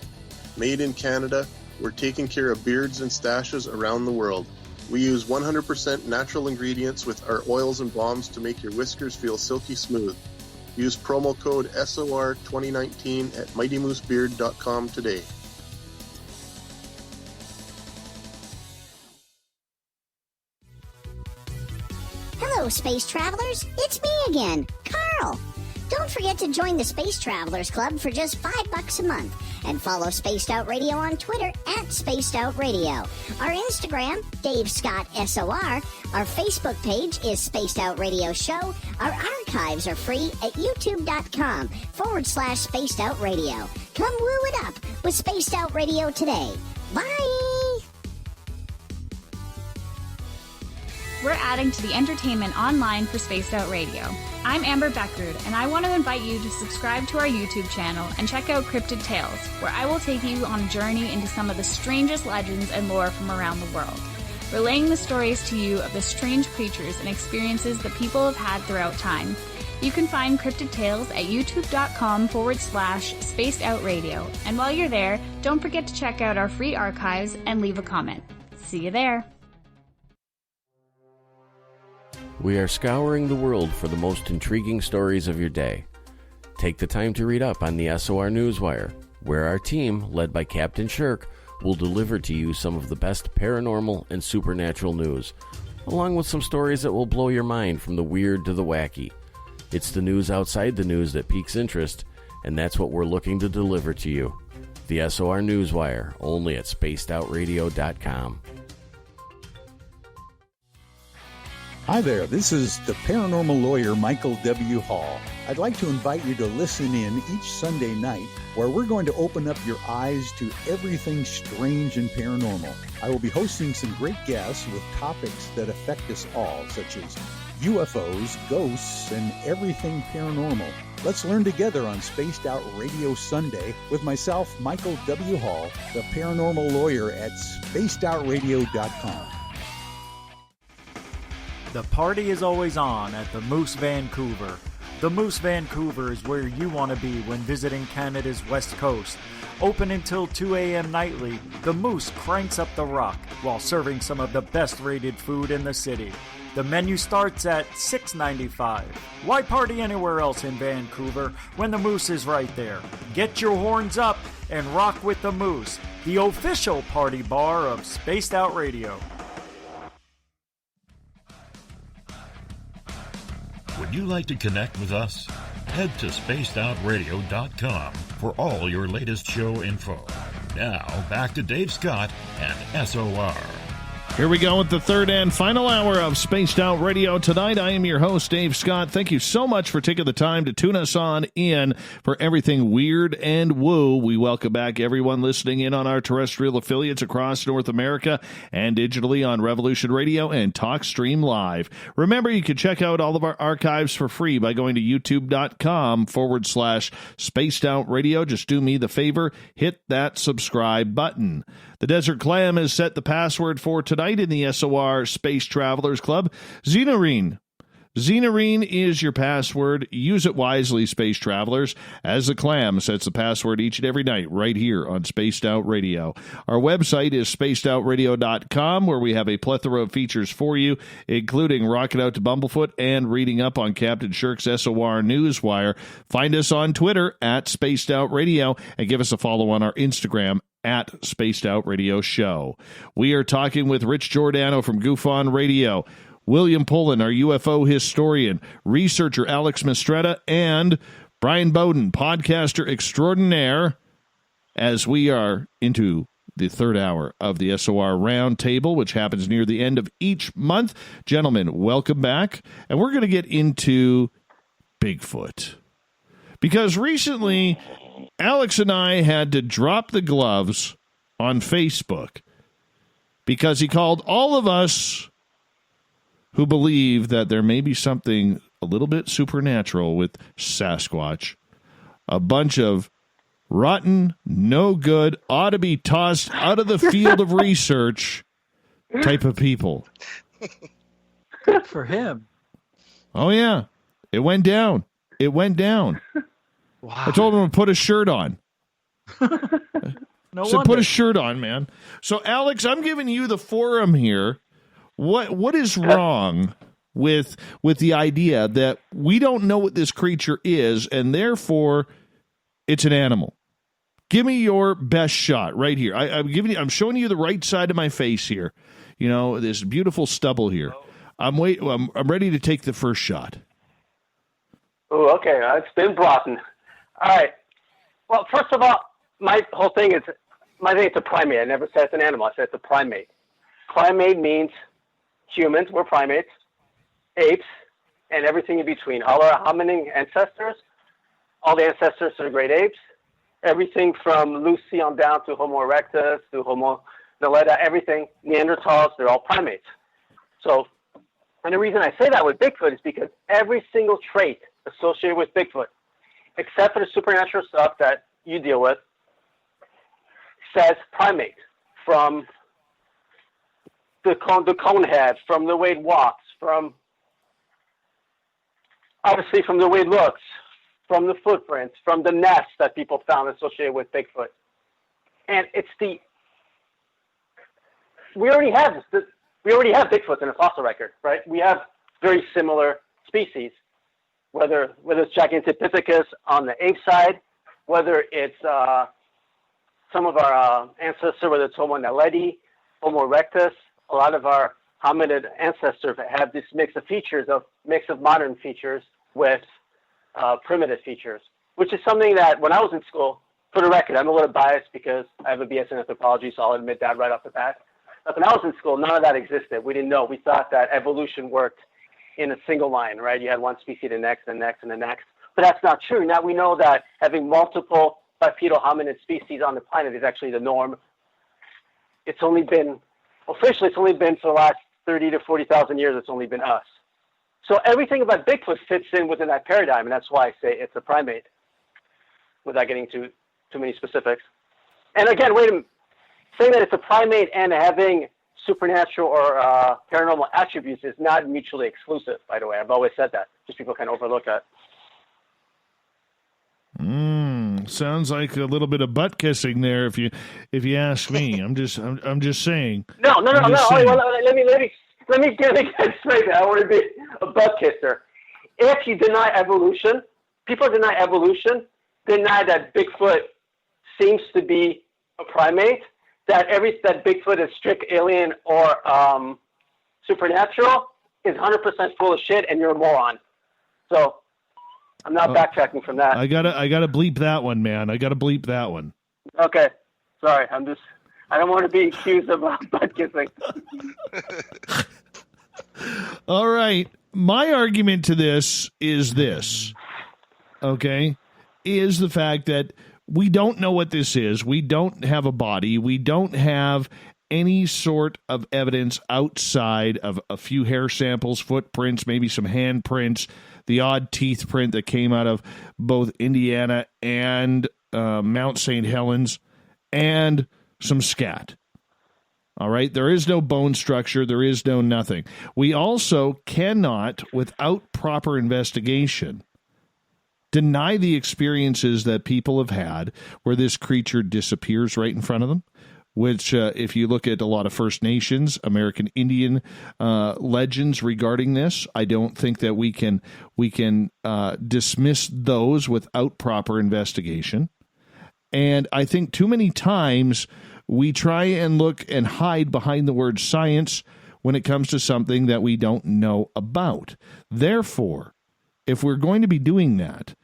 Made in Canada, we're taking care of beards and stashes around the world. We use 100% natural ingredients with our oils and balms to make your whiskers feel silky smooth. Use promo code SOR2019 at MightyMooseBeard.com today. Hello, Space Travelers. It's me again, Carl. Don't forget to join the Space Travelers Club for just $5 a month and follow Spaced Out Radio on Twitter at Spaced Out Radio. Our Instagram, Dave Scott SOR. Our Facebook page is Spaced Out Radio Show. Our archives are free at youtube.com/Spaced Out Radio. Come woo it up with Spaced Out Radio today. Bye! We're adding to the entertainment online for Spaced Out Radio. I'm Amber Beckrud, and I want to invite you to subscribe to our YouTube channel and check out Cryptid Tales, where I will take you on a journey into some of the strangest legends and lore from around the world, relaying the stories to you of the strange creatures and experiences that people have had throughout time. You can find Cryptid Tales at youtube.com/Spaced Out Radio. And while you're there, don't forget to check out our free archives and leave a comment. See you there. We are scouring the world for the most intriguing stories of your day. Take the time to read up on the SOR Newswire, where our team, led by Captain Shirk, will deliver to you some of the best paranormal and supernatural news, along with some stories that will blow your mind from the weird to the wacky. It's the news outside the news that piques interest, and that's what we're looking to deliver to you. The SOR Newswire, only at spacedoutradio.com. Hi there, this is the paranormal lawyer Michael W. Hall. I'd like to invite you to listen in each Sunday night where we're going to open up your eyes to everything strange and paranormal. I will be hosting some great guests with topics that affect us all, such as UFOs, ghosts, and everything paranormal. Let's learn together on Spaced Out Radio Sunday with myself, Michael W. Hall, the paranormal lawyer at spacedoutradio.com. The party is always on at the Moose Vancouver. The Moose Vancouver is where you want to be when visiting Canada's West Coast. Open until 2 a.m. nightly, the Moose cranks up the rock while serving some of the best rated food in the city. The menu starts at $6.95. Why party anywhere else in Vancouver when the Moose is right there? Get your horns up and rock with the Moose, the official party bar of Spaced Out Radio. Would you like to connect with us? Head to spacedoutradio.com for all your latest show info. Now, back to Dave Scott and SOR. Here we go with the third and final hour of Spaced Out Radio. Tonight, I am your host, Dave Scott. Thank you so much for taking the time to tune us on in for everything weird and woo. We welcome back everyone listening in on our terrestrial affiliates across North America and digitally on Revolution Radio and TalkStream Live. Remember, you can check out all of our archives for free by going to youtube.com/Spaced Out Radio. Just do me the favor, hit that subscribe button. The Desert Clam has set the password for tonight in the SOR Space Travelers Club. Xenarine. Xenarine is your password. Use it wisely, Space Travelers, as the Clam sets the password each and every night right here on Spaced Out Radio. Our website is spacedoutradio.com, where we have a plethora of features for you, including Rocking Out to Bumblefoot and reading up on Captain Shirk's SOR Newswire. Find us on Twitter at Spaced Out Radio and give us a follow on our Instagram at Spaced Out Radio Show. We are talking with Rich Giordano from GUFON Radio, William Pullin, our UFO historian, researcher Alex Mistretta, and Bryan Bowden, podcaster extraordinaire, as we are into the third hour of the SOR Roundtable, which happens near the end of each month. Gentlemen, welcome back. And we're going to get into Bigfoot. Because recently, Alex and I had to drop the gloves on Facebook because he called all of us who believe that there may be something a little bit supernatural with Sasquatch a bunch of rotten, no good, ought to be tossed out of the field of research type of people. Good for him. Oh, yeah. It went down. It went down. Wow. I told him to put a shirt on. No So wonder. put a shirt on, man. So, Alex, I'm giving you the forum here. What is wrong with the idea that we don't know what this creature is, and therefore it's an animal? Give me your best shot right here. I'm showing you the right side of my face here. You know, this beautiful stubble here. I'm ready to take the first shot. Oh, okay. It's been brought in. All right. Well, first of all, my whole thing is, it's a primate. I never said it's an animal. I said it's a primate. Primate means humans, we're primates, apes, and everything in between. All our hominin ancestors, all the ancestors to the great apes, everything from Lucy on down to Homo erectus, to Homo naledi, everything, Neanderthals, they're all primates. So, and the reason I say that with Bigfoot is because every single trait associated with Bigfoot, except for the supernatural stuff that you deal with, says primate. From the cone head, from the way it walks, from obviously from the way it looks, from the footprints, from the nests that people found associated with Bigfoot. And it's we already have Bigfoot in a fossil record, right? We have very similar species, whether it's Gigantopithecus on the ape side, whether it's some of our ancestors, whether it's Homo naledi, Homo erectus. A lot of our hominid ancestors have this mix of modern features with primitive features, which is something that when I was in school, for the record, I'm a little biased because I have a BS in anthropology, so I'll admit that right off the bat. But when I was in school, none of that existed. We didn't know. We thought that evolution worked in a single line, right? You had one species, the next, the next, and the next. But that's not true. Now we know that having multiple bipedal hominid species on the planet is actually the norm. It's only been, officially, it's only been for the last 30 to 40,000 years, it's only been us. So everything about Bigfoot fits in within that paradigm, and that's why I say it's a primate, without getting too many specifics. And again, wait a minute, saying that it's a primate and having supernatural or paranormal attributes is not mutually exclusive, by the way. I've always said that. Just people kind of overlook that. Sounds like a little bit of butt kissing there, if you ask me. I'm just saying. No. Well, let me get it straight. I want to be a butt kisser. If you deny evolution, people deny evolution, deny that Bigfoot seems to be a primate, that Bigfoot is strict alien or supernatural is 100% full of shit, and you're a moron. So I'm not backtracking from that. I gotta bleep that one, man. I gotta bleep that one. Okay, sorry. I don't want to be accused of butt kissing. All right. My argument to this is this. Okay, is the fact that we don't know what this is. We don't have a body. We don't have any sort of evidence outside of a few hair samples, footprints, maybe some handprints, the odd teeth print that came out of both Indiana and Mount St. Helens, and some scat. All right? There is no bone structure. There is no nothing. We also cannot, without proper investigation, deny the experiences that people have had where this creature disappears right in front of them, which if you look at a lot of First Nations, American Indian legends regarding this, I don't think that we can dismiss those without proper investigation. And I think too many times we try and look and hide behind the word science when it comes to something that we don't know about. Therefore, if we're going to be doing that,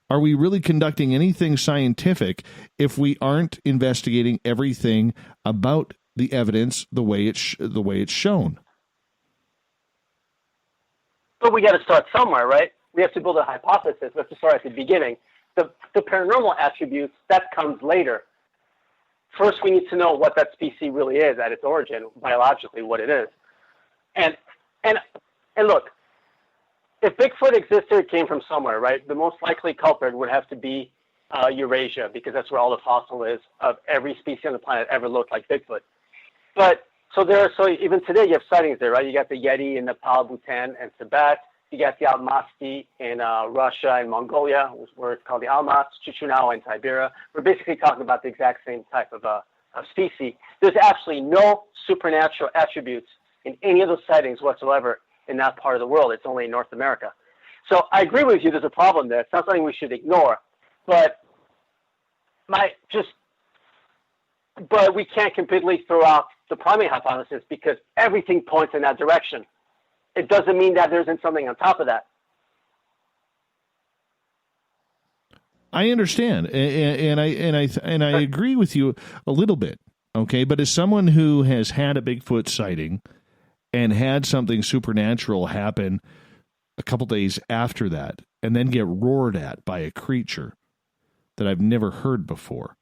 are we really conducting anything scientific if we aren't investigating everything about the evidence the way it's shown? But we got to start somewhere, right? We have to build a hypothesis. We have to start at the beginning. The paranormal attributes, that comes later. First, we need to know what that species really is at its origin, biologically, what it is. And look, if Bigfoot existed, it came from somewhere, right? The most likely culprit would have to be Eurasia, because that's where all the fossil is of every species on the planet ever looked like Bigfoot. But so even today you have sightings there, right? You got the Yeti in Nepal, Bhutan, and Tibet. You got the Almasty in Russia and Mongolia, where it's called the Almas, Chichunao in Siberia. We're basically talking about the exact same type of species. There's absolutely no supernatural attributes in any of those sightings whatsoever in that part of the world. It's only in North America. So I agree with you, there's a problem there. It's not something we should ignore. But we can't completely throw out the primate hypothesis because everything points in that direction. It doesn't mean that there isn't something on top of that. I understand, and I agree with you a little bit. Okay, but as someone who has had a Bigfoot sighting and had something supernatural happen a couple days after that, and then get roared at by a creature that I've never heard before,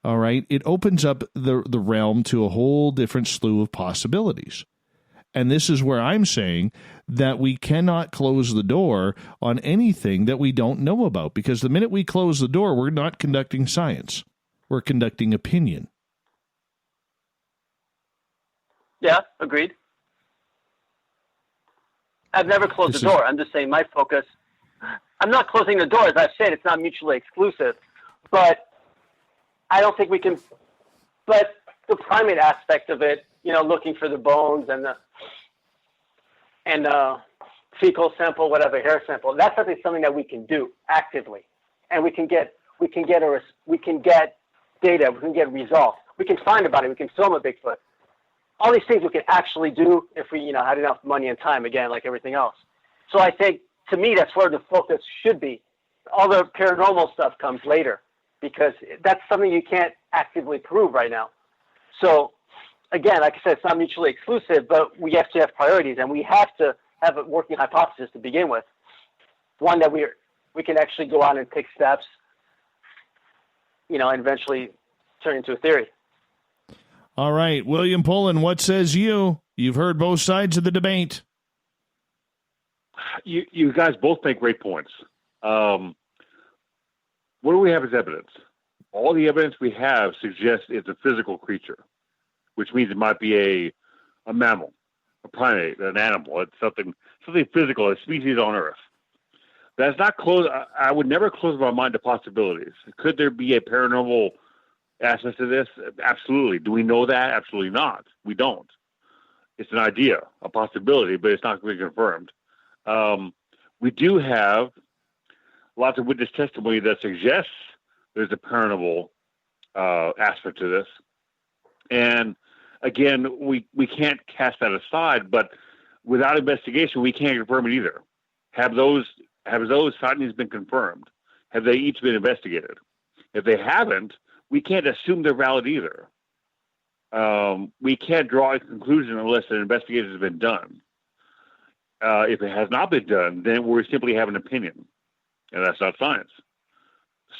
all right, it opens up the realm to a whole different slew of possibilities. And this is where I'm saying that we cannot close the door on anything that we don't know about, because the minute we close the door, we're not conducting science. We're conducting opinion. Yeah, agreed. I've never closed the door. I'm just saying my focus. I'm not closing the door. As I've said, it's not mutually exclusive. But I don't think we can. But the primate aspect of it, looking for the bones and the fecal sample, whatever, hair sample, that's something that we can do actively, and we can get data, we can get results, we can find a body, we can film a Bigfoot. All these things we can actually do if we, had enough money and time, again, like everything else. So I think, to me, that's where the focus should be. All the paranormal stuff comes later, because that's something you can't actively prove right now. So, again, like I said, it's not mutually exclusive, but we have to have priorities, and we have to have a working hypothesis to begin with. One that we can actually go on and take steps, and eventually turn into a theory. All right, William Pullin, what says you? You've heard both sides of the debate. You guys both make great points. What do we have as evidence? All the evidence we have suggests it's a physical creature, which means it might be a mammal, a primate, an animal. It's something physical, a species on Earth. That's not close. I would never close my mind to possibilities. Could there be a paranormal aspect to this? Absolutely. Do we know that? Absolutely not. We don't. It's an idea, a possibility, but it's not going to be confirmed. We do have lots of witness testimony that suggests there's a paranormal aspect to this. And again, we can't cast that aside, but without investigation, we can't confirm it either. Have those sightings been confirmed? Have they each been investigated? If they haven't, we can't assume they're valid either. We can't draw a conclusion unless an investigation has been done. If it has not been done, then we simply have an opinion, and that's not science.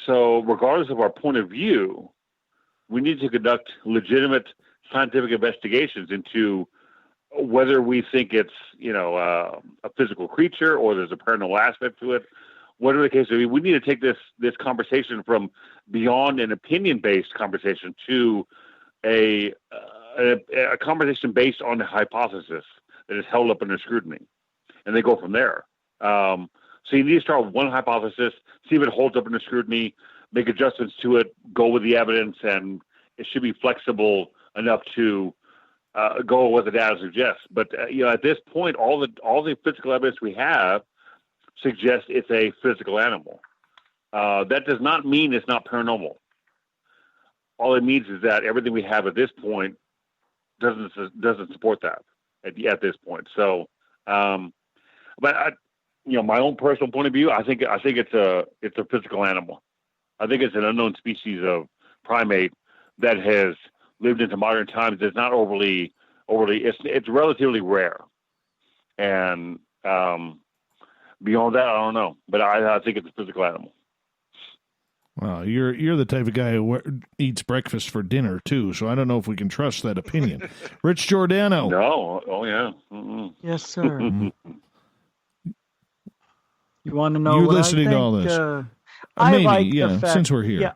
So regardless of our point of view, we need to conduct legitimate scientific investigations into whether we think it's, a physical creature or there's a paranormal aspect to it. Whatever the case may be, we need to take this conversation from beyond an opinion-based conversation to a conversation based on a hypothesis that is held up under scrutiny, and they go from there. So you need to start with one hypothesis, see if it holds up under scrutiny, make adjustments to it, go with the evidence, and it should be flexible enough to go with what the data suggests. But at this point, all the physical evidence we have suggests it's a physical animal. That does not mean it's not paranormal. All it means is that everything we have at this point doesn't support that at this point. So, but my own personal point of view, I think it's a physical animal. I think it's an unknown species of primate that has lived into modern times. It's not overly. It's relatively rare, and beyond that, I don't know. But I think it's a physical animal. Well, you're the type of guy who eats breakfast for dinner too, so I don't know if we can trust that opinion. Rich Giordano. No. Oh yeah. Mm-mm. Yes, sir. You want to know You're what listening I think? to all this. I maybe, like yeah, the fact, since we're here. Yeah,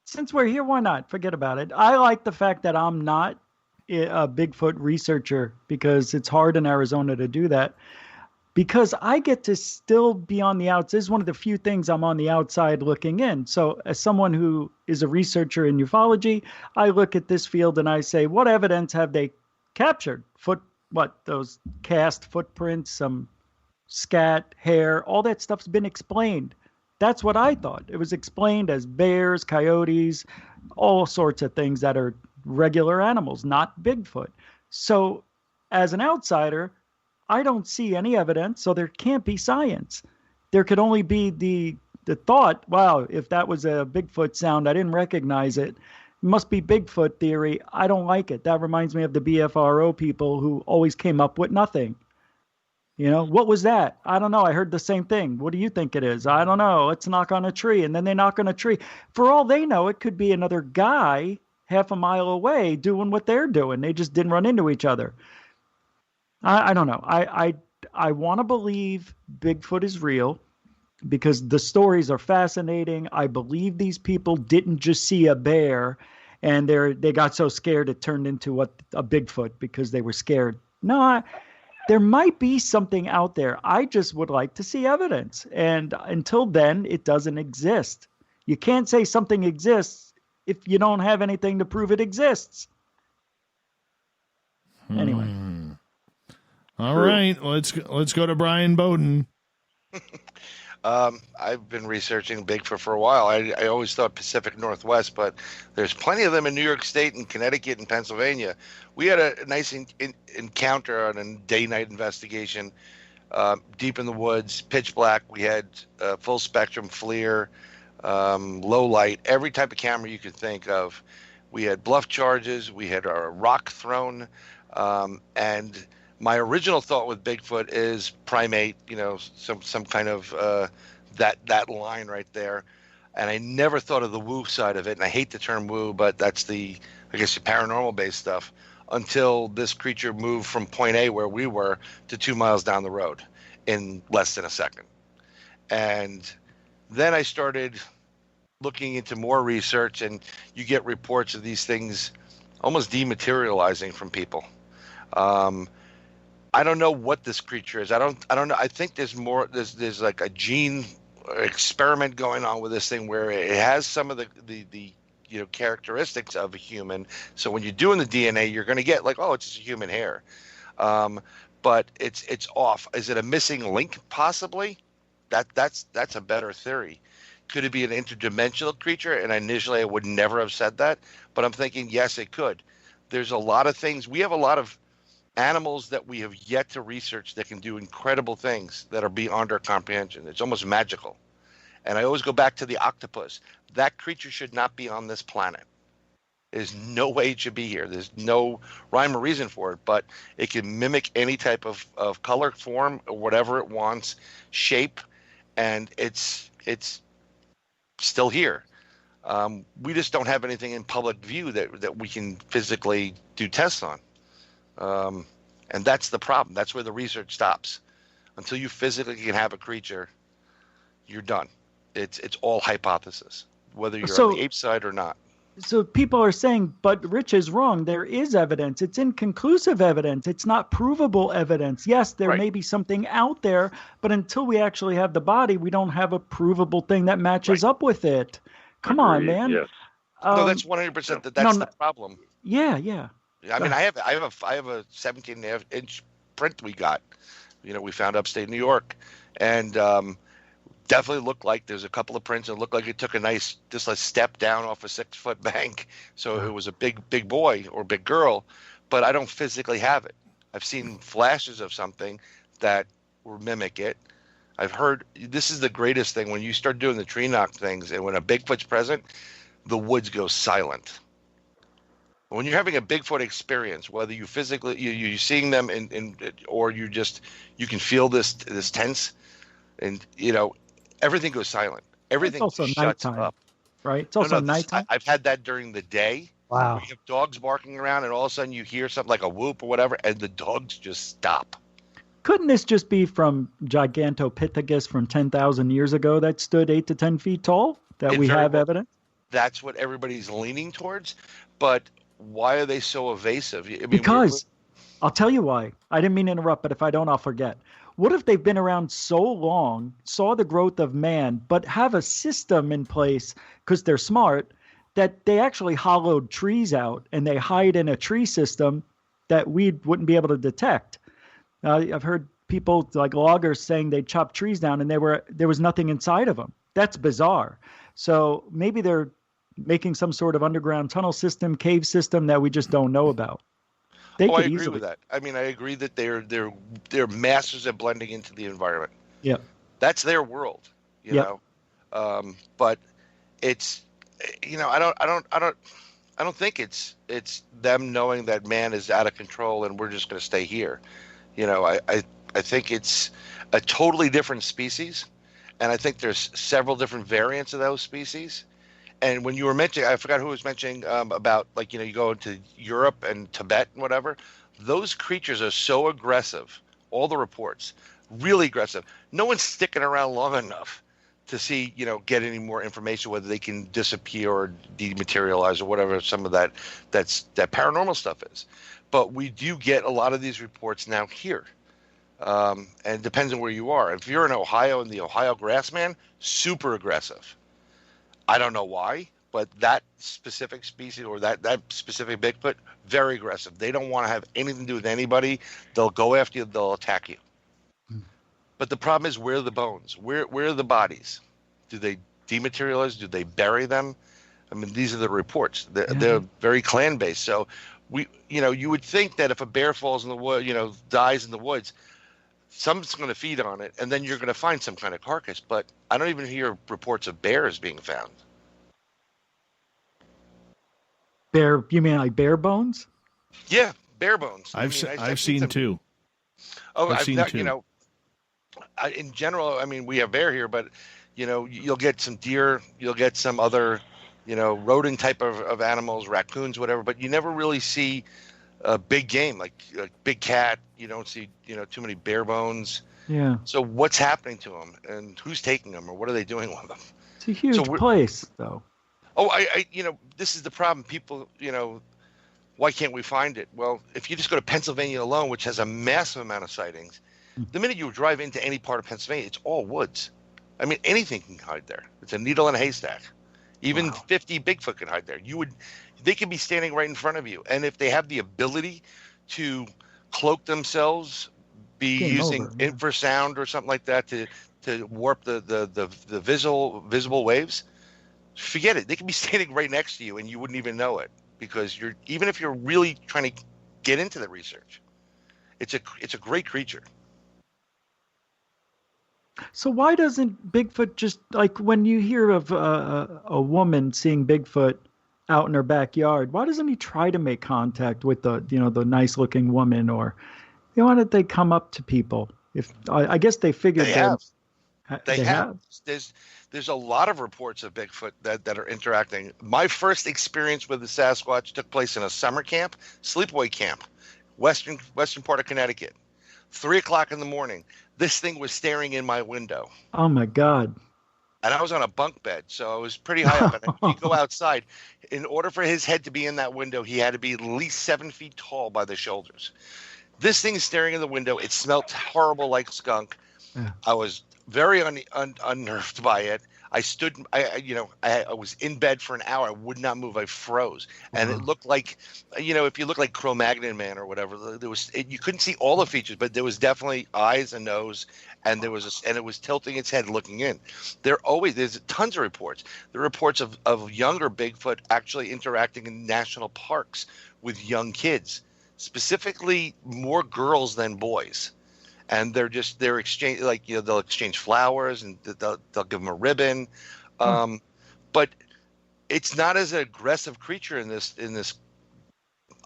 since we're here, why not? Forget about it. I like the fact that I'm not a Bigfoot researcher because it's hard in Arizona to do that. Because I get to still be on the outside. This is one of the few things I'm on the outside looking in. So as someone who is a researcher in ufology, I look at this field and I say, what evidence have they captured? Those cast footprints, some scat, hair, all that stuff's been explained. That's what I thought. It was explained as bears, coyotes, all sorts of things that are regular animals, not Bigfoot. So as an outsider, I don't see any evidence, so there can't be science. There could only be the thought, wow, if that was a Bigfoot sound, I didn't recognize it. It must be Bigfoot theory. I don't like it. That reminds me of the BFRO people who always came up with nothing. What was that? I don't know. I heard the same thing. What do you think it is? I don't know. Let's knock on a tree. And then they knock on a tree. For all they know, it could be another guy half a mile away doing what they're doing. They just didn't run into each other. I don't know. I want to believe Bigfoot is real because the stories are fascinating. I believe these people didn't just see a bear and they got so scared it turned into a Bigfoot because they were scared. No, there might be something out there. I just would like to see evidence. And until then, it doesn't exist. You can't say something exists if you don't have anything to prove it exists. Anyway. All right, let's go to Bryan Bowden. I've been researching Bigfoot for a while. I always thought Pacific Northwest, but there's plenty of them in New York State and Connecticut and Pennsylvania. We had a nice encounter on a day-night investigation, deep in the woods, pitch black. We had full spectrum FLIR, low light, every type of camera you could think of. We had bluff charges. We had our rock thrown, and My original thought with Bigfoot is primate, some kind of that line right there. And I never thought of the woo side of it. And I hate the term woo, but that's the paranormal based stuff, until this creature moved from point A, where we were, to 2 miles down the road in less than a second. And then I started looking into more research, and you get reports of these things almost dematerializing from people. I don't know what this creature is. I don't know. I think there's more. There's like a gene experiment going on with this thing where it has some of the characteristics of a human. So when you're doing the DNA, you're going to get like, oh, it's just a human hair. But it's off. Is it a missing link? Possibly. That's a better theory. Could it be an interdimensional creature? And initially I would never have said that, but I'm thinking, yes, it could. There's a lot of things. We have a lot of animals that we have yet to research that can do incredible things that are beyond our comprehension. It's almost magical. And I always go back to the octopus. That creature should not be on this planet. There's no way it should be here. There's no rhyme or reason for it, but it can mimic any type of color, form, or whatever it wants, shape, and it's still here. We just don't have anything in public view that we can physically do tests on. And that's the problem. That's where the research stops. Until you physically can have a creature, you're done. It's all hypothesis, whether you're on the ape side or not. So people are saying, but Rich is wrong. There is evidence. It's inconclusive evidence. It's not provable evidence. Yes, there may be something out there, but until we actually have the body, we don't have a provable thing that matches up with it. Come on, man. Yes. No, that's 100%. That's the problem. Yeah. I mean, I have a 17-inch print we got. We found upstate New York, and definitely looked like there's a couple of prints that looked like it took a step down off a 6-foot bank. So it was a big boy or big girl, but I don't physically have it. I've seen flashes of something that will mimic it. I've heard, this is the greatest thing, when you start doing the tree knock things and when a Bigfoot's present, the woods go silent. When you're having a Bigfoot experience, whether you physically, you're seeing them or you can feel this tense, and everything goes silent. Everything shuts nighttime, up. Right? It's also nighttime. I've had that during the day. Wow. You have dogs barking around, and all of a sudden you hear something like a whoop or whatever, and the dogs just stop. Couldn't this just be from Gigantopithecus from 10,000 years ago that stood 8 to 10 feet tall? We have evidence? That's what everybody's leaning towards, but why are they so evasive? Because I'll tell you why. I didn't mean to interrupt, but if I don't, I'll forget. What if they've been around so long, saw the growth of man, but have a system in place because they're smart, that they actually hollowed trees out and they hide in a tree system that we wouldn't be able to detect? I've heard people like loggers saying they chopped trees down and there was nothing inside of them. That's bizarre. So maybe they're making some sort of underground tunnel system, cave system that we just don't know about. I agree with that. I mean, I agree that they're masters at blending into the environment. Yeah, that's their world, you know. But it's, I don't think it's them knowing that man is out of control and we're just going to stay here. I think it's a totally different species, and I think there's several different variants of those species. And when you were mentioning, I forgot who was mentioning about, like, you go into Europe and Tibet and whatever, those creatures are so aggressive, all the reports, really aggressive. No one's sticking around long enough to see, get any more information, whether they can disappear or dematerialize or whatever some of that paranormal stuff is. But we do get a lot of these reports now here. And it depends on where you are. If you're in Ohio and the Ohio grassman, super aggressive. I don't know why, but that specific species or that specific Bigfoot, very aggressive. They don't want to have anything to do with anybody. They'll go after you. They'll attack you. But the problem is, where are the bones? Where are the bodies? Do they dematerialize? Do they bury them? I mean, these are the reports. They're very clan-based. So you would think that if a bear falls in the wood, dies in the woods, someone's going to feed on it, and then you're going to find some kind of carcass. But I don't even hear reports of bears being found. Bear? You mean like bear bones? Yeah, bear bones. I've seen two. Oh, I've seen two. You know, in general, I mean, we have bear here, but you know, you'll get some deer, you'll get some other, you know, rodent type of animals, raccoons, whatever, but you never really see a big game like a big cat. You don't see, you know, too many bare bones. Yeah. So what's happening to them, and who's taking them, or what are they doing with them? It's a huge place, though. Oh, I, you know, this is the problem. People, you know, why can't we find it? Well, if you just go to Pennsylvania alone, which has a massive amount of sightings, the minute you drive into any part of Pennsylvania, it's all woods. I mean, anything can hide there. It's a needle in a haystack. Even 50 Bigfoot can hide there. They could be standing right in front of you. And if they have the ability to cloak themselves, using infrasound or something like that to warp the visible waves, forget it. They could be standing right next to you and you wouldn't even know it, because even if you're really trying to get into the research, it's a great creature. So why doesn't Bigfoot just, like, when you hear of a woman seeing Bigfoot out in her backyard, why doesn't he try to make contact with the nice looking woman, or why don't they come up to people? If I guess they figured they have. There's a lot of reports of Bigfoot that are interacting. My first experience with the Sasquatch took place in a summer camp, sleepaway camp, western part of Connecticut. 3:00 in the morning. This thing was staring in my window. Oh my God. And I was on a bunk bed, so I was pretty high up. And if you go outside, in order for his head to be in that window, he had to be at least 7 feet tall by the shoulders. This thing is staring in the window. It smelled horrible like skunk. Yeah. I was very unnerved by it. I stood, I was in bed for an hour. I would not move. I froze. And it looked like, if you look like Cro-Magnon Man or whatever, you couldn't see all the features, but there was definitely eyes and nose, and it was tilting its head looking in. There's tons of reports. There are reports of younger Bigfoot actually interacting in national parks with young kids, specifically more girls than boys. And they're exchange, they'll exchange flowers, and they'll give them a ribbon, but it's not as an aggressive creature in this.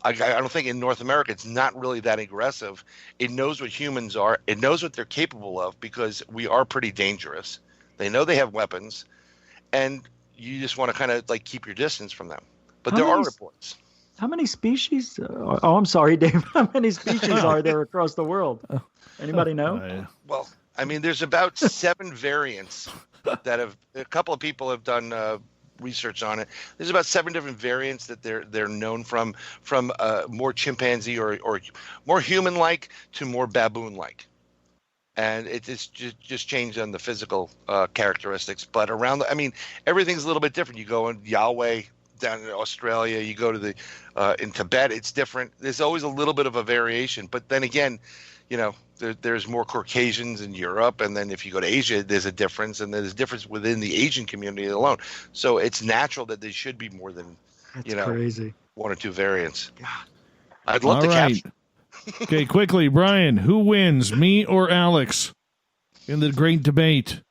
I don't think in North America it's not really that aggressive. It knows what humans are. It knows what they're capable of, because we are pretty dangerous. They know they have weapons, and you just want to kind of keep your distance from them. But there are reports. How many species? Oh, I'm sorry, Dave. How many species are there across the world? Anybody know? Well, I mean, there's about 7 variants that a couple of people have done research on it. There's about 7 different variants that they're known from more chimpanzee or more human-like to more baboon-like. And it's just changed on the physical characteristics. But everything's a little bit different. You go in Yahweh down in Australia, you go to in Tibet, it's different. There's always a little bit of a variation. But then again, there's more Caucasians in Europe, and then if you go to Asia, there's a difference, and there's a difference within the Asian community alone. So it's natural that there should be more than crazy 1 or 2 variants. I'd love to capture. Okay, quickly, Brian, who wins, me or Alex, in the great debate?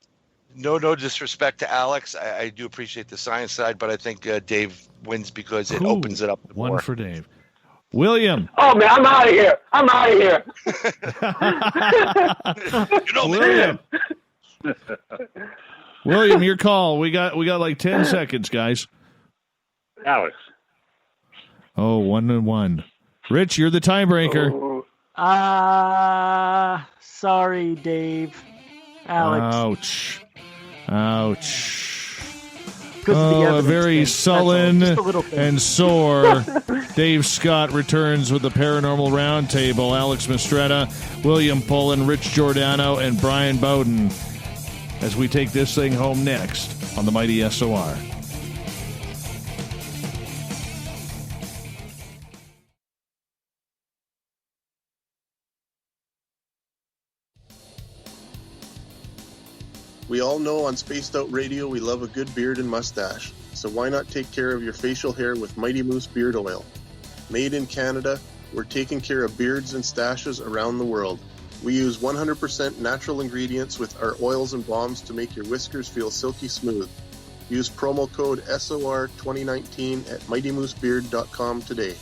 No disrespect to Alex. I do appreciate the science side, but I think Dave wins because it opens it up more. One for Dave. William. Oh, man, I'm out of here. William. William, your call. We got like 10 seconds, guys. Alex. Oh, 1-1. Rich, you're the tiebreaker. Sorry, Dave. Alex. Ouch. A very sullen and sore Dave Scott returns with the Paranormal Roundtable. Alex Mistretta, William Pullin, Rich Giordano, and Bryan Bowden as we take this thing home next on the Mighty SOR. We all know on Spaced Out Radio we love a good beard and mustache, so why not take care of your facial hair with Mighty Moose Beard Oil? Made in Canada, we're taking care of beards and stashes around the world. We use 100% natural ingredients with our oils and balms to make your whiskers feel silky smooth. Use promo code SOR2019 at MightyMooseBeard.com today.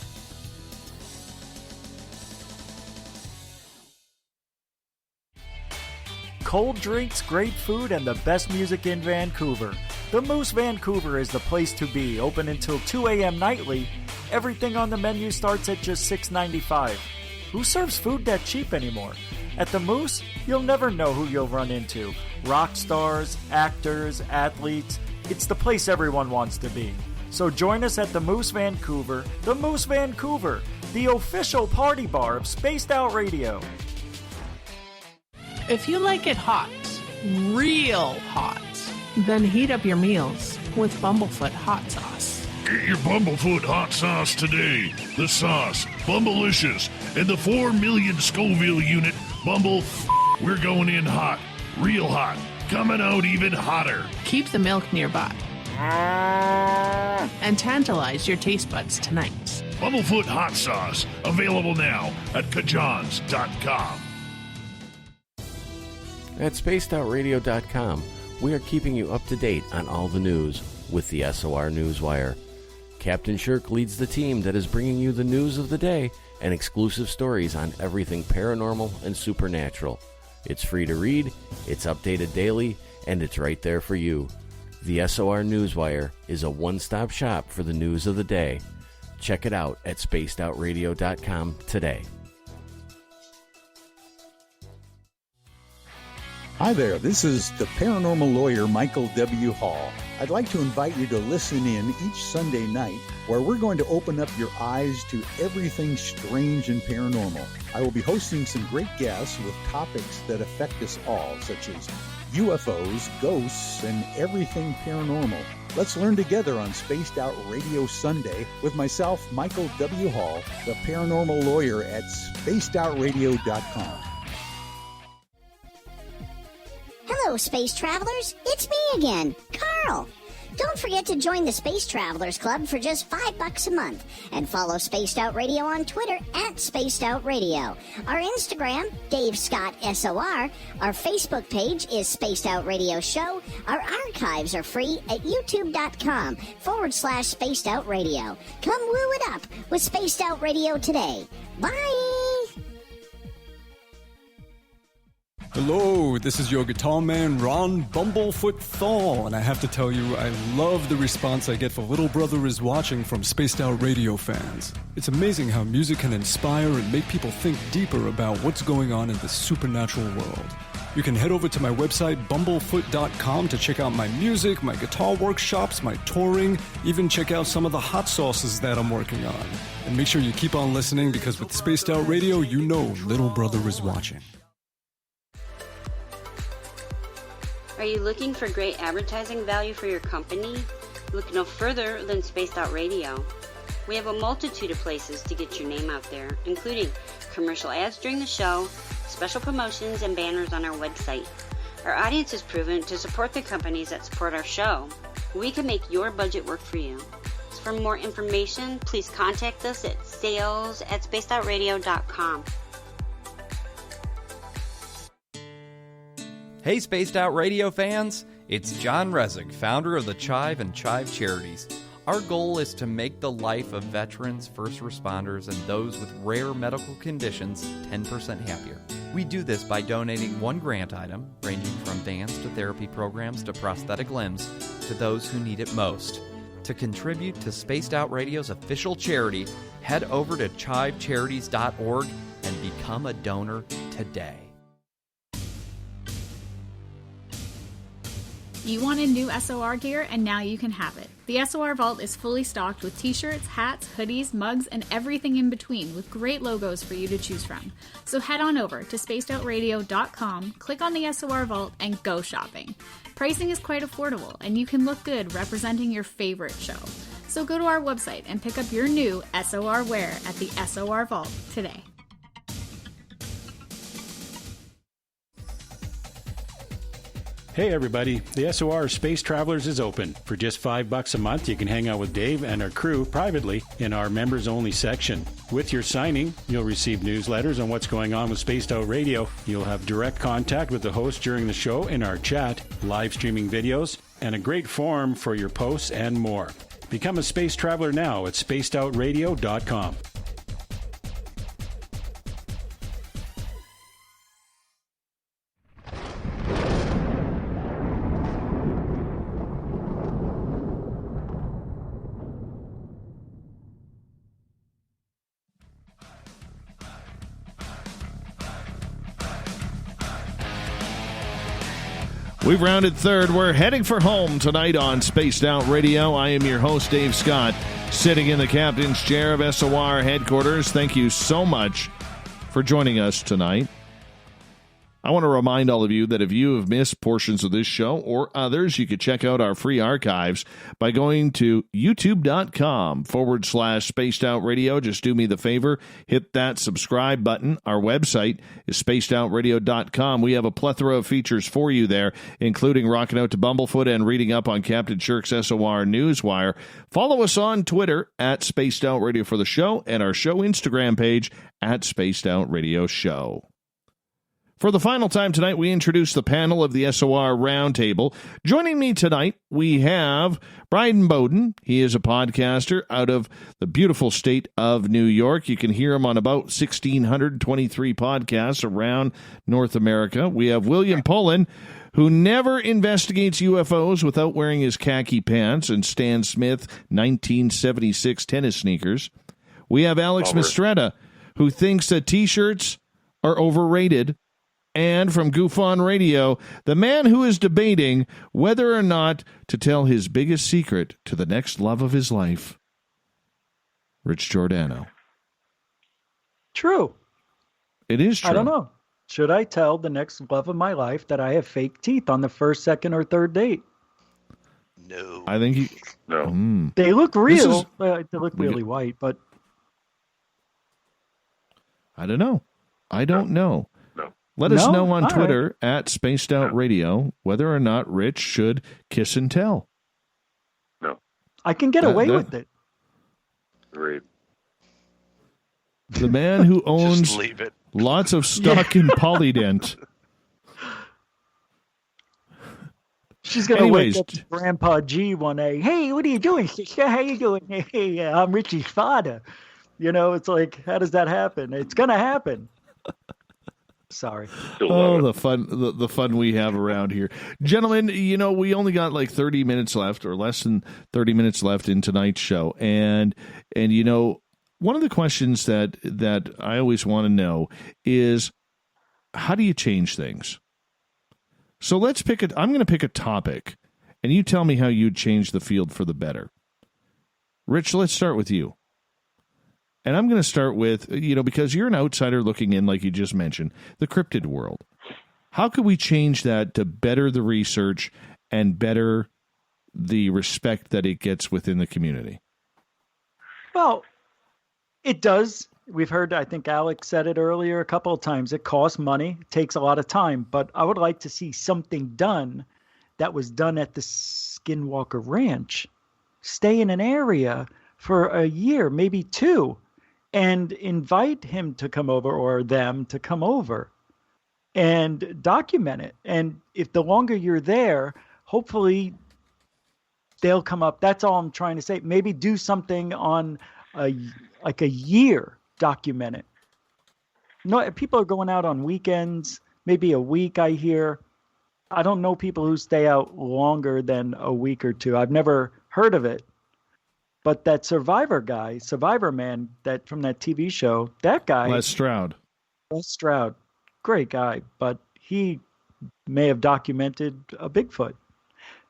cold drinks, great food, and the best music in Vancouver. The Moose Vancouver is the place to be, open until 2 a.m. nightly. Everything on the menu starts at just $6.95. Who serves food that cheap anymore? At the Moose, you'll never know who you'll run into. Rock stars, actors, athletes. It's the place everyone wants to be. So join us at the Moose Vancouver, the official party bar of Spaced Out Radio. If you like it hot, real hot, then heat up your meals with Bumblefoot hot sauce. Get your Bumblefoot hot sauce today. The sauce, Bumblicious, and the 4 million Scoville unit Bumble. We're going in hot, real hot, coming out even hotter. Keep the milk nearby and tantalize your taste buds tonight. Bumblefoot hot sauce, available now at kajans.com. At spacedoutradio.com, we are keeping you up to date on all the news with the SOR Newswire. Captain Shirk leads the team that is bringing you the news of the day and exclusive stories on everything paranormal and supernatural. It's free to read, it's updated daily, and it's right there for you. The SOR Newswire is a one-stop shop for the news of the day. Check it out at spacedoutradio.com today. Hi there, this is the paranormal lawyer Michael W. Hall. I'd like to invite you to listen in each Sunday night where we're going to open up your eyes to everything strange and paranormal. I will be hosting some great guests with topics that affect us all, such as UFOs, ghosts, and everything paranormal. Let's learn together on Spaced Out Radio Sunday with myself, Michael W. Hall, the paranormal lawyer at spacedoutradio.com. Hello, space travelers. It's me again, Carl. Don't forget to join the Space Travelers Club for just $5 a month and follow Spaced Out Radio on Twitter at Spaced Out Radio. Our Instagram, Dave Scott SOR. Our Facebook page is Spaced Out Radio Show. Our archives are free at youtube.com/Spaced Out Radio. Come woo it up with Spaced Out Radio today. Bye! Hello, this is your guitar man, Ron Bumblefoot Thal, and I have to tell you, I love the response I get for Little Brother is Watching from Spaced Out Radio fans. It's amazing how music can inspire and make people think deeper about what's going on in the supernatural world. You can head over to my website, bumblefoot.com, to check out my music, my guitar workshops, my touring, even check out some of the hot sauces that I'm working on. And make sure you keep on listening, because with Spaced Out Radio, you know Little Brother is watching. Are you looking for great advertising value for your company? Look no further than Spaced Out Radio. We have a multitude of places to get your name out there, including commercial ads during the show, special promotions, and banners on our website. Our audience is proven to support the companies that support our show. We can make your budget work for you. So for more information, please contact us at sales@spacedoutradio.com. Hey, Spaced Out Radio fans! It's John Resig, founder of the Chive and Chive Charities. Our goal is to make the life of veterans, first responders, and those with rare medical conditions 10% happier. We do this by donating one grant item, ranging from vans to therapy programs to prosthetic limbs, to those who need it most. To contribute to Spaced Out Radio's official charity, head over to chivecharities.org and become a donor today. You wanted new SOR gear, and now you can have it. The SOR Vault is fully stocked with t-shirts, hats, hoodies, mugs, and everything in between, with great logos for you to choose from. So head on over to spacedoutradio.com, click on the SOR Vault, and go shopping. Pricing is quite affordable, and you can look good representing your favorite show. So go to our website and pick up your new SOR wear at the SOR Vault today. Hey everybody, the SOR Space Travelers is open. For just $5 a month, you can hang out with Dave and our crew privately in our members-only section. With your signing, you'll receive newsletters on what's going on with Spaced Out Radio. You'll have direct contact with the host during the show in our chat, live streaming videos, and a great forum for your posts and more. Become a space traveler now at spacedoutradio.com. We've rounded third. We're heading for home tonight on Spaced Out Radio. I am your host, Dave Scott, sitting in the captain's chair of SOR headquarters. Thank you so much for joining us tonight. I want to remind all of you that if you have missed portions of this show or others, you can check out our free archives by going to youtube.com/Spaced Out Radio. Just do me the favor, hit that subscribe button. Our website is spacedoutradio.com. We have a plethora of features for you there, including rocking out to Bumblefoot and reading up on Captain Shirk's SOR Newswire. Follow us on Twitter at Spaced Out Radio for the show, and our show Instagram page at Spaced Out Radio Show. For the final time tonight, we introduce the panel of the SOR Roundtable. Joining me tonight, we have Bryan Bowden. He is a podcaster out of the beautiful state of New York. You can hear him on about 1,623 podcasts around North America. We have William Pullin, who never investigates UFOs without wearing his khaki pants and Stan Smith 1976 tennis sneakers. We have Alex Mistretta, who thinks that T-shirts are overrated. And from GUFON Radio, the man who is debating whether or not to tell his biggest secret to the next love of his life, Rich Giordano. True. It is true. I don't know. Should I tell the next love of my life that I have fake teeth on the first, second, or third date? No. I think you... No. They look real. They look really white, but... I don't know. I don't know. Let us know on Twitter at Spaced Out Radio whether or not Rich should kiss and tell. No. I can get away with it. Great. The man who owns Just leave it. Lots of stock in Polydent. She's going to wake up to Grandpa G one day. Hey, what are you doing, sister? How you doing? Hey, I'm Richie's father. You know, it's like, how does that happen? It's going to happen. Sorry. Oh, the fun we have around here. Gentlemen, you know, we only got like 30 minutes left or less than 30 minutes left in tonight's show. And you know, one of the questions that I always want to know is, how do you change things? So I'm going to pick a topic, and you tell me how you'd change the field for the better. Rich, let's start with you. And I'm going to start with, you know, because you're an outsider looking in, like you just mentioned, the cryptid world. How could we change that to better the research and better the respect that it gets within the community? Well, it does. We've heard, I think Alex said it earlier a couple of times. It costs money, it takes a lot of time, but I would like to see something done that was done at the Skinwalker Ranch. Stay in an area for a year, maybe two, and invite him to come over or them to come over and document it. And if the longer you're there, hopefully they'll come up. That's all I'm trying to say. Maybe do something on a year, document it. No, people are going out on weekends, maybe a week, I hear. I don't know people who stay out longer than a week or two. I've never heard of it. But that Survivor Man, that from that TV show, that guy. Les Stroud, great guy, but he may have documented a Bigfoot.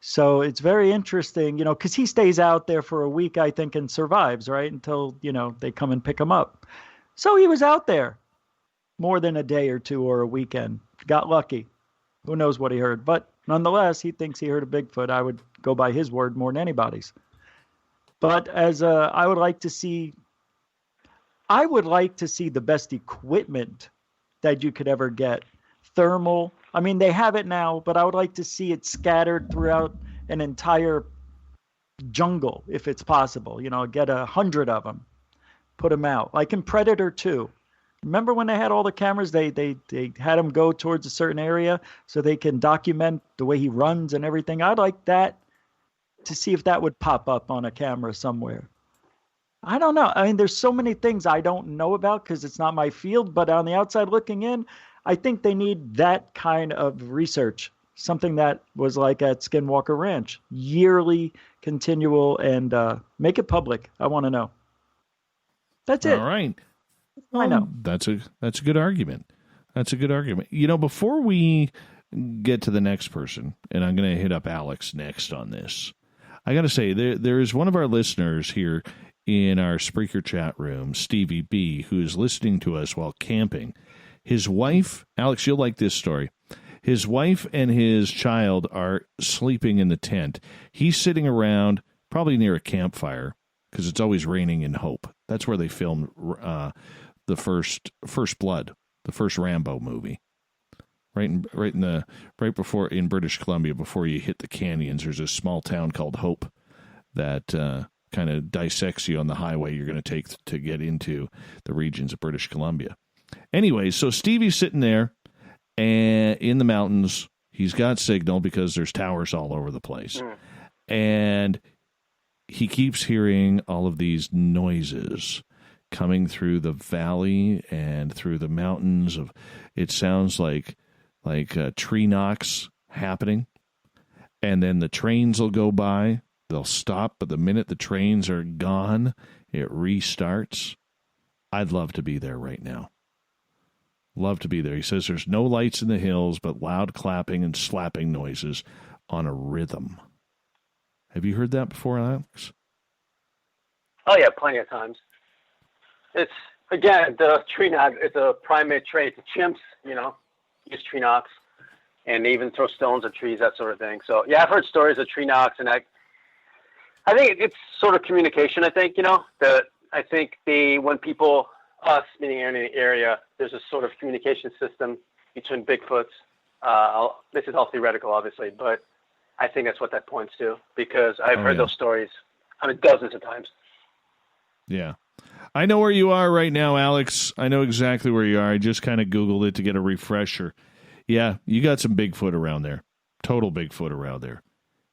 So it's very interesting, you know, because he stays out there for a week, I think, and survives, right, until, you know, they come and pick him up. So he was out there more than a day or two or a weekend. Got lucky. Who knows what he heard? But nonetheless, he thinks he heard a Bigfoot. I would go by his word more than anybody's. But I would like to see the best equipment that you could ever get. Thermal. I mean, they have it now, but I would like to see it scattered throughout an entire jungle, if it's possible. You know, get 100 of them, put them out. Like in Predator 2. Remember when they had all the cameras? They had him go towards a certain area so they can document the way he runs and everything. I'd like that, to see if that would pop up on a camera somewhere. I don't know. I mean, there's so many things I don't know about because it's not my field, but on the outside looking in, I think they need that kind of research, something that was like at Skinwalker Ranch, yearly, continual, and make it public. I want to know. That's it. All right. I know. That's a good argument. That's a good argument. You know, before we get to the next person, and I'm going to hit up Alex next on this. I got to say, there is one of our listeners here in our Spreaker chat room, Stevie B, who is listening to us while camping. His wife, Alex, you'll like this story. His wife and his child are sleeping in the tent. He's sitting around, probably near a campfire, because it's always raining in Hope. That's where they filmed the First Blood, the first Rambo movie. Right before in British Columbia, before you hit the canyons, there's a small town called Hope that kind of dissects you on the highway you're going to take to get into the regions of British Columbia. Anyway, so Stevie's sitting there and in the mountains. He's got signal because there's towers all over the place. And he keeps hearing all of these noises coming through the valley and through the mountains. It sounds like tree knocks happening. And then the trains will go by. They'll stop, but the minute the trains are gone, it restarts. I'd love to be there right now. Love to be there. He says there's no lights in the hills, but loud clapping and slapping noises on a rhythm. Have you heard that before, Alex? Oh, yeah, plenty of times. It's, again, the tree knock, it's a primate trait. The chimps, use tree knocks, and they even throw stones at trees, that sort of thing. So, yeah, I've heard stories of tree knocks, and I think it's sort of communication, I think, I think when people, us, meaning in the area, there's a sort of communication system between Bigfoots. This is all theoretical, obviously, but I think that's what that points to, because I've heard those stories, dozens of times. Yeah. I know where you are right now, Alex. I know exactly where you are. I just kind of Googled it to get a refresher. Yeah, you got some Bigfoot around there. Total Bigfoot around there.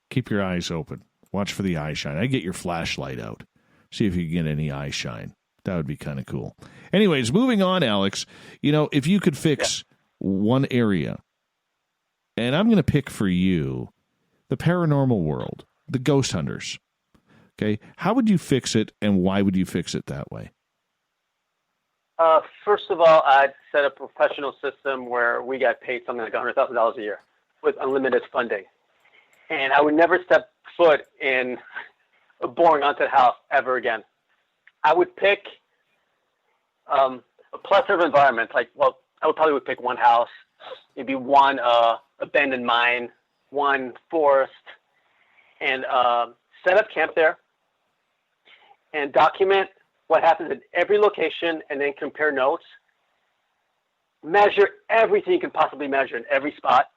Keep your eyes open. Watch for the eye shine. I get your flashlight out. See if you can get any eye shine. That would be kind of cool. Anyways, moving on, Alex. If you could fix one area, and I'm going to pick for you the paranormal world, the ghost hunters. Okay, how would you fix it, and why would you fix it that way? First of all, I'd set up a professional system where we got paid something like $100,000 a year with unlimited funding. And I would never step foot in a boring haunted house ever again. I would pick a plethora of environments. I would probably pick one house, maybe one abandoned mine, one forest, and set up camp there and document what happens at every location, and then compare notes. Measure everything you can possibly measure in every spot,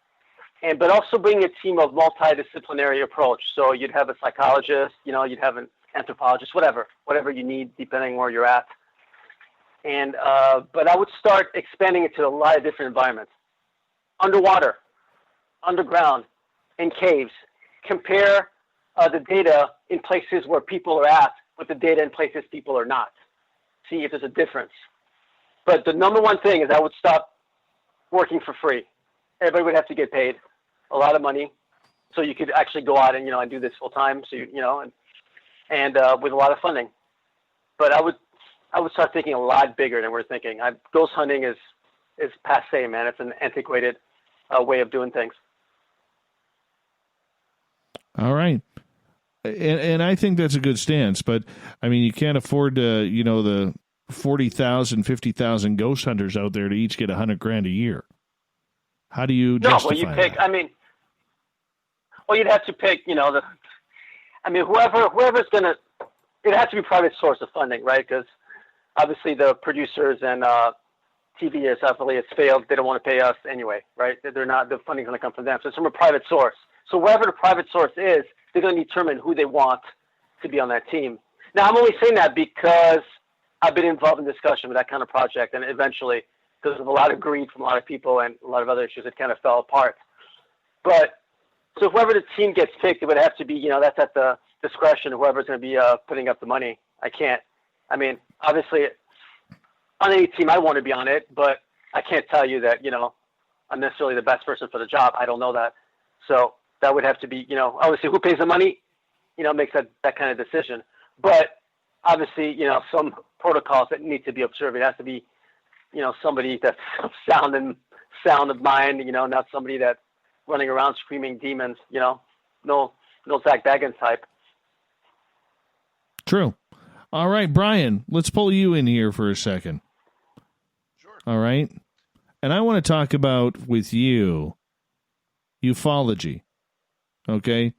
but also bring a team of multidisciplinary approach. So you'd have a psychologist, you'd have an anthropologist, whatever you need, depending where you're at. And but I would start expanding it to a lot of different environments: underwater, underground, in caves. Compare the data in places where people are at with the data in places people are not. See if there's a difference. But the number one thing is I would stop working for free. Everybody would have to get paid a lot of money, so you could actually go out and and do this full time. So and with a lot of funding. But I would start thinking a lot bigger than we're thinking. Ghost hunting is passé, man. It's an antiquated way of doing things. All right. And I think that's a good stance, but you can't afford to, the 40,000, 50,000 ghost hunters out there to each get $100,000 a year. How do you justify you pick, that? You'd have to pick, whoever's going to, it has to be private source of funding, right? Because obviously the producers and TV affiliates failed. They don't want to pay us anyway, right? They're not, the funding's going to come from them. So it's from a private source. So wherever the private source is, they're going to determine who they want to be on that team. Now, I'm only saying that because I've been involved in discussion with that kind of project, and eventually, because of a lot of greed from a lot of people and a lot of other issues, it kind of fell apart. But, so whoever the team gets picked, it would have to be, that's at the discretion of whoever's going to be putting up the money. Obviously, on any team, I want to be on it, but I can't tell you that, I'm necessarily the best person for the job. I don't know that. So that would have to be, obviously who pays the money, makes that kind of decision. But obviously, some protocols that need to be observed. It has to be, somebody that's sound of mind, not somebody that running around screaming demons, no Zach Baggins type. True. All right, Bryan, let's pull you in here for a second. Sure. All right. And I want to talk about with you ufology. Okay.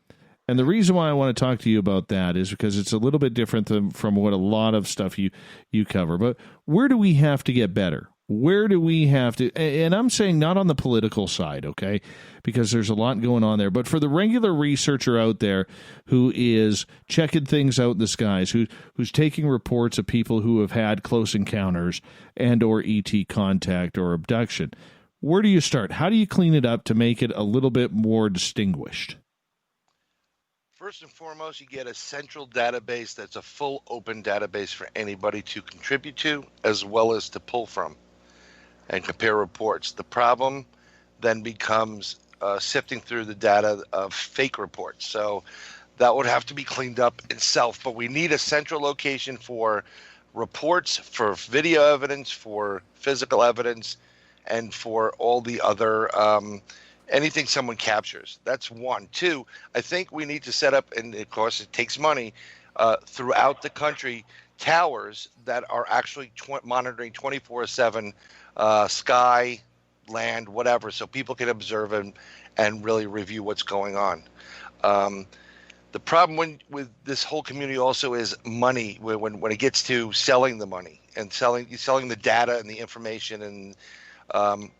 And the reason why I want to talk to you about that is because it's a little bit different from what a lot of stuff you cover. But where do we have to get better? Where do we have to, and I'm saying not on the political side, okay, because there's a lot going on there, but for the regular researcher out there who is checking things out in the skies, who's taking reports of people who have had close encounters and or ET contact or abduction, where do you start? How do you clean it up to make it a little bit more distinguished? First and foremost, you get a central database that's a full open database for anybody to contribute to as well as to pull from and compare reports. The problem then becomes sifting through the data of fake reports. So that would have to be cleaned up itself, but we need a central location for reports, for video evidence, for physical evidence, and for all the other anything someone captures. That's one. Two, I think we need to set up, and of course it takes money, throughout the country, towers that are actually monitoring 24/7 sky, land, whatever, so people can observe and really review what's going on. The problem with this whole community also is money. When it gets to selling the money and selling the data and the information, and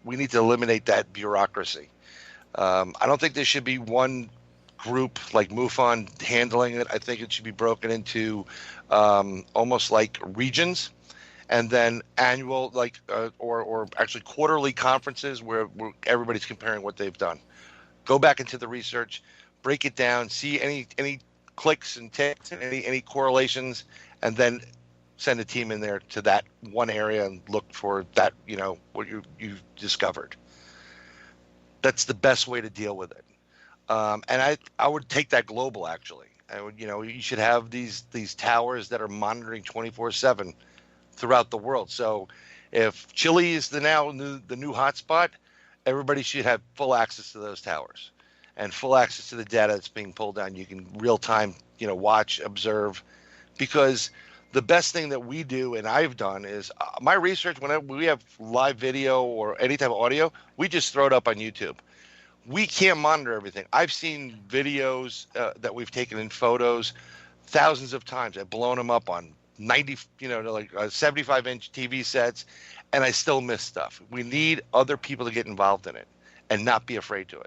we need to eliminate that bureaucracy. I don't think there should be one group like MUFON handling it. I think it should be broken into almost like regions, and then annual, or actually quarterly conferences where everybody's comparing what they've done. Go back into the research, break it down, see any clicks and ticks, and any correlations, and then send a team in there to that one area and look for that, what you've discovered. That's the best way to deal with it. And I would take that global, actually. I would, you should have these towers that are monitoring 24/7 throughout the world. So if Chile is the new hotspot, everybody should have full access to those towers and full access to the data that's being pulled down. You can real time, watch, observe, because the best thing that we do, and I've done, is my research, whenever we have live video or any type of audio, we just throw it up on YouTube. We can't monitor everything. I've seen videos that we've taken in photos thousands of times. I've blown them up on 75-inch TV sets, and I still miss stuff. We need other people to get involved in it and not be afraid to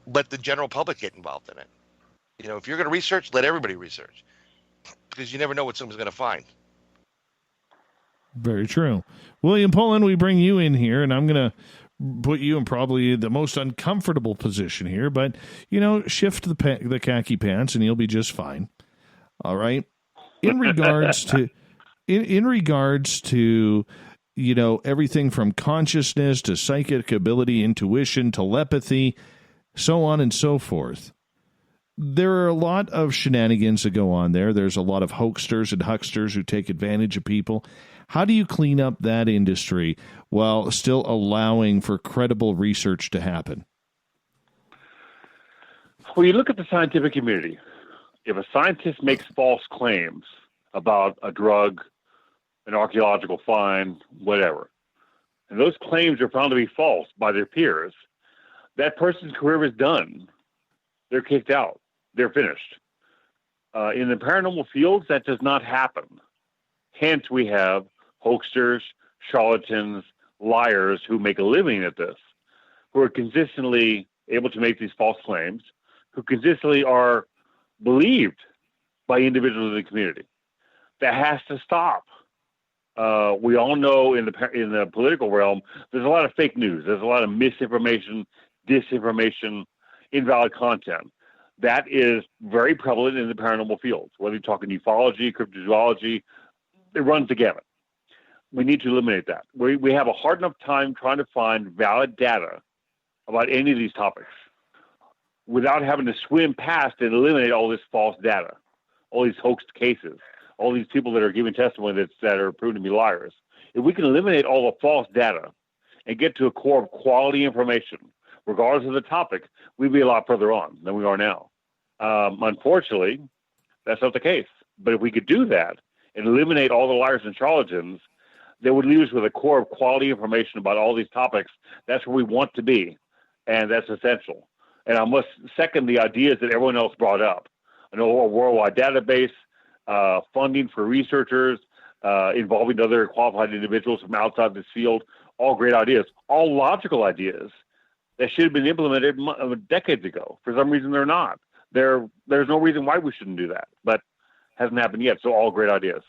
let the general public get involved in it. If you're going to research, let everybody research, because you never know what someone's going to find. Very true. William Pullin, we bring you in here, and I'm going to put you in probably the most uncomfortable position here, but, shift the khaki pants and you'll be just fine. All right. In regards to, everything from consciousness to psychic ability, intuition, telepathy, so on and so forth, there are a lot of shenanigans that go on there. There's a lot of hoaxsters and hucksters who take advantage of people. How do you clean up that industry while still allowing for credible research to happen? Well, you look at the scientific community. If a scientist makes false claims about a drug, an archaeological find, whatever, and those claims are found to be false by their peers, that person's career is done. They're kicked out. They're finished. In the paranormal fields, that does not happen. Hence, we have hoaxsters, charlatans, liars who make a living at this, who are consistently able to make these false claims, who consistently are believed by individuals in the community. That has to stop. We all know in the political realm, there's a lot of fake news. There's a lot of misinformation, disinformation, invalid content. That is very prevalent in the paranormal fields. Whether you're talking ufology, cryptozoology, it runs the gamut. We need to eliminate that. We have a hard enough time trying to find valid data about any of these topics without having to swim past and eliminate all this false data, all these hoaxed cases, all these people that are giving testimony that are proven to be liars. If we can eliminate all the false data and get to a core of quality information regardless of the topic, we'd be a lot further on than we are now. Unfortunately, that's not the case. But if we could do that and eliminate all the liars and charlatans, that would leave us with a core of quality information about all these topics. That's where we want to be, and that's essential. And I must second the ideas that everyone else brought up. A worldwide database, funding for researchers, involving other qualified individuals from outside this field, all great ideas, all logical ideas that should have been implemented decades ago. For some reason, they're not. There's no reason why we shouldn't do that, but hasn't happened yet. So all great ideas.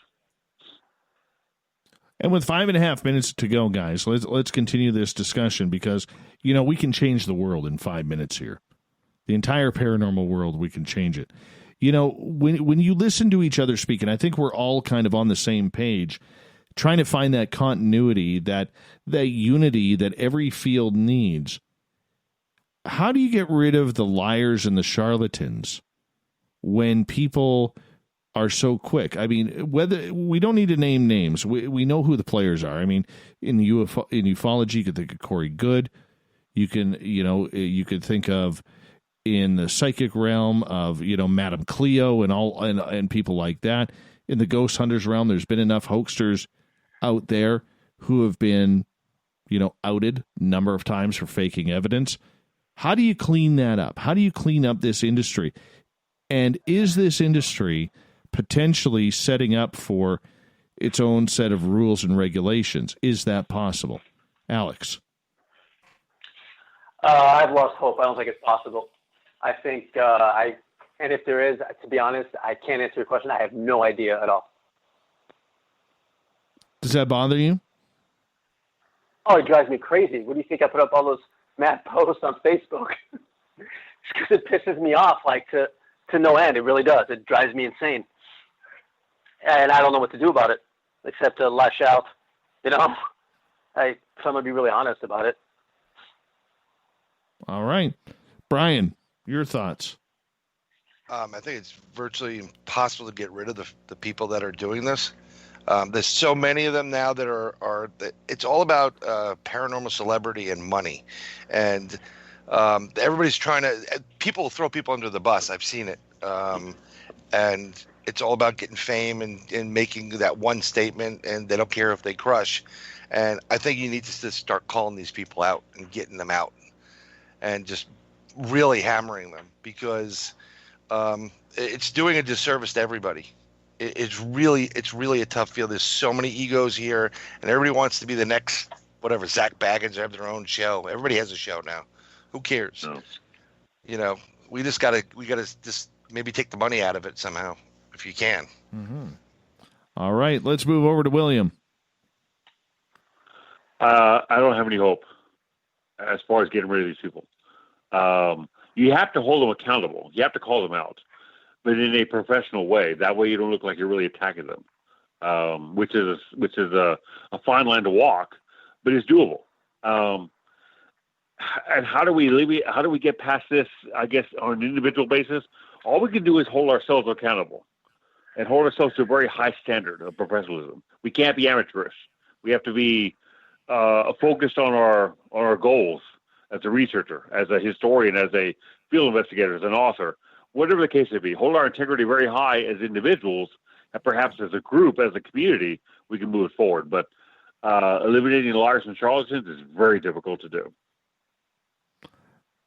And with 5.5 minutes to go, guys, let's continue this discussion because, we can change the world in 5 minutes here. The entire paranormal world, we can change it. When you listen to each other speak, and I think we're all kind of on the same page, trying to find that continuity, that unity that every field needs. How do you get rid of the liars and the charlatans when people are so quick? I mean, whether we don't need to name names. We know who the players are. I mean, in ufology, you could think of Corey Goode. You could think of in the psychic realm of, Madame Cleo and people like that. In the ghost hunters realm, there's been enough hoaxsters out there who have been, outed a number of times for faking evidence. How do you clean that up? How do you clean up this industry? And is this industry potentially setting up for its own set of rules and regulations? Is that possible? Alex? I've lost hope. I don't think it's possible. I think, and if there is, to be honest, I can't answer your question. I have no idea at all. Does that bother you? Oh, it drives me crazy. What do you think I put up all those mad posts on Facebook? Because it pisses me off, to no end. It really does. It drives me insane. And I don't know what to do about it, except to lash out. I'm going to be really honest about it. All right. Bryan, your thoughts? I think it's virtually impossible to get rid of the people that are doing this. There's so many of them now that are it's all about paranormal celebrity and money. And everybody's trying to – people throw people under the bus. I've seen it. And it's all about getting fame and making that one statement, and they don't care if they crush. And I think you need to just start calling these people out and getting them out and just really hammering them, because it's doing a disservice to everybody. It's really a tough field. There's so many egos here, and everybody wants to be the next whatever. Zach Baggins have their own show. Everybody has a show now. Who cares? No. We gotta just maybe take the money out of it somehow, if you can. Mm-hmm. All right, let's move over to William. I don't have any hope as far as getting rid of these people. You have to hold them accountable. You have to call them out, but in a professional way. That way you don't look like you're really attacking them, which is a fine line to walk, but it's doable. And how do we get past this, I guess, on an individual basis? All we can do is hold ourselves accountable and hold ourselves to a very high standard of professionalism. We can't be amateurish. We have to be focused on our goals as a researcher, as a historian, as a field investigator, as an author, whatever the case may be. Hold our integrity very high as individuals, and perhaps as a group, as a community, we can move it forward. But eliminating liars and charlatans is very difficult to do.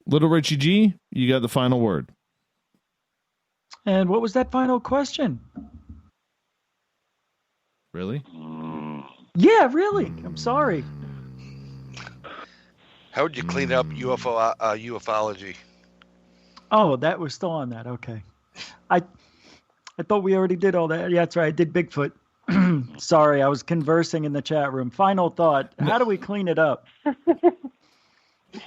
Little Richie G, you got the final word. And what was that final question? Really? Yeah, really. I'm sorry. How would you clean up ufology? Oh, that was still on that. Okay. I thought we already did all that. Yeah, that's right. I did Bigfoot. Sorry, I was conversing in the chat room. Final thought. How do we clean it up?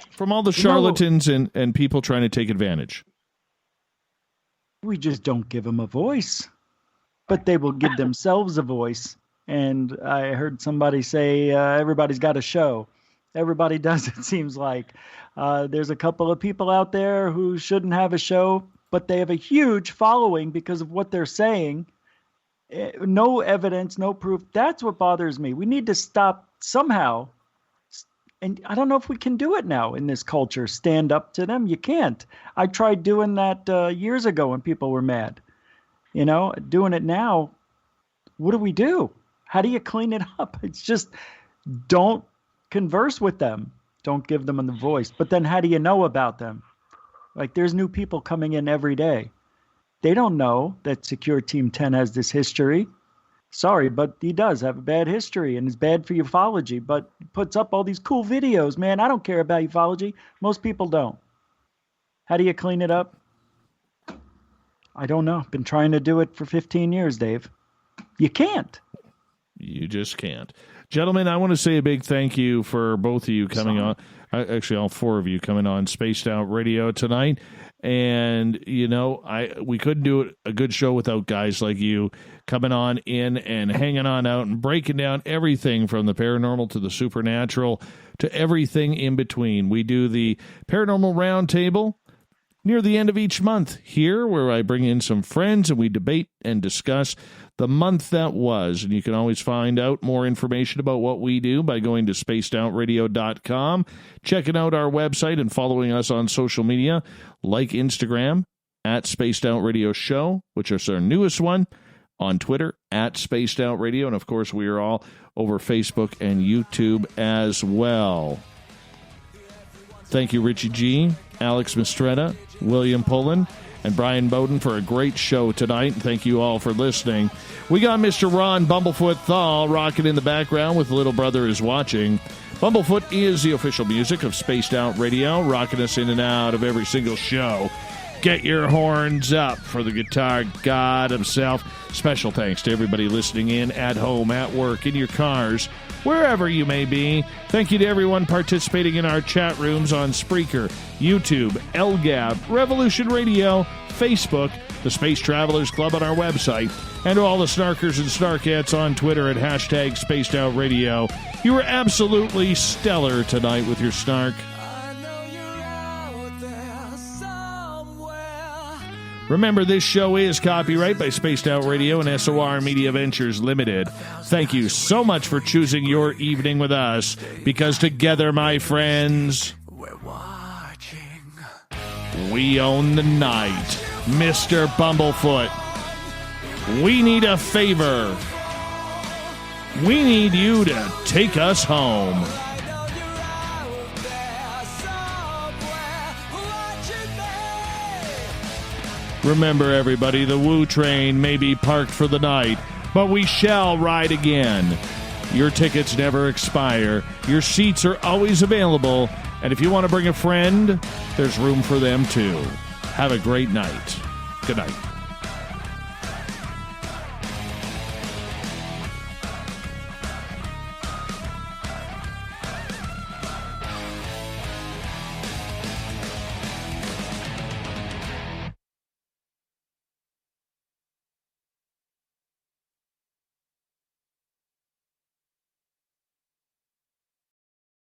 From all the charlatans and people trying to take advantage. We just don't give them a voice, but they will give themselves a voice. And I heard somebody say everybody's got a show. Everybody does, it seems like. There's a couple of people out there who shouldn't have a show, but they have a huge following because of what they're saying. No evidence, no proof. That's what bothers me. We need to stop somehow And I don't know if we can do it now in this culture. Stand up to them. You can't. I tried doing that years ago when people were mad. You know, doing it now, what do we do? How do you clean it up? It's just, don't converse with them. Don't give them the voice. But then how do you know about them? Like, there's new people coming in every day. They don't know that Secure Team 10 has this history. Sorry, but he does have a bad history, and it's bad for ufology, but he puts up all these cool videos, man. I don't care about ufology. Most people don't. How do you clean it up? I don't know. Been trying to do it for 15 years, Dave. You can't. You just can't. Gentlemen, I want to say a big thank you for both of you coming on. Actually, all four of you coming on Spaced Out Radio tonight. And, you know, we couldn't do a good show without guys like you coming on in and hanging on out and breaking down everything from the paranormal to the supernatural to everything in between. We do the Paranormal Roundtable near the end of each month here, where I bring in some friends and we debate and discuss the month that was. And you can always find out more information about what we do by going to spacedoutradio.com, checking out our website, and following us on social media like Instagram at Spaced Out Radio Show, which is our newest one, on Twitter at Spaced Out Radio, and of course we are all over Facebook and YouTube as well. Thank you, Richie G, Alex Mistretta, William Pullin, and Bryan Bowden for a great show tonight. And thank you all for listening. We got Mr. Ron Bumblefoot Thal rocking in the background with Little Brother Is Watching. Bumblefoot is the official music of Spaced Out Radio, rocking us in and out of every single show. Get your horns up for the guitar god himself. Special thanks to everybody listening in at home, at work, in your cars, wherever you may be. Thank you to everyone participating in our chat rooms on Spreaker, YouTube, LGAB, Revolution Radio, Facebook, the Space Travelers Club on our website, and to all the snarkers and snarkettes on Twitter at hashtag Spaced Out Radio. You were absolutely stellar tonight with your snark. Remember, this show is copyright by Spaced Out Radio and SOR Media Ventures Limited. Thank you so much for choosing your evening with us, because together, my friends, we're watching. We own the night. Mr. Bumblefoot, we need a favor. We need you to take us home. Remember, everybody, the Woo train may be parked for the night, but we shall ride again. Your tickets never expire. Your seats are always available. And if you want to bring a friend, there's room for them too. Have a great night. Good night.